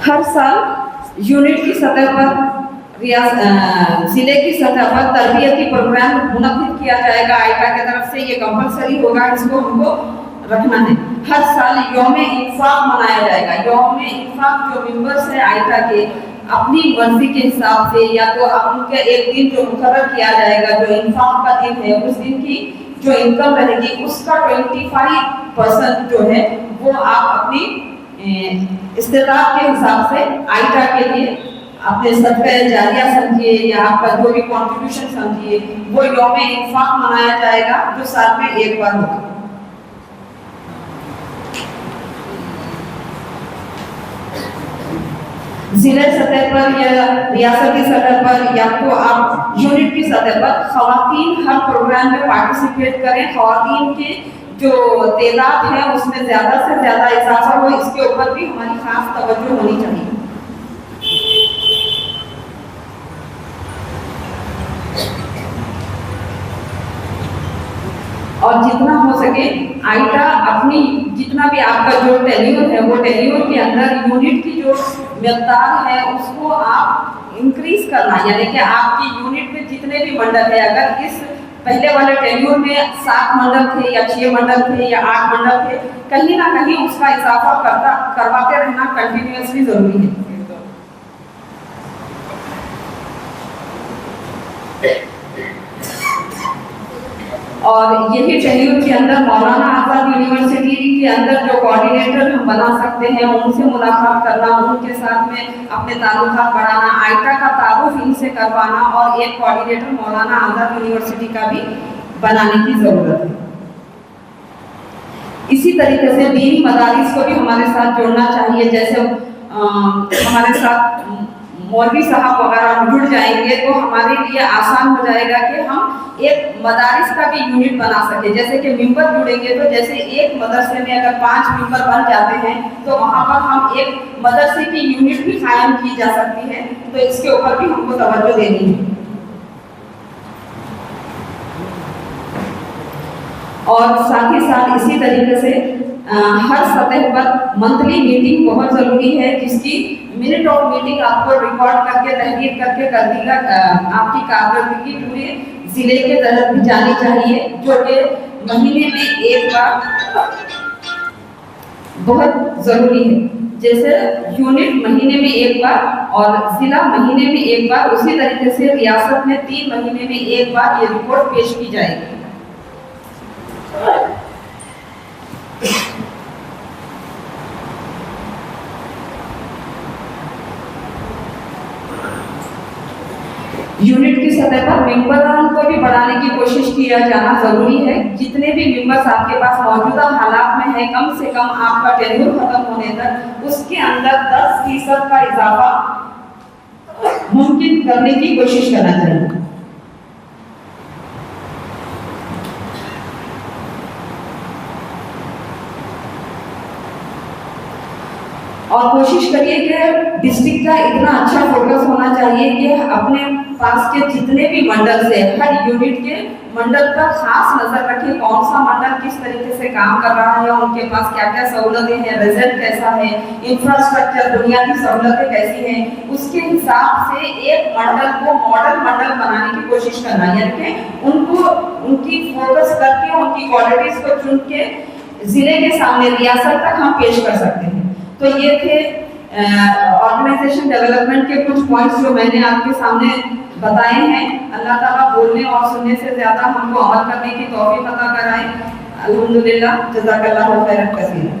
हर साल यूनिट की सतह पर जिले की सतह पर तरबियती प्रोग्राम मुनक्किद किया जाएगा आइटा की तरफ से। ये कंपलसरी होगा, इसको हमको रखना है। हर साल यौम इंफाक मनाया जाएगा। यौम इंफाक जो मेंबर्स है आइटा के अपनी मर्जी के हिसाब से या तो उनके एक दिन जो मुकर्रर किया जाएगा जो इंफाक का दिन है, उस दिन की जो इनकम रहेगी उसका 25% जो है वो आप अपनी इस्तेताब के हिसाब से आइटा के लिए अपने सदका जारिया समझिए या आपका जो भी कॉन्ट्रीब्यूशन समझिए, वो यौम इंफाक मनाया जाएगा जो साल में एक बार होगा। जिला सतह पर या रियासती सतह पर या तो आप यूनिट की सतह पर खवातीन हर प्रोग्राम में पार्टिसिपेट करें। खवातीन के जो तादाद है उसमें ज़्यादा से ज़्यादा इजाफा हो, इसके ऊपर भी हमारी खास तवज्जो होनी चाहिए। और जितना हो सके आइटा अपनी जितना भी आपका जो टेन्योर है वो टेन्योर के अंदर यूनिट की जो मिक़दार है उसको आप इंक्रीज करना, यानी कि आपकी यूनिट में जितने भी मंडल है, अगर इस पहले वाले टेन्योर में 7 मंडल थे या 6 मंडल थे या 8 मंडल थे, कहीं ना कहीं उसका इजाफा करवाते रहना कंटिन्यूअसली जरूरी है। और यही टेन्योर के अंदर मौलाना आज़ाद यूनिवर्सिटी के अंदर जो कोऑर्डिनेटर हम बना सकते हैं उनसे मुलाकात करना, उनके साथ में अपने ताल्लुकात बढ़ाना, आइटा का तारुफ इनसे करवाना और एक कोऑर्डिनेटर मौलाना आज़ाद यूनिवर्सिटी का भी बनाने की ज़रूरत है। इसी तरीके से दीनी मदारिस को भी हमारे साथ जोड़ना चाहिए। जैसे हमारे साथ मौलवी साहब वगैरह जुड़ जाएंगे तो हमारे लिए आसान हो जाएगा कि हम एक मदारिस का भी यूनिट बना सके। जैसे कि मेंबर जुड़ेंगे तो जैसे एक मदरसे में अगर 5 मेंबर बन जाते हैं तो वहाँ पर हम एक मदरसे की यूनिट भी कायम की जा सकती है, तो इसके ऊपर भी हमको तवज्जो देनी है। और साथ ही साथ इसी तरीके से हर सतह पर मंथली मीटिंग बहुत ज़रूरी है, जिसकी मिनट ऑफ मीटिंग आपको रिकॉर्ड करके तहरीर करके कर दीगा। आपकी कारकर्दगी पूरे ज़िले के तहत भी जानी चाहिए, जो कि महीने में एक बार बहुत ज़रूरी है। जैसे यूनिट महीने में एक बार और ज़िला महीने में एक बार, उसी तरीके से रियासत में 3 महीने में एक बार ये रिपोर्ट पेश की जाएगी। सतह पर मेंबरों को भी बढ़ाने की कोशिश किया जाना जरूरी है। जितने भी मेंबर्स आपके पास मौजूदा हालात में है, कम से कम आपका टेन्योर खत्म होने तक उसके अंदर 10% का इजाफा मुमकिन करने की कोशिश करना चाहिए। और कोशिश करिए कि डिस्ट्रिक्ट का इतना अच्छा फोकस होना चाहिए कि अपने पास के जितने भी मंडल से हर यूनिट के मंडल पर खास नजर रखें, कौन सा मंडल किस तरीके से काम कर रहा है, उनके पास क्या क्या सहूलतें हैं, रिजल्ट कैसा है, इंफ्रास्ट्रक्चर बुनियादी सहूलतें कैसी हैं, उसके हिसाब से एक मंडल को मॉडल मंडल बनाने की कोशिश करना, यानी कि उनको उनकी फोकस करके उनकी क्वालिटीज को चुन के जिले के सामने रियासत तक हम पेश कर सकते हैं। तो ये थे ऑर्गेनाइजेशन डेवलपमेंट के कुछ पॉइंट्स जो मैंने आपके सामने बताए हैं। अल्लाह ताला बोलने और सुनने से ज्यादा हमको अमल करने की तौफीक अता कराए। अल्हम्दुलिल्लाह, जज़ाकल्लाहु खैरन कसीरा।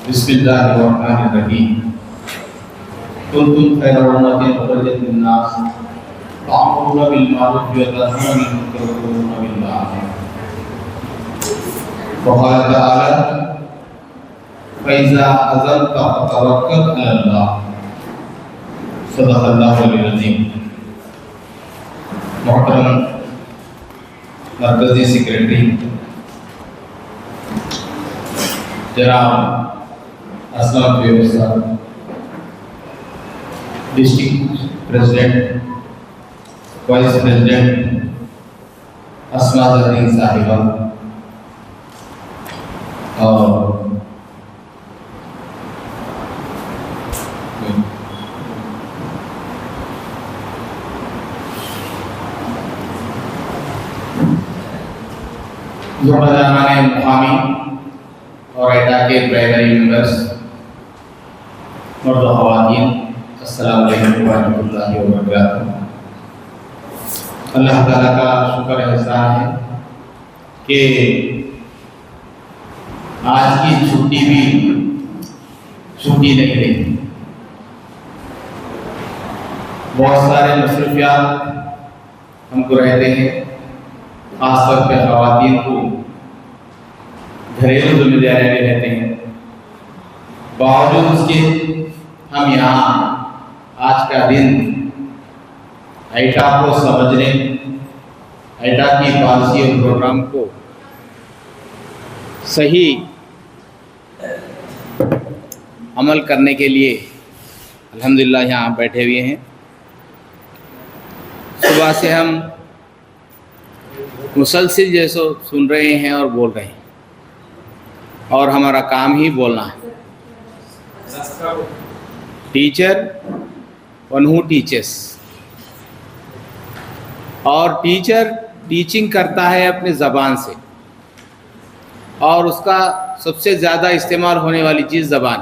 बिस्मिल्लाहिर्रहमानिर्रहीम कुंतुम खैरा उम्मतिन उखरिजत लिन्नास तअमुरूना बिल मारूफ व तनहौना अनिल मुनकर व तु'मिनूना बिल्लाह व क़ाला तआला फ़इज़ा अज़मता फ़तवक्कल अलल्लाह सदक़ल्लाहुल अज़ीम। मोहतरम मरकज़ी सेक्रेटरी जनाब असलम व्यवस्था, डिस्ट्रिक्ट प्रेसिडेंट, वाइस प्रेसिडेंट अस्मा ज़रीन साहिबा और ज़ुमरान मुकामी और एटा के प्राइमरी मेंबर्स, मर्द ख़वातीन, अस्सलामु अलैकुम व रहमतुल्लाहि व बरकातुहू। अल्लाह ताला का शुक्र एहसान है कि आज की छुट्टी भी छुट्टी नहीं रही। बहुत सारे मसरूफियात हमको रहते हैं, खासतौर पर ख़वातीन को घरेलू जिम्मेदारियाँ भी रहते हैं। बावजूद उसके हम यहाँ आज का दिन आइटा को समझने, आइटा की पॉलिसी और प्रोग्राम को सही अमल करने के लिए अल्हम्दुलिल्लाह यहाँ बैठे हुए हैं। सुबह से हम मुसलसिल जैसे सुन रहे हैं और बोल रहे हैं, और हमारा काम ही बोलना है। टीचर वन हू टीचर्स, और टीचर टीचिंग करता है अपने ज़बान से, और उसका सबसे ज़्यादा इस्तेमाल होने वाली चीज़ ज़बान।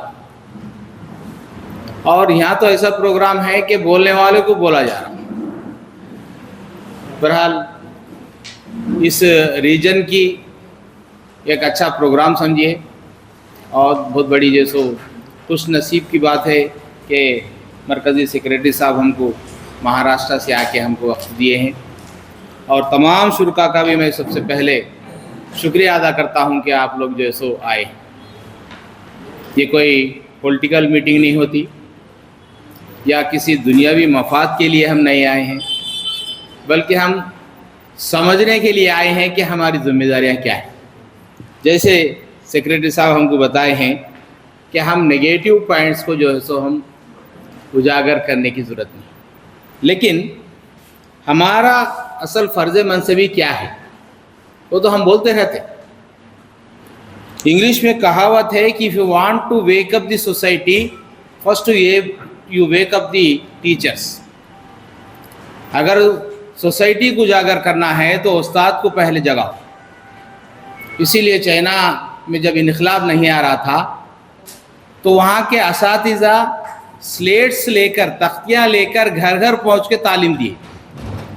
और यहाँ तो ऐसा प्रोग्राम है कि बोलने वाले को बोला जा रहा है। बहरहाल इस रीजन की एक अच्छा प्रोग्राम समझिए, और बहुत बड़ी जैसो खुश नसीब की बात है कि मरकज़ी सेक्रेटरी साहब हमको महाराष्ट्र से आके हमको वक्त दिए हैं। और तमाम शुरका का भी मैं सबसे पहले शुक्रिया अदा करता हूं कि आप लोग जो सो आए। ये कोई पॉलिटिकल मीटिंग नहीं होती या किसी दुनियावी मफाद के लिए हम नहीं आए हैं, बल्कि हम समझने के लिए आए हैं कि हमारी जिम्मेदारियां क्या हैं। जैसे सेक्रेटरी साहब हमको बताए हैं कि हम नेगेटिव पॉइंट्स को जो है सो हम उजागर करने की ज़रूरत नहीं, लेकिन हमारा असल फ़र्ज़ मनसबी क्या है वो तो हम बोलते रहते। इंग्लिश में कहावत है कि if you want to wake up the society first you wake up the teachers. अगर सोसाइटी को उजागर करना है तो उस्ताद को पहले जगाओ। इसीलिए चाइना में जब इनकलाब नहीं आ रहा था तो वहाँ के असातिज़ा स्लेट्स लेकर, तख्तियाँ लेकर घर घर पहुँच के तालीम दिए।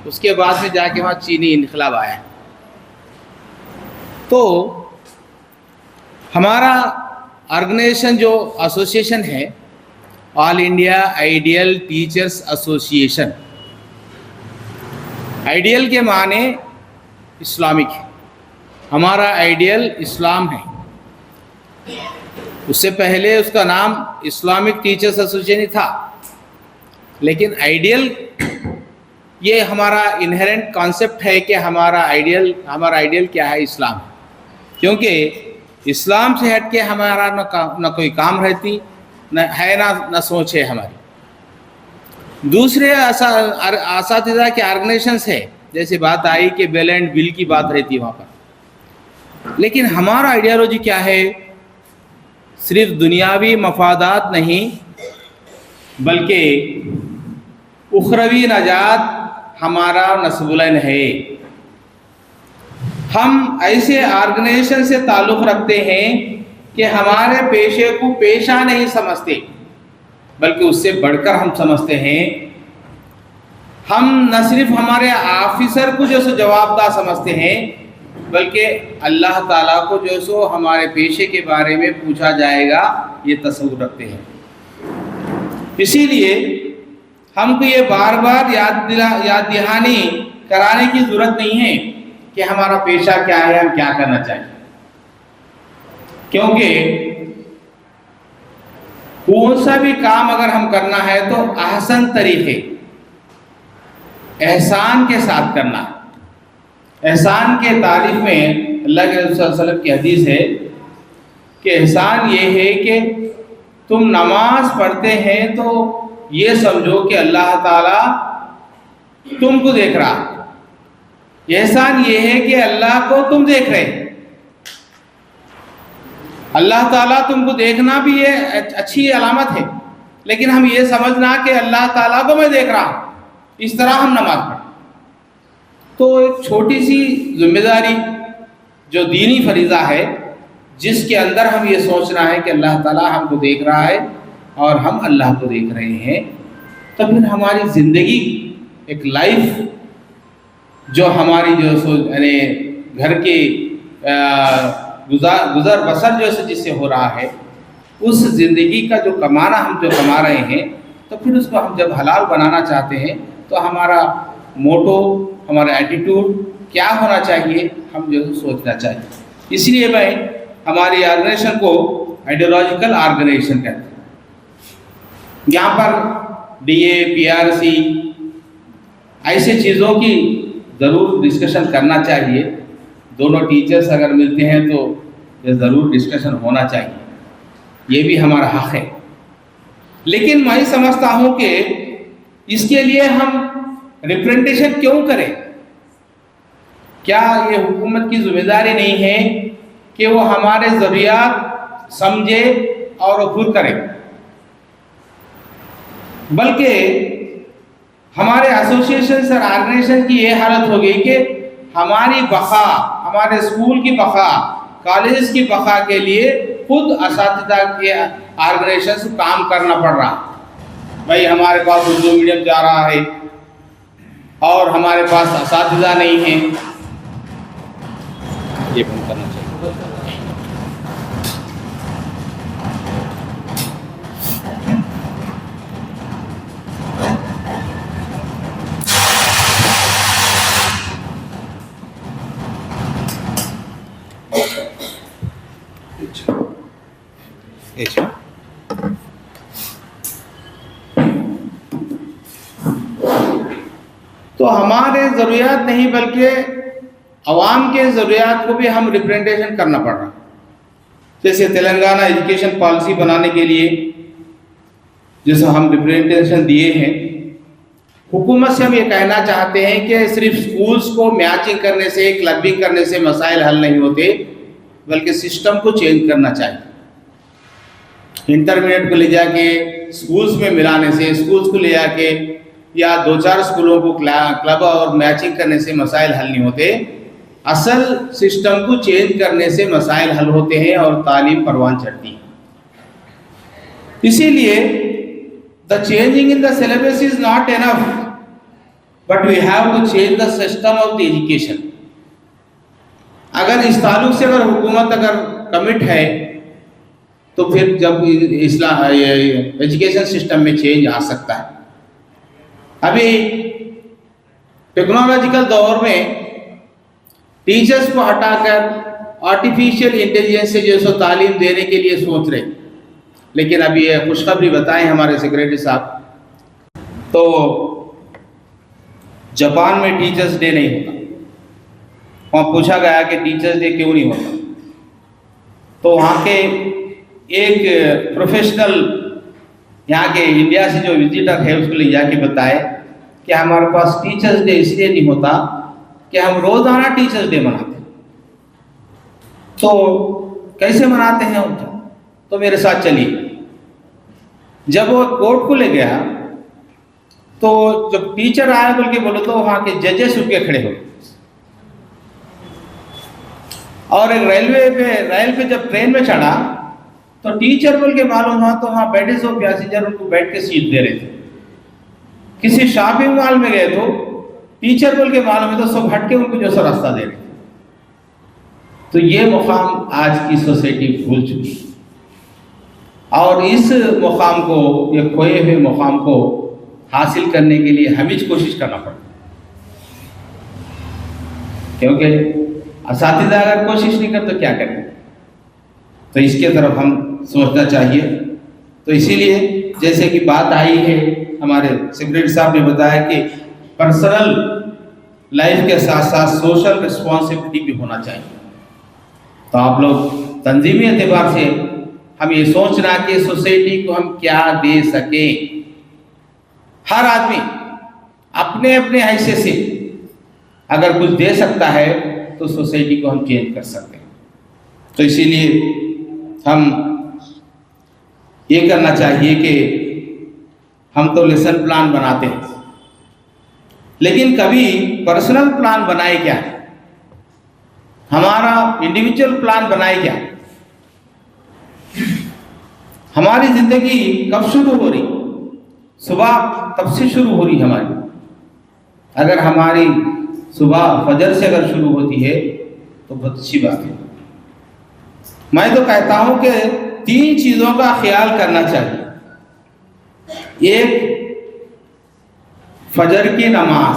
उसके बाद में जाके वहाँ चीनी इनकलाब आया। तो हमारा ऑर्गेनाइजेशन जो एसोसिएशन है, all India ideal teachers association. Ideal के माने
इस्लामिक है, हमारा आइडियल इस्लाम है। उससे पहले उसका नाम इस्लामिक टीचर्स एसोसिएशन था, लेकिन आइडियल ये हमारा इनहेरेंट कॉन्सेप्ट है कि हमारा आइडियल क्या है, इस्लाम। क्योंकि इस्लाम से हट के हमारा न कोई काम रहती न सोच है हमारी। दूसरे असातिज़ा के ऑर्गेनाइजेशंस है, जैसे बात आई कि बेल एंड बिल की बात रहती है वहाँ पर, लेकिन हमारा आइडियोलॉजी क्या है? सिर्फ दुनियावी मफादात नहीं बल्कि उखरवी नजात हमारा नस्बुलैन है। हम ऐसे ऑर्गेनाइजेशन से ताल्लुक़ रखते हैं कि हमारे पेशे को पेशा नहीं समझते बल्कि उससे बढ़कर हम समझते हैं। हम न सिर्फ हमारे ऑफिसर को जो सो जवाबदार समझते हैं बल्कि अल्लाह ताला को जो सो हमारे पेशे के बारे में पूछा जाएगा ये तस्वुर रखते हैं। इसीलिए हमको ये बार बार याद दहानी कराने की ज़रूरत नहीं है कि हमारा पेशा क्या है, हम क्या करना चाहिए, क्योंकि कौन सा भी काम अगर हम करना है तो ahsan तरीके एहसान के साथ करना। एहसान के तारीफ में अल्लाह के रसूल सल्लल्लाहु अलैहि वसल्लम की हदीस है कि एहसान ये है कि तुम नमाज पढ़ते हैं तो ये समझो कि अल्लाह ताला तुमको देख रहा। एहसान ये है कि अल्लाह को तुम देख रहे। अल्लाह ताला तुमको देखना भी ये अच्छी अलामत है, लेकिन हम ये समझना कि अल्लाह ताला को मैं देख रहा हूँ, इस तरह हम नमाज पढ़ें। तो एक छोटी सी जिम्मेदारी जो दीनी फरीज़ा है, जिसके अंदर हम ये सोचना है कि अल्लाह ताला हमको देख रहा है और हम अल्लाह को देख रहे हैं, तो फिर हमारी ज़िंदगी एक लाइफ जो हमारी जो यानी घर के गुज़र बसर जो जिससे हो रहा है, उस ज़िंदगी का जो कमाना हम जो कमा रहे हैं, तो फिर उसको हम जब हलाल बनाना चाहते हैं तो हमारा मोटो, हमारा एटीट्यूड क्या होना चाहिए, हम जो सोचना चाहिए। इसलिए मैं हमारी ऑर्गेनाइजेशन को आइडियोलॉजिकल ऑर्गेनाइजेशन कहते हैं। यहाँ पर DA, PRC ऐसे चीज़ों की ज़रूर डिस्कशन करना चाहिए। दोनों टीचर्स अगर मिलते हैं तो ये ज़रूर डिस्कशन होना चाहिए, ये भी हमारा हक़ है। लेकिन मैं समझता हूँ कि इसके लिए हम रिप्रेजेंटेशन क्यों करें? क्या ये हुकूमत की जिम्मेदारी नहीं है कि वो हमारे ज़रूरियात समझे और पूर्ण करे? बल्कि हमारे एसोसिएशन और ऑर्गेनाइजेशन की ये हालत हो गई कि हमारी बका, हमारे स्कूल की बका, कॉलेज की बका के लिए खुद असातिज़ा के ऑर्गेनाइजेशन से काम करना पड़ रहा। भाई हमारे पास उर्दू मीडियम जा रहा है और हमारे पास असातिज़ा नहीं है, ये बंद करना चाहिए। तो हमारे ज़रूरियात नहीं बल्कि अवाम के ज़रूरियात को भी हम रिप्रेजेंटेशन करना पड़ रहा। जैसे तेलंगाना एजुकेशन पॉलिसी बनाने के लिए जैसे हम रिप्रेजेंटेशन दिए हैं, हुकूमत से हम ये कहना चाहते हैं कि सिर्फ स्कूल्स को मैचिंग करने से, क्लबिंग करने से मसाइल हल नहीं होते, बल्कि सिस्टम को चेंज करना चाहिए। इंटरमीडिएट को ले जाके स्कूल्स में मिलाने से, स्कूल्स को ले जाके या 2-4 स्कूलों को क्लब और मैचिंग करने से मसाइल हल नहीं होते। असल सिस्टम को चेंज करने से मसाइल हल होते हैं और तालीम परवान चढ़ती है। इसीलिए the changing in the syllabus is not enough, but we have to change the system of the education. अगर इस ताल्लुक से अगर हुकूमत अगर कमिट है तो फिर जब एजुकेशन सिस्टम में चेंज आ सकता है। अभी टेक्नोलॉजिकल दौर में टीचर्स को हटाकर आर्टिफिशियल इंटेलिजेंस से जो सो तालीम देने के लिए सोच रहे। लेकिन अभी ये खुशखबरी बताएं हमारे सेक्रेटरी साहब, तो जापान में टीचर्स डे नहीं होता। वहाँ पूछा गया कि टीचर्स डे क्यों नहीं होता, तो वहाँ के एक प्रोफेशनल यहाँ के इंडिया से जो विजिटर है उसको ले जाके बताए कि हमारे पास टीचर्स डे इसलिए नहीं होता कि हम रोज़ाना टीचर्स डे मनाते हैं। तो कैसे मनाते हैं उनका, तो मेरे साथ चलिए। जब वो कोर्ट को ले गया तो जब टीचर आया बोल के बोलो तो वहाँ के जजेस उठ के खड़े हो गए। और एक रेल पे जब ट्रेन में चढ़ा तो टीचर बोल के मालूम हुआ तो वहाँ बैठे सो पैसेंजर उनको बैठ के सीट दे रहे थे। किसी शॉपिंग मॉल में गए तो टीचर बोल के मालूम है तो सब हट के उनको जो सो रास्ता दे रहे थे। तो ये मुकाम आज की सोसाइटी भूल चुकी है, और इस मुकाम को, ये खोए हुए मुकाम को हासिल करने के लिए हमें कोशिश करना पड़ता है, क्योंकि असातिज़ा अगर कोशिश नहीं करते तो क्या करें। तो इसके तरफ हम सोचना चाहिए। तो इसीलिए जैसे कि बात आई है, हमारे सेक्रेटरी साहब ने बताया कि पर्सनल लाइफ के साथ साथ सोशल रिस्पॉन्सिबिलिटी भी होना चाहिए। तो आप लोग तंजीमी एतबार से हम ये सोचना कि सोसाइटी को हम क्या दे सकें। हर आदमी अपने अपने हैसियत से अगर कुछ दे सकता है तो सोसाइटी को हम चेंज कर सकते हैं। तो इसीलिए हम ये करना चाहिए कि हम तो लेसन प्लान बनाते हैं, लेकिन कभी पर्सनल प्लान बनाए क्या, हमारा इंडिविजुअल प्लान बनाए क्या, हमारी जिंदगी कब शुरू हो रही, सुबह तब से शुरू हो रही हमारी। अगर हमारी सुबह फजर से अगर शुरू होती है तो बहुत अच्छी बात है। मैं तो कहता हूं कि 3 चीजों का ख्याल करना चाहिए। एक, फजर की नमाज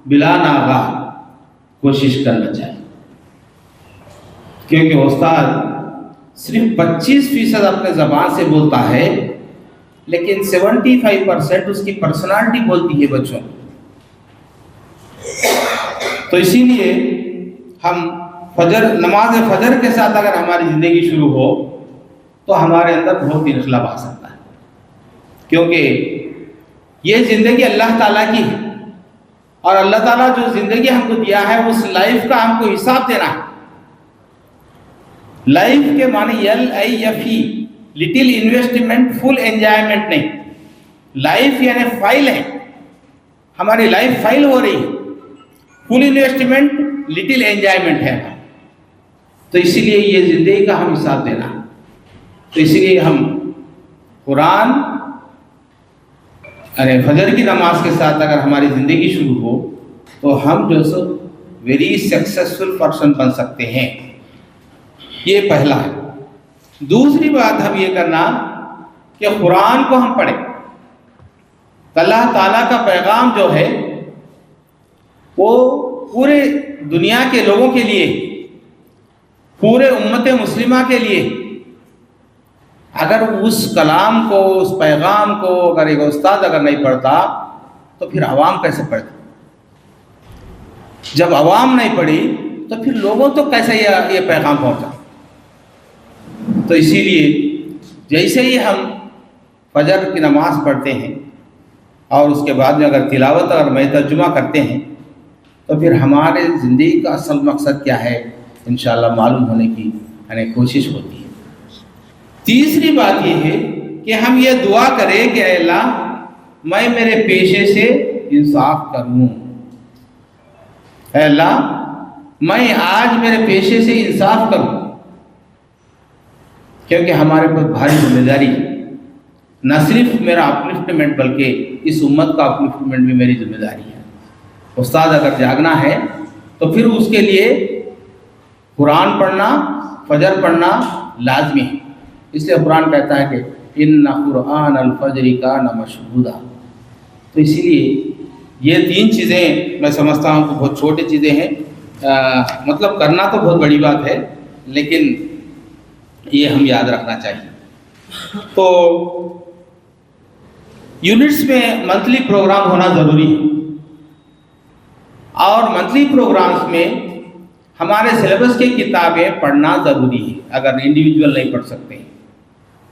बिला नागा कोशिश करना चाहिए, क्योंकि उस्ताद सिर्फ 25% अपने ज़बान से बोलता है, लेकिन 75% उसकी पर्सनालिटी बोलती है बच्चों। तो इसीलिए हम नमाज फजर के साथ अगर हमारी ज़िंदगी शुरू हो तो हमारे अंदर बहुत इनकलाब आ सकता है, क्योंकि ये ज़िंदगी अल्लाह ताला की है, और अल्लाह ताला जो ज़िंदगी हमको दिया है उस लाइफ का हमको हिसाब देना है। लाइफ के माने LIFE, little investment full enjoyment नहीं। लाइफ यानी फाइल है, हमारी लाइफ फाइल हो रही है, फुल इन्वेस्टमेंट लिटिल एंजॉयमेंट है। तो इसीलिए ये ज़िंदगी का हम हिसाब देना। तो इसीलिए हम कुरान अरे फजर की नमाज के साथ अगर हमारी ज़िंदगी शुरू हो तो हम जो सो वेरी सक्सेसफुल पर्सन बन सकते हैं। ये पहला है। दूसरी बात हम ये करना कि कुरान को हम पढ़ें। अल्लाह ताला का पैगाम जो है वो पूरे दुनिया के लोगों के लिए, पूरे उम्मत मुस्लिमा के लिए, अगर उस कलाम को, उस पैगाम को अगर एक उस्ताद अगर नहीं पढ़ता तो फिर आवाम कैसे पढ़ती? जब आवाम नहीं पढ़ी तो फिर लोगों तो कैसे ये पैगाम पहुंचा? तो इसीलिए जैसे ही हम फजर की नमाज पढ़ते हैं और उसके बाद में अगर तिलावत अगर मैं तर्जुमा करते हैं तो फिर हमारे ज़िंदगी का असल मकसद क्या है इंशाअल्लाह मालूम होने की हमें कोशिश होती है। तीसरी बात ये है कि हम ये दुआ करें कि अल्लाह मैं मेरे पेशे से इंसाफ करूं। अल्लाह मैं आज मेरे पेशे से इंसाफ करूं, क्योंकि हमारे पर भारी जिम्मेदारी है। न सिर्फ मेरा अपलिफ्टमेंट बल्कि इस उम्मत का अपलिफ्टमेंट भी मेरी जिम्मेदारी है। उस्ताद अगर जागना है तो फिर उसके लिए कुरान पढ़ना, फजर पढ़ना लाजमी है। इसलिए कुरान कहता है कि इन्ना कुरान अल फजरी कान मशहूदा। तो इसीलिए ये 3 चीज़ें मैं समझता हूँ कि बहुत छोटी चीज़ें हैं, मतलब करना तो बहुत बड़ी बात है, लेकिन ये हम याद रखना चाहिए। तो यूनिट्स में मंथली प्रोग्राम होना ज़रूरी है, और मंथली प्रोग्राम्स में हमारे सिलेबस की किताबें पढ़ना ज़रूरी है। अगर इंडिविजुअल नहीं पढ़ सकते हैं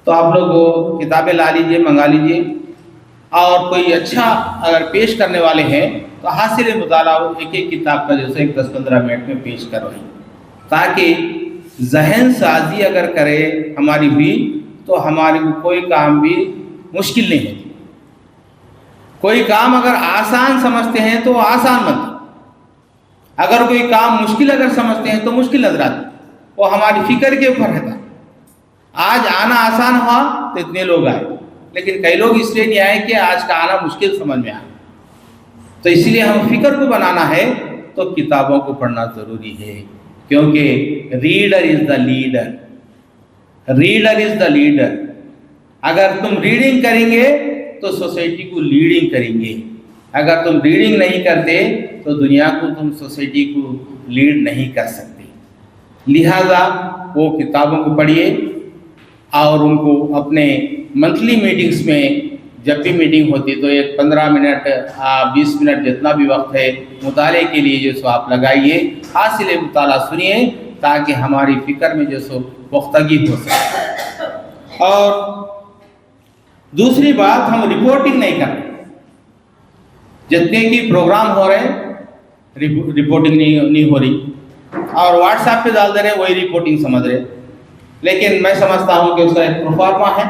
तो आप लोग वो किताबें ला लीजिए, मंगा लीजिए, और कोई अच्छा अगर पेश करने वाले हैं तो हासिल मुताला एक एक किताब का जैसे 10-15 मिनट में पेश करवाएं, ताकि जहन साजी अगर करे हमारी भी तो हमारे को कोई काम भी मुश्किल नहीं है। कोई काम अगर आसान समझते हैं तो आसान मत, अगर कोई काम मुश्किल अगर समझते हैं तो मुश्किल नजर आती, वो हमारी फिक्र के ऊपर रहता। आज आना आसान हुआ तो इतने लोग आए, लेकिन कई लोग इसलिए नहीं आए कि आज का आना मुश्किल समझ में आया। तो इसलिए हम फिक्र को बनाना है तो किताबों को पढ़ना ज़रूरी है, क्योंकि reader is the leader, reader is the leader. अगर तुम रीडिंग करेंगे तो सोसाइटी को लीडिंग करेंगे, अगर तुम रीडिंग नहीं करते तो दुनिया को, तुम सोसाइटी को लीड नहीं कर सकते। लिहाजा वो किताबों को पढ़िए और उनको अपने मंथली मीटिंग्स में जब भी मीटिंग होती तो एक 15 मिनट 20 मिनट जितना भी वक्त है मुताले के लिए जो सो आप लगाइए, हासिल मुताला सुनिए, ताकि हमारी फ़िक्र में जो सो पुख्तगी हो सके। और दूसरी बात, हम रिपोर्टिंग नहीं कर रहे, जितने की प्रोग्राम हो रहे हैं रिपोर्टिंग नहीं हो रही, और व्हाट्सएप पे डाल दे रहे हैं, वही रिपोर्टिंग समझ रहे। लेकिन मैं समझता हूँ कि उसका एक प्रोफार्मा है,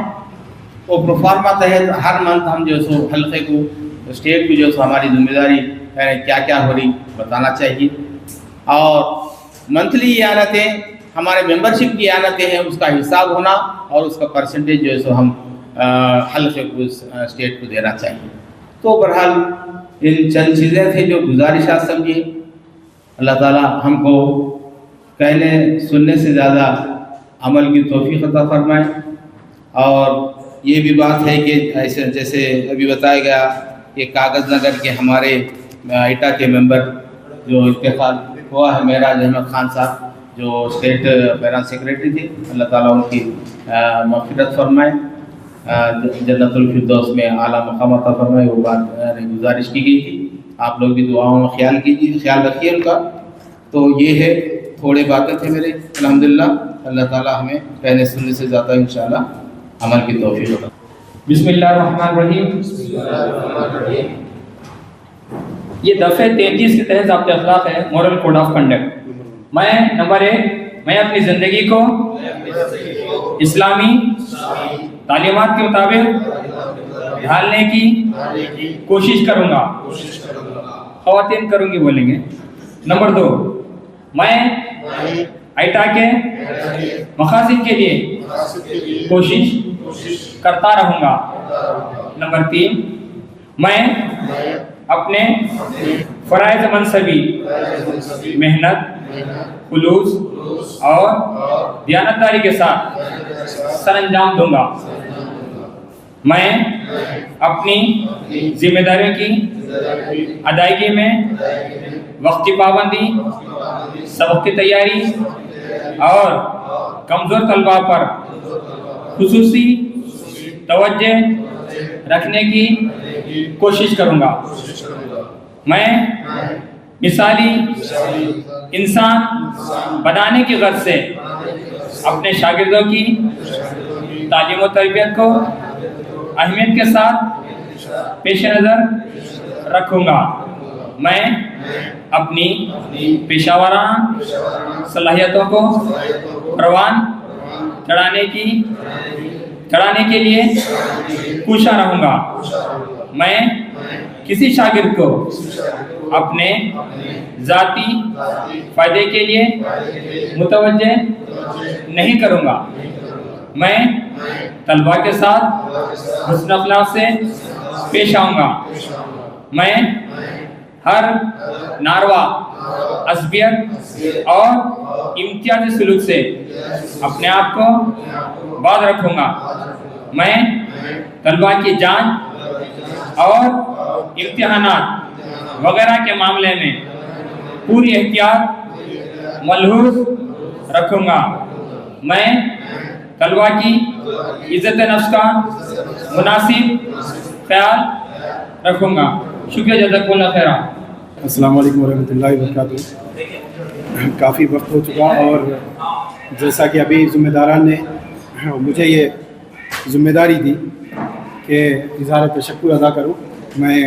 वो प्रोफार्मा तहत हर मंथ हम जो सो हल्के को, स्टेट की जो सो हमारी जिम्मेदारी है क्या क्या हो रही बताना चाहिए, और मंथली यानतें हमारे मेंबरशिप की यानतें हैं उसका हिसाब होना, और उसका परसेंटेज जो है सो हम हल्के को स्टेट को देना चाहिए। तो बहरहाल इन चंद चीज़ें थी जो गुजारिशात समझिए। अल्लाह ताला हमको कहने सुनने से ज़्यादा अमल की तौफीक अता फरमाए। और ये भी बात है कि ऐसे जैसे अभी बताया गया कि कागज़ नगर के हमारे आइटा के मेंबर जो इंतकाल हुआ है, मेराज अहमद खान साहब जो स्टेट फाइनेंस सेक्रेटरी थे, अल्लाह ताला उनकी मग़फ़िरत फरमाए, जन्नतुल फिरदौस में आला मक़ाम अता फरमाए। वो बात गुजारिश की गई थी, आप लोग भी दुआओं में ख्याल कीजिए, ख्याल रखिए उनका। तो ये है, थोड़े बातें थे मेरे, अल्हम्दुलिल्लाह अल्लाह ताला हमें कहने सुनने से ज़्यादा इंशाअल्लाह अमल की तौफीक अता।
बिस्मिल्लाहिर्रहमानिर्रहीम। ये दफ़े 33 के तहत ज़ाब्ते अखलाक है, मॉरल कोड ऑफ कंडक्ट। मैं नंबर 1, मैं अपनी ज़िंदगी को इस्लामी तालीमात के मुताबिक ढालने की कोशिश करूँगा, ख़वातीन करूँगी बोलेंगे। नंबर 2, मैं आइटा के मकासद के लिए कोशिश करता रहूँगा। नंबर 3, मैं अपने फ़राइज़ मनसबी मेहनत, खुलूस और दियानतदारी के साथ सरअंजाम दूंगा। मैं अपनी जिम्मेदारियों की अदायगी में वक्त की पाबंदी, सबक की तैयारी और कमज़ोर तलबा पर खुसूसी तवज्जो रखने की कोशिश करूँगा। मैं मिसाली इंसान बनाने की गर्ज से अपने शागिर्दों की तालीम और तरबियत को अहमियत के साथ पेश नज़र रखूँगा। मैं अपनी पेशावराना सलाहियतों को परवान चढ़ाने के लिए कोशा रहूँगा। मैं किसी शागिर्द को अपने ज़ाती फ़ायदे के लिए मुतवज्जे नहीं करूँगा। मैं तलबा के साथ हुस्न अखलाक से पेश आऊँगा। मैं हर नारवा, असबियत और इम्तियाज़ी सलूक से अपने आप को बाज रखूँगा। मैं तलबा की जांच और इम्तिहानात वगैरह के मामले में पूरी एहतियात मलहूज रखूँगा। मैं तलवा की इज़्ज़त नफ्स का मुनासिब ख्याल रखूँगा। शुक्रिया, जज़ाकुमुल्लाह खैरा।
अस्सलाम वालेकुम वरहमतुल्लाहि वबरकातुहू। काफ़ी वक्त हो चुका और जैसा कि अभी ज़िम्मेदारान ने मुझे ये ज़िम्मेदारी दी कि इज़हार तशक्कुर अदा करूँ, मैं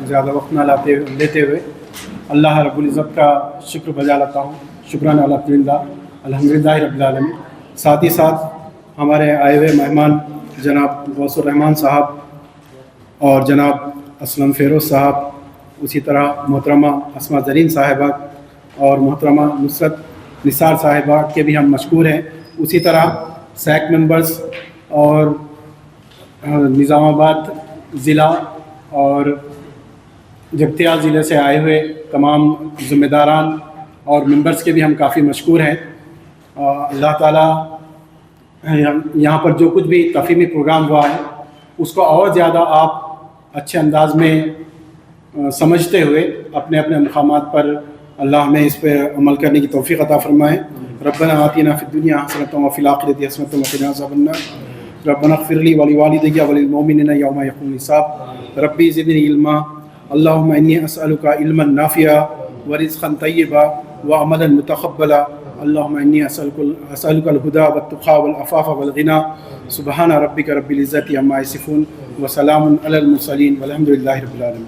ज़्यादा वक्त ना लेते हुए अल्लाह रब्बुल इज़्ज़त का शुक्र बजा लाता हूँ। शुक्रान अल्हम्दुलिल्लाह रब्बिल आलमीन। साथ ही साथ हमारे आए हुए मेहमान जनाब गौसुर रहमान साहब और जनाब असलम फ़ेरोज़ साहब, उसी तरह मोहतरमा अस्मा ज़रीन साहिबा और मोहतरमा नुसरत निसार साहिबा के भी हम मशकूर हैं। उसी तरह सैक मेंबर्स और निज़ामाबाद ज़िला और जगतियाल ज़िले से आए हुए तमाम ज़िम्मेदारान और मेंबर्स के भी हम काफ़ी मशकूर हैं। अल्लाह ताला यहाँ पर जो कुछ भी तफ़हीमी प्रोग्राम हुआ है उसको और ज़्यादा आप अच्छे अंदाज में समझते हुए अपने अपने मकामात पर अल्लाह हमें इस पर अमल करने की तौफ़ीक़ अता फ़रमाए। रब्बना आतिना फ़िद्दुनिया हसनतन व फ़िल आखिरति हसनतन व क़िना अज़ाबन्नार। रब्बना इग़फ़िर ली व लिवालिदैया व लिलमुमिनीना यौमा यक़ूमुल हिसाब। रब्बी ज़िदनी इल्मा। अल्लाहुम्मा इन्नी अस्अलुका इल्मन नाफ़िआ व रिज़्क़न तय्यिबा व अमलन मुतक़ब्बला। अल्लाहुम्मा इन्नी अस्अलुकल हुदा वत्तुक़ा वल अफ़ाफ़ वल ग़िना। सुब्हाना रब्बिका रब्बिल इज़्ज़ति अम्मा यसिफ़ून व सलामुन अलल मुरसलीन वल्हम्दुलिल्लाहि रब्बिल आलमीन।